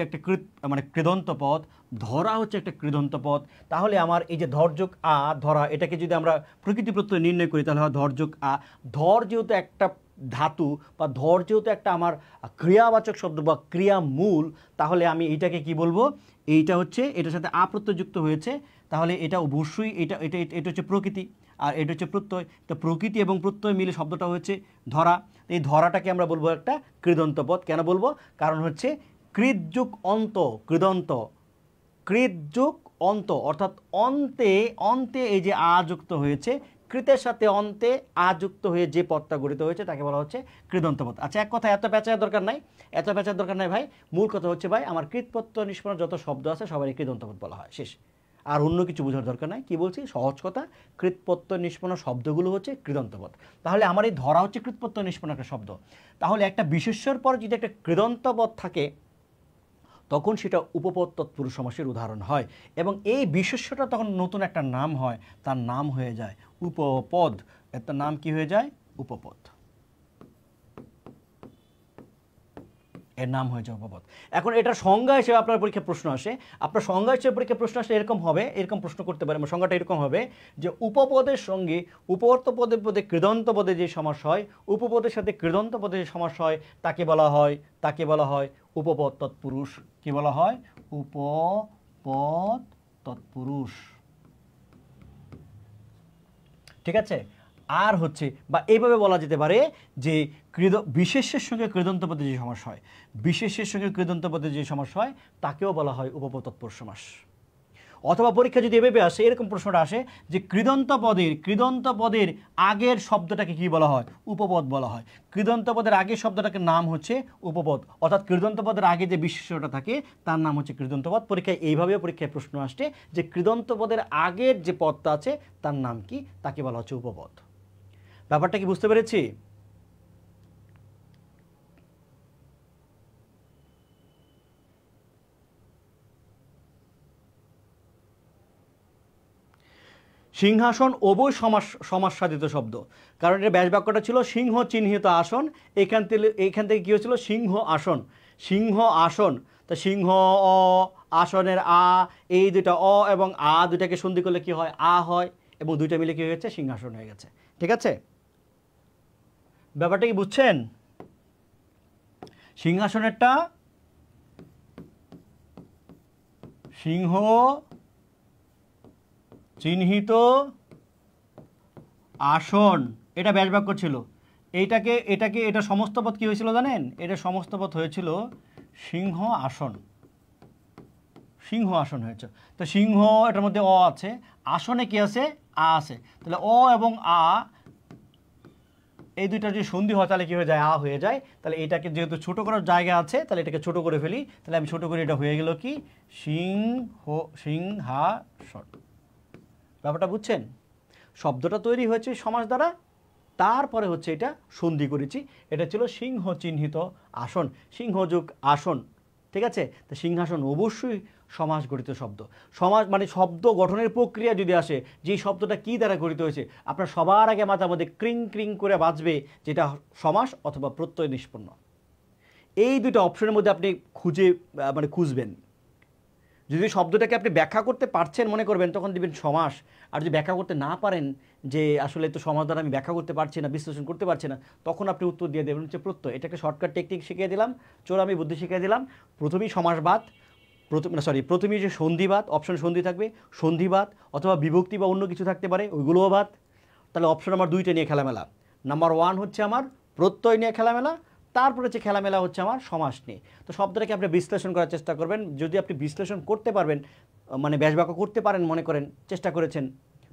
একটা কৃত মানে কৃদন্ত পদ, ধরা হচ্ছে একটা কৃদন্ত পদ। তাহলে আমার এই যে ধরযোগ আ ধরা, এটাকে যদি আমরা প্রকৃতি প্রত্যয় নির্ণয় করি তাহলে হয় ধরযোগ আ। ধর যেহেতু একটা ধাতু বা ধর যেহেতু একটা আমার ক্রিয়াবাচক শব্দ বা ক্রিয়া মূল, তাহলে আমি এইটাকে কি বলবো, এইটা হচ্ছে এটার সাথে আ প্রত্যয় যুক্ত হয়েছে, তাহলে এটা অবশ্যই এটা এটা এটা হচ্ছে প্রকৃতি আর এটা হচ্ছে প্রত্যয়। তো প্রকৃতি এবং প্রত্যয় মিলে শব্দটা হচ্ছে ধরা। এই ধরাটাকে আমরা বলবো একটা কৃদন্ত পদ। কেন বলবো? কারণ হচ্ছে কৃত যুগ অন্ত, কৃদন্ত, কৃত যুগ অন্ত অর্থাৎ অন্তে এই যে আ যুক্ত হয়েছে, কৃতের সাথে অন্তে আ যুক্ত হয়ে যে পদটা গঠিত হয়েছে তাকে বলা হচ্ছে কৃদন্ত পদ। আচ্ছা, এক কথা এত পেঁচার দরকার নাই ভাই। মূল কথা হচ্ছে ভাই আমার কৃৎপ্রত্যয় নিষ্পন্ন যত শব্দ আছে সবারই কৃদন্ত পদ বলা হয়, শেষ। আর অন্য কিছু বোঝার দরকার নাই। কি বলছি? সহজ কথা, কৃৎপ্রত্যয় নিষ্পন্ন শব্দগুলো হচ্ছে কৃদন্ত পদ। তাহলে আমার এই ধরা হচ্ছে কৃৎপ্রত্যয় নিষ্পন্ন একটা শব্দ। তাহলে একটা বিশেষ্যর পর যদি একটা কৃদন্ত পদ থাকে তখন সেটা উপপদ তৎপুরুষ সমাসের উদাহরণ হয় এবং এই বিশেষ্যটা তখন নতুন একটা নাম হয়, তার নাম হয়ে যায় উপপদ। এর নাম কি হয়ে যায়? উপপদ। এর নাম হয়ে যায় উপপদ। এখন এটার সংজ্ঞা হিসেবে আপনার পরীক্ষায় প্রশ্ন আসে, এরকম হবে, এরকম প্রশ্ন করতে পারে। সংজ্ঞাটা এরকম হবে যে উপপদের সঙ্গে উপর্ত পদে কৃদন্ত পদে যে সমাস হয়, উপপদের সাথে কৃদন্ত পদে যে সমাস হয় তাকে বলা হয় উপপদ তৎপুরুষ। কি বলা হয়? উপপদ তৎপুরুষ। ঠিক আছে, আর হচ্ছে বা এইভাবে বলা যেতে পারে যে বিশেষ্যের সঙ্গে কৃদন্ত পদে যে সমাস হয়, তাকেও বলা হয় উপপদ তৎপুরুষ সমাস। অথবা পরীক্ষা যদি এভাবে আসে, এরকম প্রশ্নটা আসে যে কৃদন্ত পদের আগের শব্দটাকে কি বলা হয়? উপপদ বলা হয়। কৃদন্ত পদের আগের শব্দটাকে নাম হচ্ছে উপপদ, অর্থাৎ কৃদন্ত পদের আগে যে বিশেষ্যটা থাকে তার নাম হচ্ছে কৃদন্ত পদ। পরীক্ষায় প্রশ্ন আসছে যে কৃদন্ত পদের আগের যে পদটা আছে তার নাম কি? তাকে বলা হচ্ছে উপপদ। ব্যাপারটা কি বুঝতে পেরেছি? সিংহাসন অবৈ সমাসসাধিত শব্দ, কারণ এর ব্যাস বাক্যটা ছিল সিংহ চিহ্নিত আসন। এখান থেকে কি হয়েছিল? সিংহ আসন। তা সিংহ অ, আসনের আ, এই দুটা অ এবং আ দুটাকে সন্ধি করলে কি হয়? আ হয়, এবং দুইটা মিলে কি হয়েছে? সিংহাসন হয়ে গেছে। ঠিক আছে, ব্যাপারটা কি বুঝছেন? সিংহাসনেরটা সিংহ চিহ্নিত আসন, এটা ব্যাস বাক্য ছিল। এটা সমস্ত পদ কি হয়েছিল জানেন? এটা সমস্ত পদ হয়েছিল সিংহ আসন হয়েছে। তো সিংহ, এটার মধ্যে অ আছে, আসনে কি আছে? আ আছে। তাহলে অ এবং আ এই দুইটা যদি সন্ধি হয় তাহলে কি হয়ে যায়? আ হয়ে যায়। তাহলে এটাকে যেহেতু ছোট করার জায়গা আছে তাহলে এটাকে ছোট করে ফেলি। তাহলে আমি ছোট করে, এটা হয়ে গেল কি? সিংহাসন। ব্যাপারটা বুঝছেন? শব্দটা তৈরি হয়েছে সমাস দ্বারা, তারপরে হচ্ছে এটা সন্ধি করেছি। এটা ছিল সিংহ চিহ্নিত আসন, সিংহ যোগ আসন। ঠিক আছে, তো সিংহাসন অবশ্যই সমাস গঠিত শব্দ। সমাস মানে শব্দ গঠনের প্রক্রিয়া যদি আসে, যে শব্দটা কি দ্বারা গঠিত হয়েছে, আপনার সবার আগে মাথার মধ্যে ক্রিং ক্রিং করে বাজবে যেটা সমাস অথবা প্রত্যয় নিষ্পন্ন। এই দুটো অপশনের মধ্যে আপনি খুঁজবেন। যদি শব্দটাকে আপনি ব্যাখ্যা করতে পারছেন মনে করবেন, তখন দিবেন সমাস। আর যদি ব্যাখ্যা করতে না পারেন, যে আসলে তো সমাস দ্বারা আমি ব্যাখ্যা করতে পারছি না, বিশ্লেষণ করতে পারছি না, তখন আপনি উত্তর দিয়ে দেবেন হচ্ছে প্রত্যয়। এটা একটা শর্টকাট টেকনিক শিখিয়ে দিলাম, চোরামি বুদ্ধি শিখিয়ে দিলাম। প্রথমেই সমাসবাদ, প্রথমেই যে সন্ধিবাদ, অপশন সন্ধি থাকবে, সন্ধিবাদ অথবা বিভক্তি বা অন্য কিছু থাকতে পারে, ওইগুলোও বাদ। তাহলে অপশন আমার দুইটা নিয়ে খেলামেলা। নাম্বার 1 হচ্ছে আমার প্রত্যয় নিয়ে খেলামেলা, তারপরে হচ্ছে খেলামেলা হচ্ছে আমার সমাস নিয়ে। তো শব্দটাকে আপনি বিশ্লেষণ করার চেষ্টা করবেন। যদি আপনি বিশ্লেষণ করতে পারবেন, মানে ব্যাসবাক্য করতে পারেন, মনে করেন চেষ্টা করেছেন,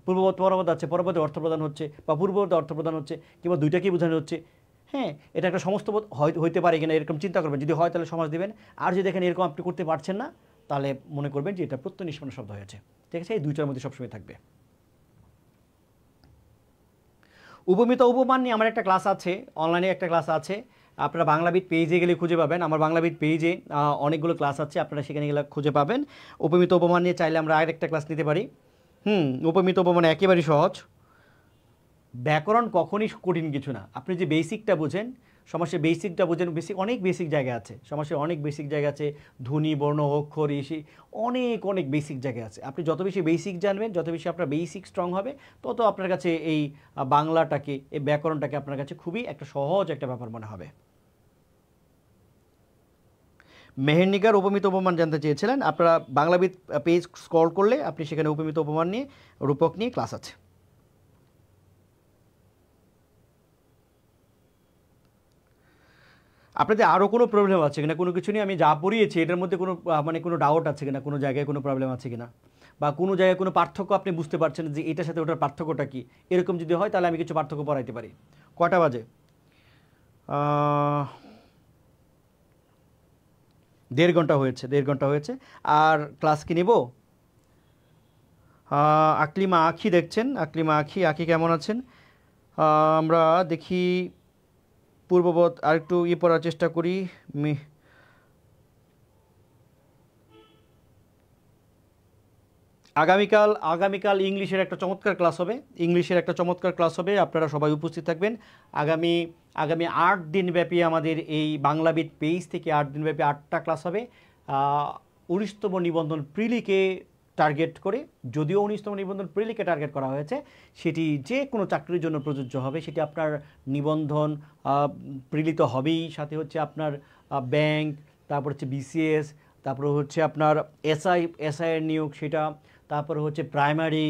পূর্ববর্ত পরবর্তী আছে, পরবর্তী অর্থ প্রদান হচ্ছে বা পূর্ববর্তী অর্থ প্রদান হচ্ছে, কিংবা দুইটাকেই বোঝানো হচ্ছে, হ্যাঁ এটা একটা সমস্ত হইতে পারে কিনা এরকম চিন্তা করবেন। যদি হয় তাহলে সমাস দিবেন। আর যদি দেখেন এরকম আপনি করতে পারছেন না, তাহলে মনে করবেন যে এটা প্রত্যয় নিষ্পন্ন শব্দ হয়েছে। ঠিক আছে, এই দুইটার মধ্যে সবসময় থাকবে। উপমিত উপমান নিয়ে আমার একটা ক্লাস আছে, অনলাইনে একটা ক্লাস আছে, আপনারা বাংলাবিদ পেজে গেলে খুঁজে পাবেন। আমার বাংলাবিদ পেজে অনেকগুলো ক্লাস আছে, আপনারা সেখানে গেলে খুঁজে পাবেন। উপমিত উপমান নিয়ে চাইলে আমরা আরেকটা ক্লাস নিতে পারি। উপমিত উপমান একেবারেই সহজ। ব্যাকরণ কখনই কঠিন কিছু না। আপনি যে বেসিকটা বুঝেন, সমাসের বেসিকটা বুঝেন, অনেক বেসিক জায়গা আছে সমাসের, অনেক বেসিক জায়গা আছে, ধ্বনি, বর্ণ, অক্ষর, ইসি, অনেক অনেক বেসিক জায়গা আছে। আপনি যত বেশি বেসিক জানবেন, যত বেশি আপনার বেসিক স্ট্রং হবে, তত আপনার কাছে এই বাংলাটাকে, এই ব্যাকরণটাকে আপনার কাছে খুবই একটা সহজ একটা ব্যাপার মনে হবে। মেহেরনিগার উপমিত উপমান জানতে চেয়েছিলেন, আপনারা বাংলাবিদ পেজ স্ক্রল করলে আপনি সেখানে উপমিত উপমান নিয়ে, রূপক নিয়ে ক্লাস আছে। আপনাদের আরও কোনো প্রবলেম আছে কিনা, কোনো কিছু নিয়ে আমি যা পড়িয়েছি এটার মধ্যে কোনো মানে কোনো ডাউট আছে কিনা, কোনো জায়গায় কোনো প্রবলেম আছে কিনা, বা কোনো জায়গায় কোনো পার্থক্য আপনি বুঝতে পারছেন যে এটার সাথে ওটার পার্থক্যটা কী, এরকম যদি হয় তাহলে আমি কিছু পার্থক্য পড়াইতে পারি। কটা বাজে? 1.5 ঘন্টা হয়েছে, 1.5 ঘন্টা হয়েছে। আর ক্লাস কি নিব? আকলিমা আখি দেখছেন, আকলিমা আখি, আখি কেমন আছেন? আমরা দেখি পূর্ববৎ আরেকটু পড়ার চেষ্টা করি। আগামীকাল ইংলিশের একটা চমৎকার ক্লাস হবে, আপনারা সবাই উপস্থিত থাকবেন। আগামী 8 দিন ব্যাপী আমাদের এই বাংলাবিদ পেজ থেকে 8 দিন ব্যাপী 8টা ক্লাস হবে 19তম নিবন্ধন প্রিলিকে টার্গেট করে। যদিও 19তম নিবন্ধন প্রিলিকে টার্গেট করা হয়েছে, সেটি যে কোনো চাকরির জন্য প্রযোজ্য হবে। সেটি আপনার নিবন্ধন প্রিলিত হবেই, সাথে হচ্ছে আপনার ব্যাংক, তারপর হচ্ছে বিসিএস, তারপর হচ্ছে আপনার এসআইয়ের নিয়োগ, সেটা, তারপর হচ্ছে প্রাইমারি,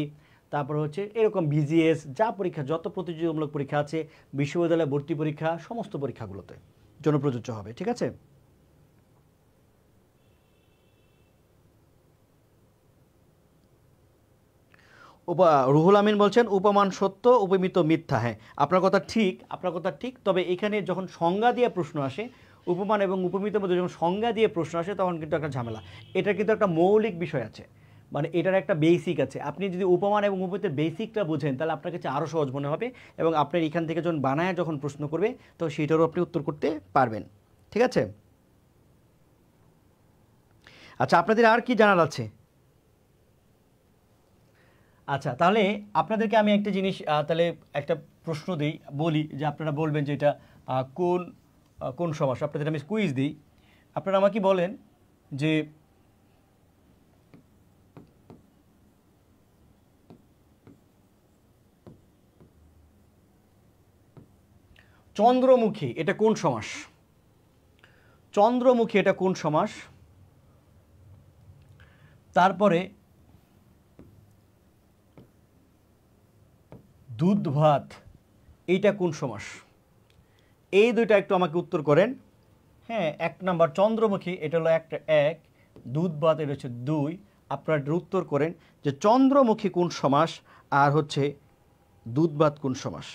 তারপর হচ্ছে এরকম বিজিএস, যা পরীক্ষা, যত প্রতিযোগিতামূলক পরীক্ষা আছে, বিশ্ববিদ্যালয় ভর্তি পরীক্ষা, সমস্ত পরীক্ষাগুলোতে জন্য প্রযোজ্য হবে। ঠিক আছে, রুহুল আমিন বলছেন উপমান সত্য, উপমিত মিথ্যা। হ্যাঁ, আপনার কথা ঠিক। তবে এখানে যখন সংজ্ঞা দিয়ে প্রশ্ন আসে, উপমান এবং উপমিতের মধ্যে যখন সংজ্ঞা দিয়ে প্রশ্ন আসে, তখন কিন্তু একটা ঝামেলা। এটা কিন্তু একটা মৌলিক বিষয় আছে, মানে এটার একটা বেসিক আছে। আপনি যদি উপমান এবং উপমিতের বেসিকটা বুঝেন, তাহলে আপনার কাছে আরও সহজ মনে হবে, এবং আপনার এখান থেকে যখন প্রশ্ন করবে, তো সেটারও আপনি উত্তর করতে পারবেন। ঠিক আছে, আচ্ছা, আপনাদের আর কি জানার আছে? আচ্ছা, তাহলে আপনাদেরকে আমি একটা জিনিস, তাহলে একটা প্রশ্ন বলি, যে আপনারা বলবেন যে এটা কোন সমাস। আপনাদের আমি কুইজ দিই, আপনারা আমাকে বলেন যে চন্দ্রমুখী এটা কোন সমাস? চন্দ্রমুখী এটা কোন সমাস? তারপরে দুধ ভাত এইটা কোন সমাস? এই দুইটা একটু আমাকে উত্তর করেন। হ্যাঁ, 1 নাম্বার চন্দ্রমুখী, এটা হলো একটা 1, দুধ ভাত এটা হচ্ছে 2। আপনারা উত্তর করেন যে চন্দ্রমুখী কোন সমাস, আর হচ্ছে দুধ ভাত কোন সমাস?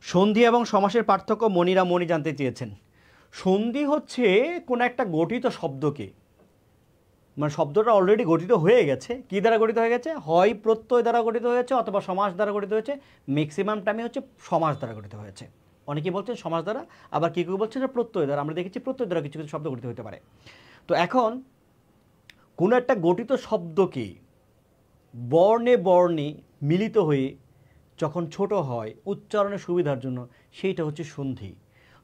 সন্ধি এবং সমাসের পার্থক্য মণি জানতে চেয়েছেন। সন্ধি হচ্ছে কোন একটা গঠিত শব্দকে, মানে শব্দটা অলরেডি গঠিত হয়ে গেছে, কী দ্বারা গঠিত হয়ে গেছে? হয় প্রত্যয় দ্বারা গঠিত হয়েছে, অথবা সমাস দ্বারা গঠিত হয়েছে। ম্যাক্সিমাম টাইমে হচ্ছে সমাস দ্বারা গঠিত হয়েছে। অনেকে বলছেন সমাস দ্বারা, আবার কেউ বলছেন যে প্রত্যয় দ্বারা। আমরা দেখেছি প্রত্যয় দ্বারা কিছু কিছু শব্দ গঠিত হতে পারে। তো এখন কোনো একটা গঠিত শব্দকে বর্ণে বর্ণে মিলিত হয়ে যখন ছোট হয় উচ্চারণের সুবিধার জন্য, সেইটা হচ্ছে সন্ধি।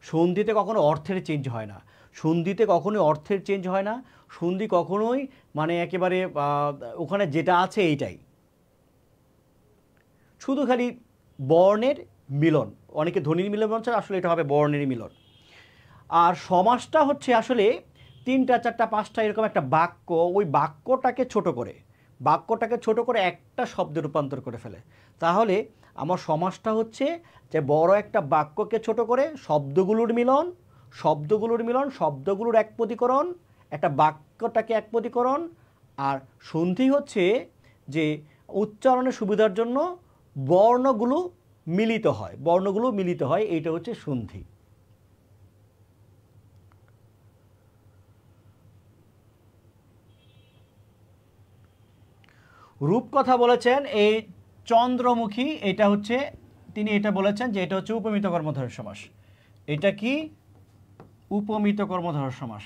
সন্ধিতে কখনো অর্থের চেঞ্জ হয় না, সন্ধিতে কখনোই অর্থের চেঞ্জ হয় না, সন্ধি কখনোই মানে একেবারে ওখানে যেটা আছে এইটাই, শুধু খালি বর্ণের মিলন। অনেকে ধ্বনির মিলন বলছে, আসলে এটা হবে বর্ণের মিলন। আর সমাসটা হচ্ছে আসলে 3টা 4টা 5টা এরকম একটা বাক্য, ওই বাক্যটাকে ছোট করে একটা শব্দে রূপান্তর করে ফেলে। তাহলে আমার সমাসটা হচ্ছে যে বড় একটা বাক্যকে ছোট করে শব্দগুলোর মিলন, শব্দগুলোর একপদীকরণ, একটা বাক্যটাকে একপদীকরণ। আর সন্ধি হচ্ছে যে উচ্চারণের সুবিধার জন্য বর্ণগুলো মিলিত হয়, এইটা হচ্ছে সন্ধি। রূপকথা বলেছেন এই চন্দ্রমুখী, এটা হচ্ছে তিনি এটা বলেছেন যে এটা হচ্ছে উপমিত কর্মধারয় সমাস। এটা কি? উপমিত কর্মধারয় সমাস।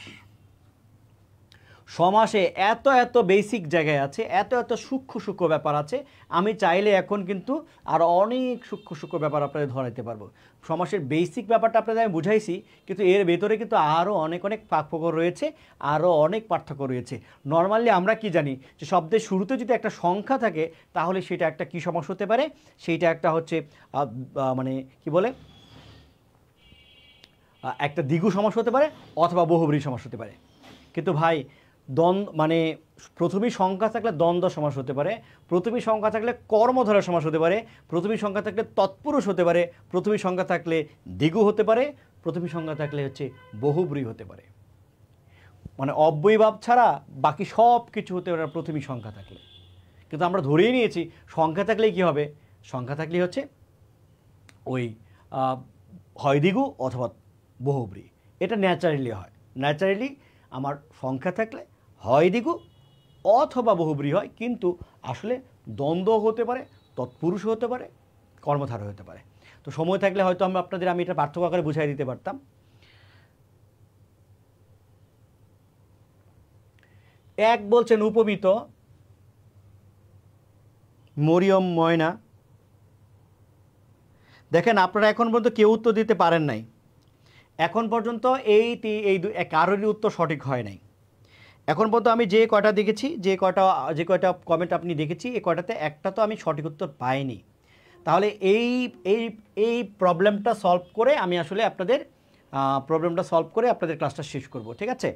সমাসে এত এত বেসিক জায়গায় আছে, এত সূক্ষ্ম ব্যাপার আছে, আমি চাইলে এখন কিন্তু আরও অনেক সূক্ষ্ম ব্যাপার আপনাদের ধরাইতে পারবো। সমাসের বেসিক ব্যাপারটা আপনাদের আমি বুঝাইছি, কিন্তু এর ভেতরে কিন্তু আরও অনেক পার্থক্য রয়েছে, আরও অনেক পার্থক্য রয়েছে। নর্মালি আমরা কি জানি যে শব্দের শুরুতে যদি একটা সংখ্যা থাকে তাহলে সেটা একটা কী সমাস হতে পারে, সেইটা একটা হচ্ছে মানে কি বলে, একটা দ্বিগু সমাস হতে পারে অথবা বহুব্রী সমাস হতে পারে। কিন্তু ভাই মানে প্রথমেই সংখ্যা থাকলে দ্বন্দ্ব সমাস হতে পারে, প্রথমেই সংখ্যা থাকলে কর্মধারয় সমাস হতে পারে, প্রথমেই সংখ্যা থাকলে তৎপুরুষ হতে পারে, প্রথমেই সংখ্যা থাকলে দ্বিগু হতে পারে, প্রথমেই সংখ্যা থাকলে হচ্ছে বহুব্রী হতে পারে। মানে অব্যয়ভাব ছাড়া বাকি সব কিছু হতে পারে প্রথমেই সংখ্যা থাকলে। কিন্তু আমরা ধরেই নিয়েছি সংখ্যা থাকলেই কী হবে, সংখ্যা থাকলেই হচ্ছে ওই হয় দ্বিগু অথবা বহুব্রী। এটা ন্যাচারালি হয়, ন্যাচারালি আমার সংখ্যা থাকলে হয় দ্বিগু অথবা বহুব্রী হয়, কিন্তু আসলে দ্বন্দ্ব হতে পারে, তৎপুরুষ হতে পারে, কর্মধারয় হতে পারে। তো সময় থাকলে হয়তো আমি এটা পার্থক্য আকারে বুঝাই দিতে পারতাম। এক বলছেন উপমিত, মরিয়ম ময়না। দেখেন আপনারা এখন পর্যন্ত কেউ উত্তর দিতে পারেন নাই, এখন পর্যন্ত এই কারোরই উত্তর সঠিক হয় নাই। এখন পর্যন্ত আমি যে কয়টা দেখেছি, যে কয়টা কমেন্ট আপনি দেখেছি, এই কয়টাতে একটা তো আমি সঠিক উত্তর পাইনি। তাহলে এই এই এই প্রবলেমটা সলভ করে আমি আসলে আপনাদের ক্লাসটা শেষ করব, ঠিক আছে?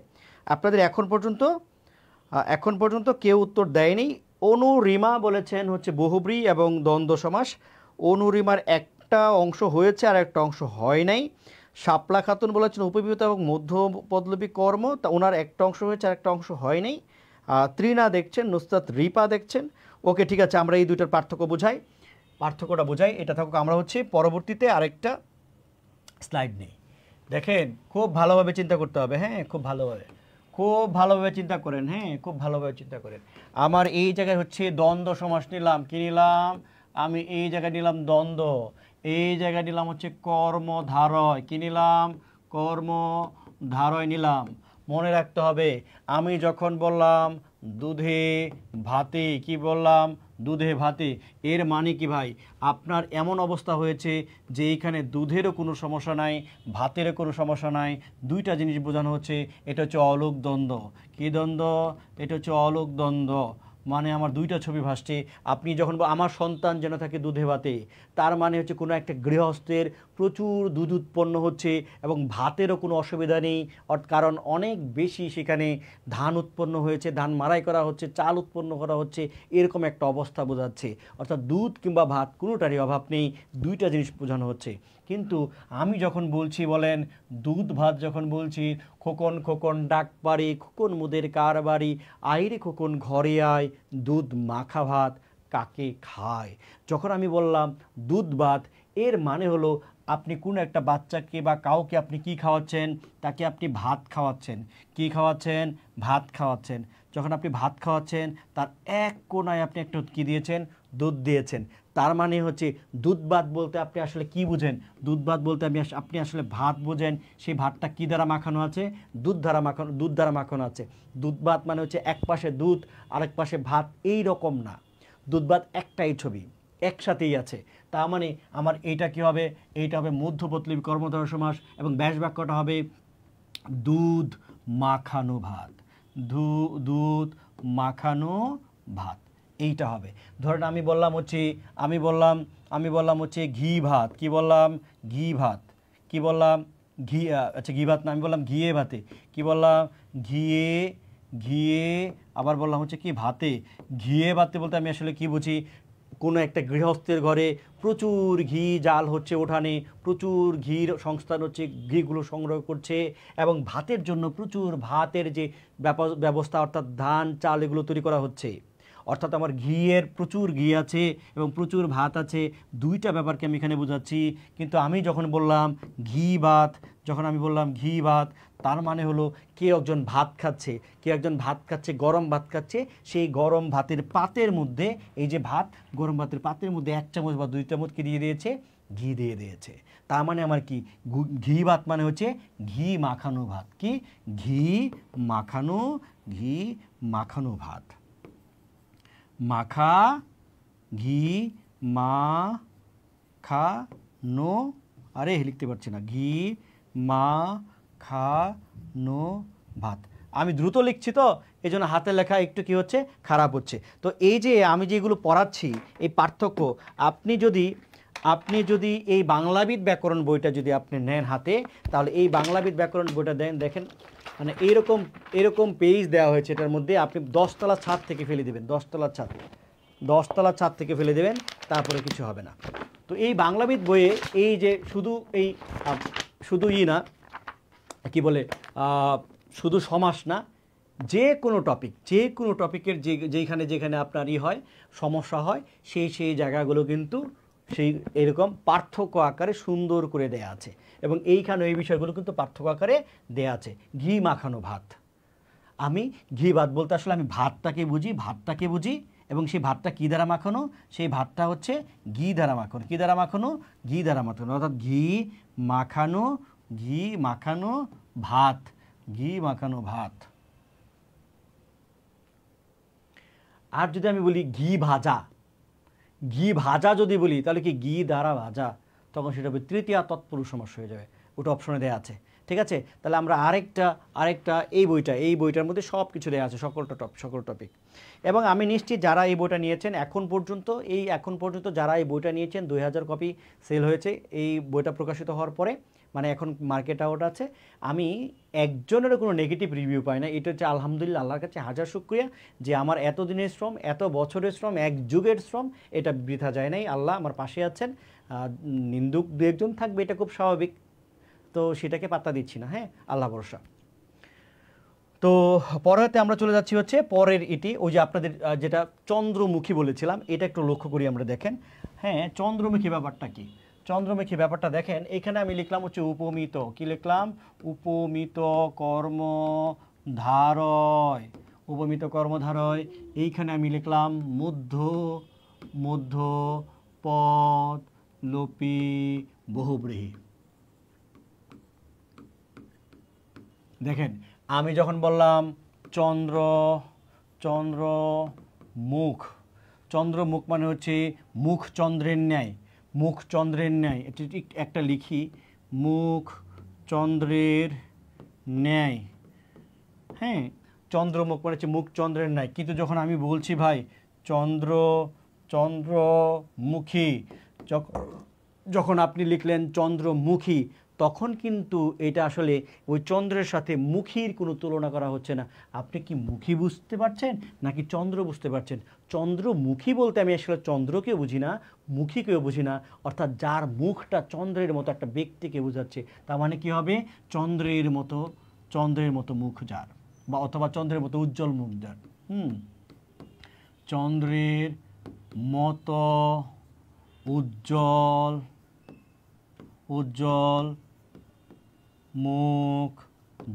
আপনাদের এখন পর্যন্ত কেউ উত্তর দেয়নি। অনুরিমা বলেছেন হচ্ছে বহুব্রী এবং দ্বন্দ্ব সমাস। অনুরিমার একটা অংশ হয়েছে আর একটা অংশ হয় নাই। শাপলা খাতুন বলেছেন উপবিত এবং মধ্য পদলোপী কর্ম, তা ওনার একটা অংশ হয়েছে আর একটা অংশ হয় নাই। ত্রিনা দেখছেন, নুসরাত রিপা দেখছেন। ওকে, ঠিক আছে, আমরা এই দুইটার পার্থক্যটা বোঝাই। এটা থাকুক, আমরা হচ্ছে পরবর্তীতে আরেকটা স্লাইড নেই। দেখেন খুব ভালোভাবে চিন্তা করতে হবে, হ্যাঁ, খুব ভালোভাবে চিন্তা করেন, হ্যাঁ, খুব ভালোভাবে চিন্তা করেন। আমার এই জায়গায় হচ্ছে দ্বন্দ্ব সমাস নিলাম, কি নিলাম আমি? এই জায়গায় নিলাম দ্বন্দ্ব, এই জায়গায় নিলাম হচ্ছে কর্মধারয়, কি নিলাম? কর্মধারয় নিলাম। মনে রাখতে হবে, আমি যখন বললাম দুধে ভাতে, কি বললাম? দুধে ভাতে। এর মানে কি ভাই, আপনার এমন অবস্থা হয়েছে যে এইখানে দুধেরও কোনো সমস্যা নাই, ভাতেরও কোনো সমস্যা নাই, দুইটা জিনিস বোঝানো হচ্ছে। এটা হচ্ছে অলোক দ্বন্দ্ব। কী দ্বন্দ্ব? এটা হচ্ছে অলোক দ্বন্দ্ব। মানে আমার দুইটা ছবি ভাসছে। আপনি যখন আমার সন্তান যেন থাকে দুধে ভাতে, তার মানে হচ্ছে কোনো একটা গৃহস্থের প্রচুর দুধ উৎপন্ন হচ্ছে এবং ভাতেরও কোনো অসুবিধা নেই, কারণ অনেক বেশি সেখানে ধান উৎপন্ন হয়েছে, ধান মাড়াই করা হচ্ছে, চাল উৎপন্ন করা হচ্ছে, এরকম একটা অবস্থা বোঝাচ্ছে। অর্থাৎ দুধ কিংবা ভাত কোনোটারই অভাব নেই, দুইটা জিনিস বোঝানো হচ্ছে। কিন্তু আমি যখন বলছি, বলেন দুধ ভাত যখন বলছি, খোকন খোকন ডাক পারে, খোকন মুদের কার বাড়ি, আইরে খোকন ঘরে আয়, দুধ মাখা ভাত কাকে খায়। যখন আমি বললাম দুধ ভাত, এর মানে হলো আপনি কোনো একটা বাচ্চাকে বা কাউকে আপনি কি খাওয়াচ্ছেন? তাকে আপনি ভাত খাওয়াচ্ছেন। কি খাওয়াচ্ছেন? ভাত খাওয়াচ্ছেন। যখন আপনি ভাত খাওয়াচ্ছেন, তার এক কোনায় আপনি একটা কী দিয়েছেন? দুধ দিয়েছেন। তার মানে হচ্ছে দুধ ভাত বলতে আপনি আসলে কি বুঝেন? দুধ ভাত বলতে আপনি আসলে ভাত বোঝেন। সেই ভাতটা কি দ্বারা মাখানো আছে? দুধ দ্বারা মাখানো আছে। দুধ ভাত মানে হচ্ছে এক পাশে দুধ, আরেক পাশে ভাত, এই রকম না। দুধ ভাত একটাই ছবি, একসাথেই আছে। তার মানে আমার এইটা কি হবে, এইটা হবে মধ্যপদ লিপি কর্মধারয় সমাস এবং ব্যাস বাক্যটা হবে দুধ মাখানো ভাত, দুধ মাখানো ভাত, এইটা হবে। ধরেন আমি বললাম হচ্ছে ঘি ভাত, কি বললাম ঘি ভাত, কি বললাম ঘি, আচ্ছা ঘি ভাত না, আমি বললাম ঘিয়ে ভাতে, কি বললাম ঘিয়ে, ঘিয়ে আবার বললাম হচ্ছে কি ভাতে। ঘিয়ে ভাতে বলতে আমি আসলে কি বুঝি, কোনো একটা গৃহস্থের ঘরে প্রচুর ঘি জাল হচ্ছে ওঠানে, প্রচুর ঘির সংস্থান হচ্ছে, ঘিগুলো সংগ্রহ করছে এবং ভাতের জন্য প্রচুর ভাতের যে ব্যবস্থা অর্থাৎ ধান চাল এগুলো তৈরি করা হচ্ছে। অর্থাৎ আমার ঘিয়ের প্রচুর ঘি আছে এবং প্রচুর ভাত আছে, দুইটা ব্যাপারকে আমি এখানে বোঝাচ্ছি। কিন্তু আমি যখন বললাম ঘি ভাত, যখন আমি বললাম ঘি ভাত, তার মানে হলো কেউ একজন ভাত খাচ্ছে, কেউ একজন ভাত খাচ্ছে, গরম ভাত খাচ্ছে, সেই গরম ভাতের পাতের মধ্যে এই যে ভাত, গরম ভাতের পাতের মধ্যে 1 চামচ বা 2 চামচ কি দিয়ে দিয়েছে, ঘি দিয়ে দিয়েছে। তার মানে আমার কি ঘি ভাত মানে হচ্ছে ঘি মাখানো ভাত, কি ঘি মাখানো, ঘি মাখানো ভাত, মাখা ঘি মাখানো, আরে লিখতে পারছি না, ঘি মাখানো ভাত। আমি দ্রুত লিখছি তো এই জন্য হাতের লেখা একটু কি হচ্ছে, খারাপ হচ্ছে। তো এই যে আমি যেগুলো পড়াচ্ছি এই পার্থক্য, আপনি যদি এই বাংলাবিদ ব্যাকরণ বইটা যদি আপনি নেন হাতে, তাহলে এই বাংলাবিদ ব্যাকরণ বইটা দেখেন, মানে এরকম পেজ দেওয়া হয়েছে, এটার মধ্যে আপনি 10 তলা ছাদ থেকে ফেলে দেবেন, 10 তলা ছাদ থেকে ফেলে দেবেন, তারপরে কিছু হবে না। তো এই বাংলাবিদ বইয়ে এই যে শুধু না কি বলে, শুধু সমাস না, যে কোনো টপিকের যেখানে আপনার হয় সমস্যা হয়, সেই জায়গাগুলো কিন্তু সেই এরকম পার্থক্য আকারে সুন্দর করে দেয়া আছে এবং এইখানে এই বিষয়গুলো কিন্তু পার্থক্য আকারে দেয়া আছে। ঘি মাখানো ভাত, আমি ঘি ভাত বলতে আসলে আমি ভাতটাকে বুঝি এবং সেই ভাতটা কী দ্বারা মাখানো, সেই ভাতটা হচ্ছে ঘি দ্বারা মাখানো, কী দ্বারা মাখানো, ঘি দ্বারা মাখানো, অর্থাৎ ঘি মাখানো ভাত, ঘি মাখানো ভাত। আর যদি আমি বলি ঘি ভাজা যদি বলি, তাহলে কি ঘি দ্বারা ভাজা, তখন সেটা হবে তৃতীয়া তৎপুরুষ সমাস হয়ে যাবে, ওটা অপশনে দেওয়া আছে। ঠিক আছে, তাহলে আমরা আরেকটা এই বইটার মধ্যে সব কিছু দেওয়া আছে, সকল টপিক। এবং আমি নিশ্চিত যারা এই বইটা নিয়েছেন এখন পর্যন্ত যারা এই বইটা নিয়েছেন 2000 কপি সেল হয়েছে এই বইটা প্রকাশিত হওয়ার পরে, মানে এখন মার্কেট আউট আছে। আমি একজনেরও কোনো নেগেটিভ রিভিউ পাই না, এটা হচ্ছে আলহামদুলিল্লাহ, আল্লাহর কাছে হাজার শুকরিয়া যে আমার এত দিনের শ্রম, এত বছরের শ্রম, 1 যুগের শ্রম এটা বৃথা যায় নাই। আল্লাহ আমার পাশে আছেন, নিন্দুক 2-1 জন থাকবে, এটা খুব স্বাভাবিক, তো সেটাকে পাত্তা দিচ্ছি না। হ্যাঁ, আল্লাহ ভরসা। তো পরেতে আমরা চলে যাচ্ছি হচ্ছে পরের এটি, ওই যে আপনাদের যেটা চন্দ্রমুখী বলেছিলাম, এটা একটু লক্ষ্য করি আমরা, দেখেন। হ্যাঁ, চন্দ্রমুখী ব্যাপারটা কি, চন্দ্রমুখী ব্যাপারটা দেখেন, এখানে আমি লিখলাম হচ্ছে উপমিত, কি লিখলাম, উপমিত কর্মধারয়, উপমিত কর্মধারয়। এইখানে আমি লিখলাম মধ্য পদ লোপী বহুব্রীহি। দেখেন, আমি যখন বললাম চন্দ্রমুখ মানে হচ্ছে মুখ চন্দ্রের ন্যায়, এটি একটা লিখি, মুখ চন্দ্রের ন্যায়। হ্যাঁ, চন্দ্রমুখ মানে হচ্ছে মুখ চন্দ্রের ন্যায়। কিন্তু যখন আমি বলছি ভাই চন্দ্রমুখী, যখন আপনি লিখলেন চন্দ্রমুখী, তখন কিন্তু এটা আসলে ওই চন্দ্রের সাথে মুখীর কোনো তুলনা করা হচ্ছে না। আপনি কি মুখী বুঝতে পারছেন নাকি চন্দ্র বুঝতে পারছেন? চন্দ্রমুখী বলতে আমি আসলে চন্দ্রকেও বুঝি না, মুখীকেও বুঝি না, অর্থাৎ যার মুখটা চন্দ্রের মতো একটা ব্যক্তিকে বোঝাচ্ছে। তার মানে কি হবে, চন্দ্রের মতো মুখ যার, বা অথবা চন্দ্রের মতো উজ্জ্বল মুখ যার, চন্দ্রের মতো উজ্জ্বল মুখ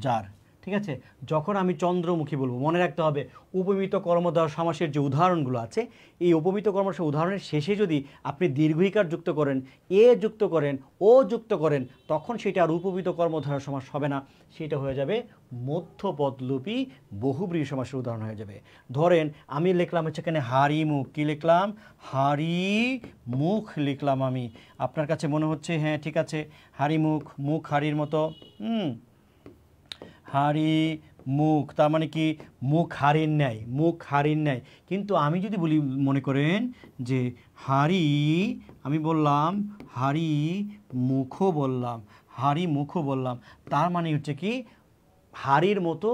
যার, ঠিক আছে, যখন আমি চন্দ্রমুখী বলবো মনে রাখতে হবে উপমিত কর্মধারয় সমাসের যে উদাহরণগুলো আছে এই উপমিত কর্মধারয় উদাহরণের শেষে যদি আপনি দীর্ঘিকার যুক্ত করেন, এ যুক্ত করেন, ও যুক্ত করেন, তখন সেটা আর উপমিত কর্মধারয় সমাস হবে না, সেটা হয়ে যাবে মধ্যপদলোপী বহুব্রীহি সমাসের উদাহরণ হয়ে যাবে। ধরেন আমি লিখলাম হচ্ছে এখানে হাড়ি মুখ, কী লিখলাম? হাড়ি মুখ লিখলাম আমি। আপনার কাছে মনে হচ্ছে হ্যাঁ ঠিক আছে, হাড়ি মুখ, মুখ হাড়ির মতো, হাড়ি মুখ, তার মানে কি মুখ হাড়ির ন্যায়, মুখ হাড়ির ন্যায়। কিন্তু আমি যদি বলি, মনে করেন যে হাড়ি, আমি বললাম হাড়ি মুখও বললাম, হাড়ি মুখও বললাম, তার মানে হচ্ছে কি হাড়ির মতো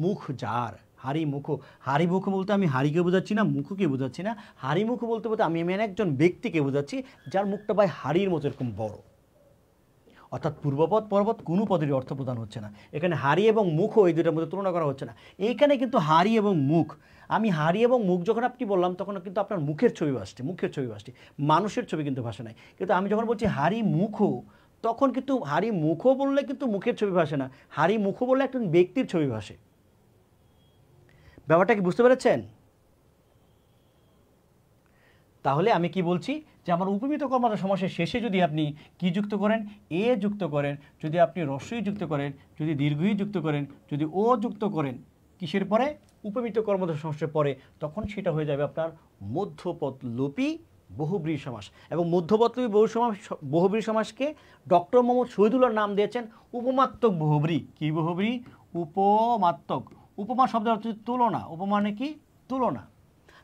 মুখ যার, হাড়ি মুখো। হাড়ি মুখ বলতে আমি হাড়িকে বোঝাচ্ছি না, মুখকে বোঝাচ্ছি না। হাড়ি মুখ বলতে বলতে আমি একজন ব্যক্তিকে বোঝাচ্ছি যার মুখটা ভাই হাড়ির মতো এরকম বড়। অর্থাৎ পূর্বপদ পরপদ কোনো পদেরই অর্থ প্রদান হচ্ছে না, এখানে হাড়ি এবং মুখও এই দুটার মধ্যে তুলনা করা হচ্ছে না। এইখানে কিন্তু হাড়ি এবং মুখ, আমি হাড়ি এবং মুখ যখন আপনি বললাম তখন কিন্তু আপনার মুখের ছবি ভাসছে, মুখের ছবি ভাসছে, মানুষের ছবি কিন্তু ভাসে নাই। কিন্তু আমি যখন বলছি হাড়ি মুখও, তখন কিন্তু হাড়ি মুখও বললে কিন্তু মুখের ছবি ভাসে না, হাড়ি মুখও বললে একজন ব্যক্তির ছবি ভাসে। ব্যাপারটা কি বুঝতে পেরেছেন? তাহলে আমি কি বলছি যে আমার উপমিত কর্মধারয় সমাসের শেষে যদি আপনি কি যুক্ত করেন, এ যুক্ত করেন, যদি আপনি হ্রস্বই যুক্ত করেন, যদি দীর্ঘই যুক্ত করেন, যদি ও যুক্ত করেন কিসের পরে? উপমিত কর্মধারয় সমাসের পরে, তখন সেটা হয়ে যাবে আপনার মধ্যপদলোপী বহুব্রীহি সমাস। এবং মধ্যপদলোপী বহুব্রীহি সমাসকে ডক্টর মোহাম্মদ শহীদুল্লাহর নাম দিয়েছেন উপমাত্মক বহুব্রীহি। কি বহুব্রীহি? উপমাত্মক। উপমা শব্দের অর্থ তুলনা, উপমা মানে কি? তুলনা।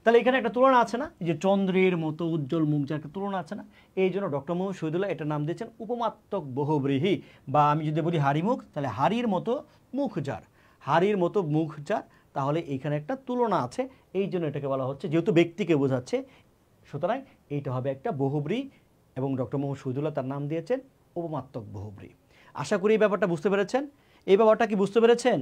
তাহলে এখানে একটা তুলনা আছে না, যে চন্দ্রের মতো উজ্জ্বল মুখ যার একটা তুলনা আছে না, এই জন্য ডক্টর মোহাম্মদ শহীদুল্লাহ এটার নাম দিয়েছেন উপমাত্মক বহুব্রীহি। বা আমি যদি বলি হাড়ি মুখ, তাহলে হাড়ির মতো মুখ যার, হাড়ির মতো মুখ যার, তাহলে এখানে একটা তুলনা আছে, এই জন্য এটাকে বলা হচ্ছে, যেহেতু ব্যক্তিকে বোঝাচ্ছে, সুতরাং এইটা হবে একটা বহুব্রীহি, এবং ডক্টর মোহাম্মদ শহীদুল্লাহ তার নাম দিয়েছেন উপমাত্মক বহুব্রীহি। আশা করি এই ব্যাপারটা বুঝতে পেরেছেন। এই ব্যাপারটা কি বুঝতে পেরেছেন?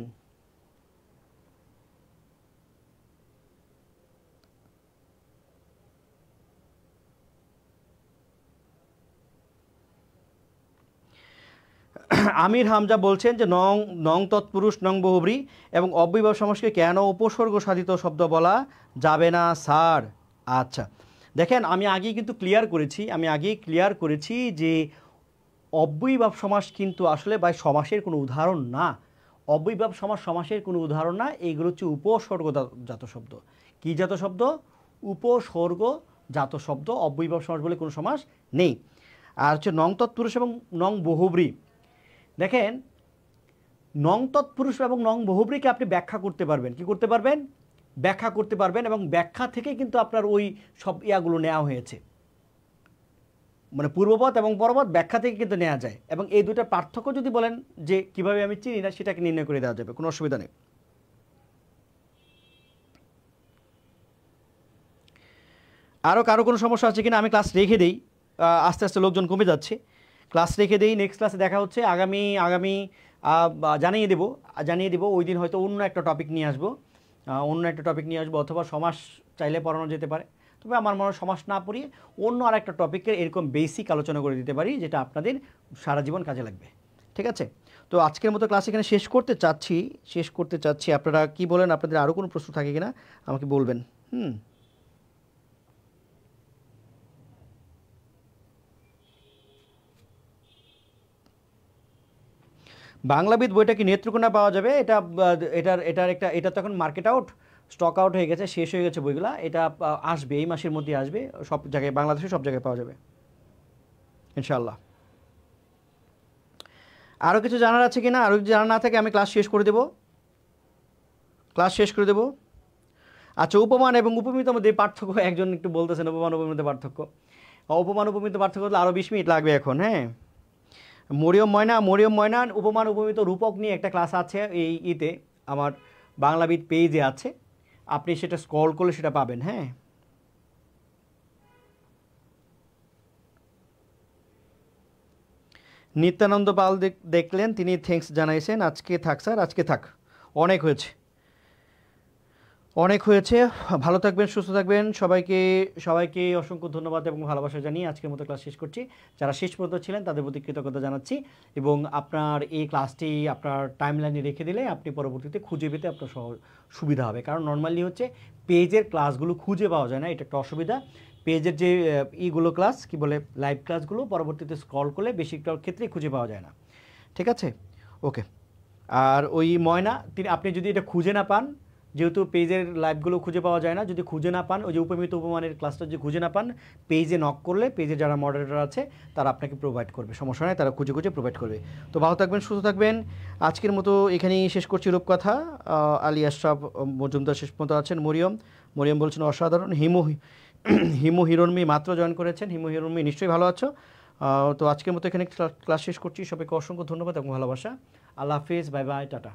আমির হামজা বলছেন যে নং নং তৎপুরুষ নং বহুব্রীহি এবং অব্যয়ভাব সমাসকে কেন উপসর্গ সাধিত শব্দ বলা যাবে না স্যার? আচ্ছা, দেখেন আমি আগেই কিন্তু ক্লিয়ার করেছি যে অব্যয়ভাব সমাস কিন্তু আসলে বা সমাসের কোনো উদাহরণ না। অব্যয়ভাব সমাস সমাসের কোনো উদাহরণ না, এইগুলো হচ্ছে উপসর্গজাত শব্দ। কি জাত শব্দ? উপসর্গজাত শব্দ। অব্যয়ভাব সমাস বলে কোনো সমাস নেই। আর হচ্ছে নং তৎপুরুষ এবং নং বহুব্রীহি, দেখেন নং তৎপুরুষ এবং নং বহুব্রীহিকে আপনি ব্যাখ্যা করতে পারবেন। কি করতে পারবেন? ব্যাখ্যা করতে পারবেন, এবং ব্যাখ্যা থেকে কিন্তু আপনার ওই সব ইয়াগুলো নেওয়া হয়েছে, মানে পূর্বপদ এবং পরপদ ব্যাখ্যা থেকে কিন্তু নেওয়া যায়। এবং এই দুটার পার্থক্য যদি বলেন যে কিভাবে আমি চিনি না, সেটাকে নির্ণয় করে দেওয়া যাবে, কোনো অসুবিধা নেই। আরও কারো কোনো সমস্যা আছে কিনা? আমি ক্লাস রেখে দিই, আস্তে আস্তে লোকজন কমে যাচ্ছে। ক্লাস রেখে দিই, নেক্সট ক্লাসে দেখা হচ্ছে। আগামী জানিয়ে দেবো ওই দিন হয়তো অন্য একটা টপিক নিয়ে আসবো, অথবা সমাস চাইলে পড়ানো যেতে পারে। তবে আমার মনে হয় সমাস না পড়িয়ে অন্য আর একটা টপিকের এরকম বেসিক আলোচনা করে দিতে পারি, যেটা আপনাদের সারা জীবন কাজে লাগবে। ঠিক আছে, তো আজকের মতো ক্লাস এখানে শেষ করতে চাচ্ছি। আপনারা কি বলেন? আপনাদের আরও কোনো প্রশ্ন থাকে কিনা আমাকে বলবেন। বাংলাবিদ বইটা কি নেত্রকোনা পাওয়া যাবে? এটা তখন মার্কেট আউট, স্টক আউট হয়ে গেছে, শেষ হয়ে গেছে বইগুলা। এটা আসবে, এই মাসের মধ্যে আসবে, সব জায়গায়, বাংলাদেশে সব জায়গায় পাওয়া যাবে ইনশাআল্লাহ। আরও কিছু জানার আছে কিনা? আরও কিছু জানা না থাকে আমি ক্লাস শেষ করে দেব। আচ্ছা, উপমান এবং উপমিতের মধ্যে পার্থক্য একজন একটু বলতেছেন, উপমান উপমিতের পার্থক্য। উপমান উপমিত পার্থক্য হলে আরও 20 মিনিট লাগবে এখন। হ্যাঁ, মরিয়ম ময়না উপমান উপমিত রূপক নিয়ে একটা ক্লাস আছে এই আমার বাংলাবিদ পেজে আছে, আপনি সেটা স্ক্রল করলে সেটা পাবেন। হ্যাঁ, নিত্যানন্দ পাল দেখলেন, তিনি থ্যাঙ্কস জানাইছেন। আজকে থাক স্যার, আজকে থাক, অনেক হয়েছে। অনেক হয়েছে। ভালো থাকবেন, সুস্থ থাকবেন। সবাইকে সবাইকে অসংখ্য ধন্যবাদ এবং ভালোবাসা জানিয়ে আজকের মতো ক্লাস শেষ করছি। যারা শেষ পর্যন্ত ছিলেন তাদের প্রতি কৃতজ্ঞতা জানাচ্ছি এবং আপনার এই ক্লাসটি আপনার টাইমলাইনে রেখে দিলে আপনি পরবর্তীতে খুঁজে পেতে আপনার সুবিধা হবে। কারণ নর্মালি হচ্ছে পেজের ক্লাসগুলো খুঁজে পাওয়া যায় না, এটা একটা অসুবিধা। পেজের যে ইগুলো ক্লাস কি বলে লাইভ ক্লাসগুলো পরবর্তীতে স্ক্রল করলে বেশিরভাগ ক্ষেত্রেই খুঁজে পাওয়া যায় না। ঠিক আছে, ওকে। আর ওই ময়না আপনি যদি এটা খুঁজে না পান, যেহেতু পেজের লাইভগুলো খুঁজে পাওয়া যায় না, যদি খুঁজে না পান ওই যে উপমিত উপমানের ক্লাসটা যদি খুঁজে না পান, পেজে নক করলে পেজে যারা মডারেটর আছে তারা আপনাকে প্রোভাইড করবে, সমস্যা নয়, তারা খুঁজে খুঁজে প্রোভাইড করবে। তো ভালো থাকবেন, সুস্থ থাকবেন। আজকের মতো এখানেই শেষ করছি রূপকথা। আলী আশরাফ মজুমদার শেষ পর্যন্ত আছেন। মরিয়ম বলছেন অসাধারণ। হিমু হিরণমি মাত্র জয়েন করেছেন। হিমু হিরণমি নিশ্চয়ই ভালো আছো। তো আজকের মতো এখানে ক্লাস শেষ করছি। সবাইকে অসংখ্য ধন্যবাদ এবং ভালোবাসা। আল্লাহ হাফিজ, বাই বাই, টাটা।